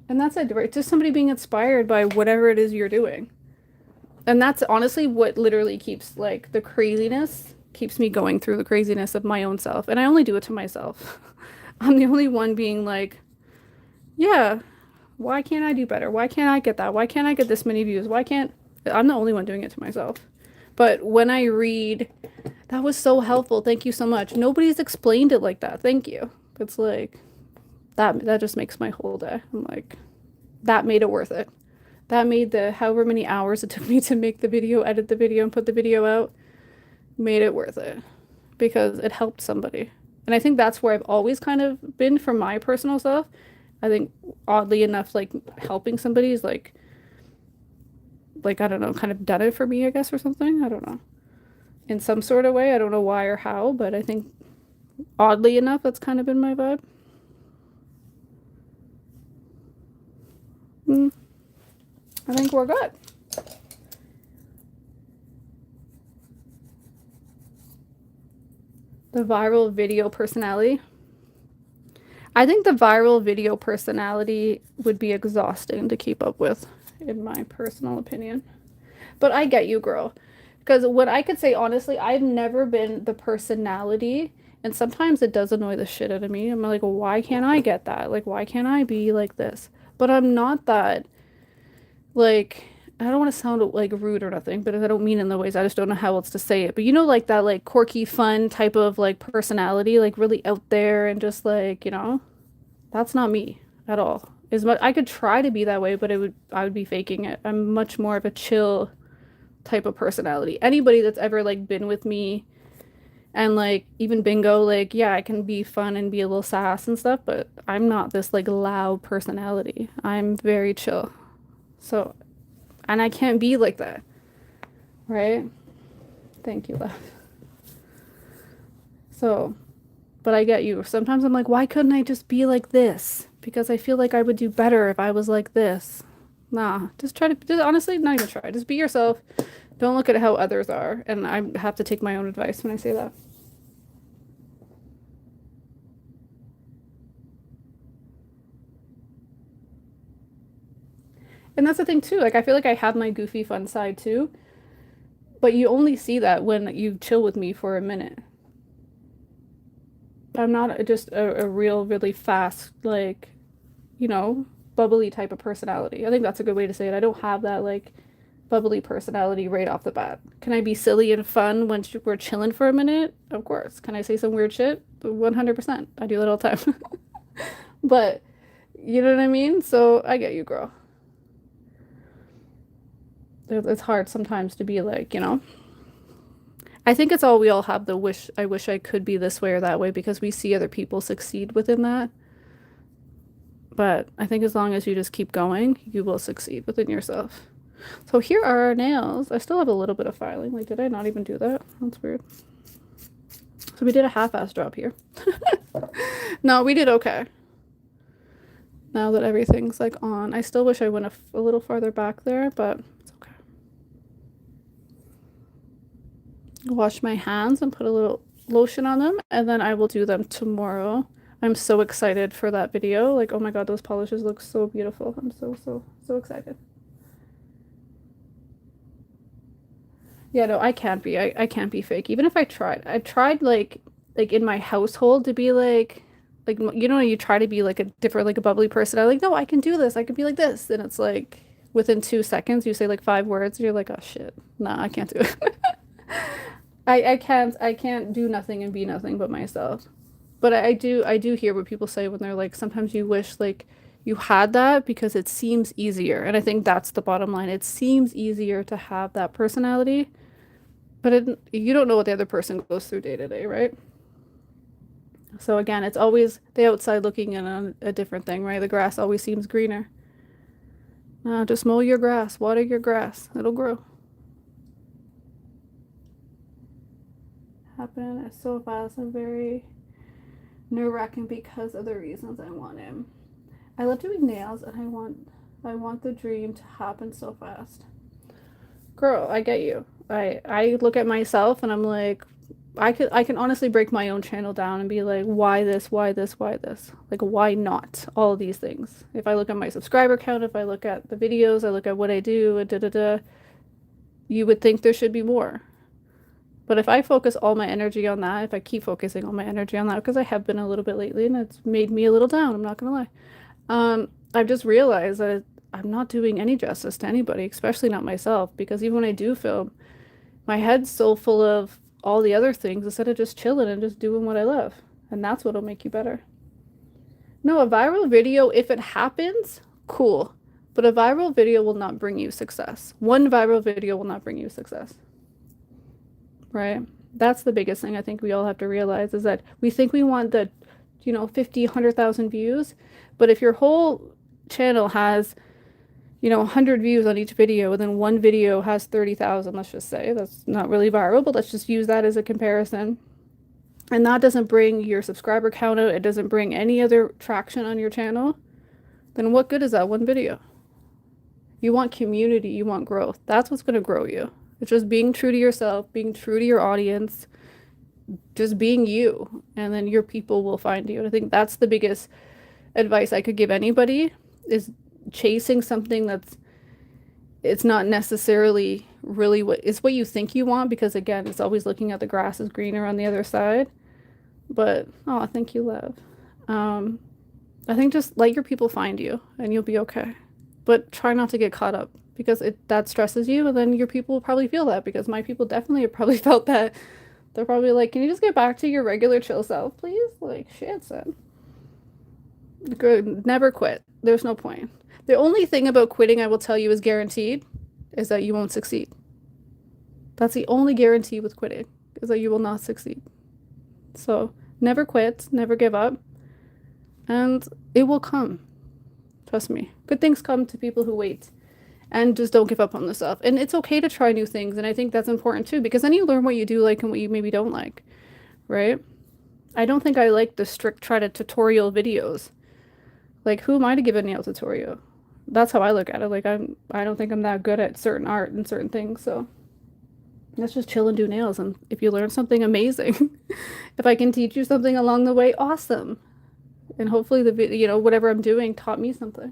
And that's it, right? Just somebody being inspired by whatever it is you're doing. And that's honestly what literally keeps like the craziness, keeps me going through the craziness of my own self. And I only do it to myself. I'm the only one being like, yeah, why can't I do better? Why can't I get that? Why can't I get this many views? Why can't I'm the only one doing it to myself. But when I read, that was so helpful. Thank you so much. Nobody's explained it like that. Thank you. It's like that just makes my whole day. I'm like, that made it worth it. That made the however many hours it took me to make the video, edit the video, and put the video out, made it worth it because it helped somebody. And I think that's where I've always kind of been for my personal stuff. I think oddly enough, like helping somebody is like I don't know, kind of done it for me, I guess, or something. I don't know. In some sort of way. I don't know why or how, but I think oddly enough, that's kind of been my vibe. I think we're good. The viral video personality. I think the viral video personality would be exhausting to keep up with, in my personal opinion. But I get you, girl. Because what I could say, honestly, I've never been the personality, and sometimes it does annoy the shit out of me. I'm like, well, why can't I get that? Like, why can't I be like this? But I'm not that, like, I don't want to sound like rude or nothing, but I don't mean in the ways, I just don't know how else to say it. But you know, like that, like quirky, fun type of like personality, like really out there and just like, you know, that's not me at all. As much I could try to be that way, but I would be faking it. I'm much more of a chill type of personality. Anybody that's ever like been with me and like even bingo, like yeah, I can be fun and be a little sass and stuff, but I'm not this like loud personality. I'm very chill. So, and I can't be like that, right? Thank you, love. So, but I get you. Sometimes I'm like, why couldn't I just be like this? Because I feel like I would do better if I was like this. Nah, just try to, just honestly, not even try. Just be yourself. Don't look at how others are. And I have to take my own advice when I say that. And that's the thing too. Like I feel like I have my goofy fun side too, but you only see that when you chill with me for a minute. I'm not just a real, really fast, like, you know, bubbly type of personality. I think that's a good way to say it. I don't have that like bubbly personality right off the bat. Can I be silly and fun when we're chilling for a minute? Of course. Can I say some weird shit? 100%. I do that all the time. But you know what I mean? So I get you, girl. It's hard sometimes to be like, you know. I think it's all we all have the wish, I wish I could be this way or that way because we see other people succeed within that. But I think as long as you just keep going, you will succeed within yourself. So here are our nails. I still have a little bit of filing. Like, did I not even do that? That's weird. So we did a half-ass job here. No, we did okay. Now that everything's like on. I still wish I went a little farther back there, but it's okay. Wash my hands and put a little lotion on them, and then I will do them tomorrow. I'm so excited for that video. Like, oh my god, those polishes look so beautiful. I'm so excited. Yeah, no, I can't be. I can't be fake. Even if I tried. I tried like in my household to be like you know, you try to be like a different like a bubbly person. I'm like, no, I can do this. I can be like this. And it's like within 2 seconds you say like 5 words and you're like, oh shit. Nah, I can't do it. I can't do nothing and be nothing but myself. But I do hear what people say when they're like sometimes you wish like you had that because it seems easier. And I think that's the bottom line. It seems easier to have that personality, but you don't know what the other person goes through day to day, right? So again, it's always the outside looking in on a different thing, right? The grass always seems greener. Just mow your grass, water your grass. It'll grow. Happy happen so fast and very nerve-wracking because of the reasons I want him. I love doing nails, and I want the dream to happen so fast. Girl, I get you. I look at myself and I'm like, I can honestly break my own channel down and be like, why this, why this, why this? Like, why not all of these things? If I look at my subscriber count, if I look at the videos, I look at what I do, and you would think there should be more. But if I focus all my energy on that, if I keep focusing all my energy on that, because I have been a little bit lately and it's made me a little down, I'm not gonna lie. I've just realized that I'm not doing any justice to anybody, especially not myself, because even when I do film, my head's so full of all the other things instead of just chilling and just doing what I love. And that's what'll make you better. No, a viral video, if it happens, cool. But a viral video will not bring you success. One viral video will not bring you success. Right? That's the biggest thing I think we all have to realize, is that we think we want the, 50, 100,000 views. But if your whole channel has 100 views on each video, and then one video has 30,000, let's just say. That's not really viral, but let's just use that as a comparison. And that doesn't bring your subscriber count out, it doesn't bring any other traction on your channel, then what good is that one video? You want community, you want growth. That's what's going to grow you. It's just being true to yourself, being true to your audience, just being you, and then your people will find you. And I think that's the biggest advice I could give anybody, is chasing something it's not necessarily really what you think you want, because again, it's always looking at the grass is greener on the other side. But oh, thank you, love. I think just let your people find you and you'll be okay. But try not to get caught up, because that stresses you, and then your people will probably feel that, because my people definitely have probably felt that. They're probably like, can you just get back to your regular chill self, please? Like, shit, son. Good. Never quit. There's no point. The only thing about quitting I will tell you is guaranteed is that you won't succeed. That's the only guarantee with quitting, is that you will not succeed. So never quit, never give up, and it will come. Trust me. Good things come to people who wait, and just don't give up on yourself. And it's okay to try new things, and I think that's important too, because then you learn what you do like and what you maybe don't like, right? I don't think I like the strict tutorial videos. Like, who am I to give a nail tutorial? That's how I look at it. Like, I don't think I'm that good at certain art and certain things, so let's just chill and do nails. And if you learn something, amazing. If I can teach you something along the way, awesome. And hopefully the video, whatever I'm doing taught me something.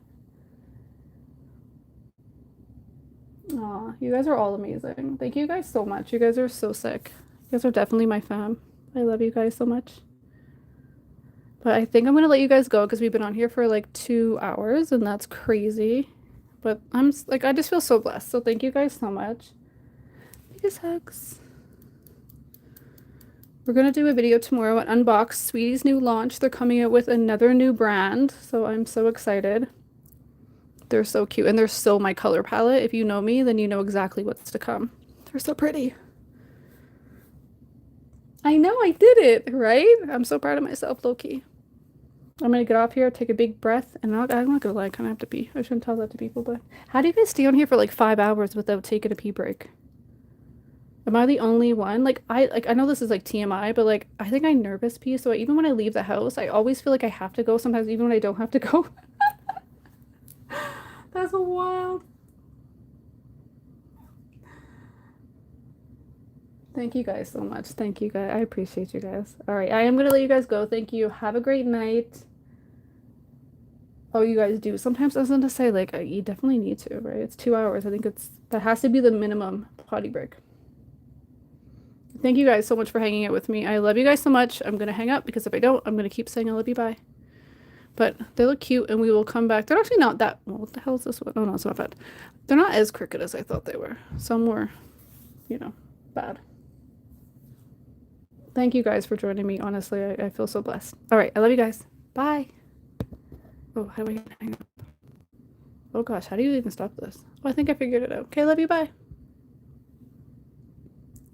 Aw, you guys are all amazing. Thank you guys so much. You guys are so sick. You guys are definitely my fam. I love you guys so much. But I think I'm going to let you guys go, because we've been on here for like 2 hours, and that's crazy. But I just feel so blessed. So thank you guys so much. Biggest hugs. We're going to do a video tomorrow and unbox Sweetie's new launch. They're coming out with another new brand, so I'm so excited. They're so cute, and they're so my color palette. If you know me, then you know exactly what's to come. They're so pretty. I know I did it, right? I'm so proud of myself, low-key. I'm gonna get off here, take a big breath, and I'm not gonna lie, I kind of have to pee. I shouldn't tell that to people, but how do you guys stay on here for like 5 hours without taking a pee break? Am I the only one? I know this is like TMI, but like, I think I nervous pee, so even when I leave the house, I always feel like I have to go, sometimes even when I don't have to go. That's wild. Thank you guys so much. Thank you guys. I appreciate you guys. All right, I am gonna let you guys go. Thank you. Have a great night. Oh, you guys do. Sometimes I was gonna say, like, you definitely need to, right? It's 2 hours. I think that has to be the minimum potty break. Thank you guys so much for hanging out with me. I love you guys so much. I'm gonna hang up, because if I don't, I'm gonna keep saying I love you, bye. But they look cute, and we will come back. They're actually not that, well, what the hell is this one? Oh no, it's not bad. They're not as crooked as I thought they were. Some were, bad. Thank you guys for joining me. Honestly, I feel so blessed. All right, I love you guys. Bye. Oh, how do I hang up? Oh gosh, how do you even stop this? Oh, I think I figured it out. Okay, love you, bye.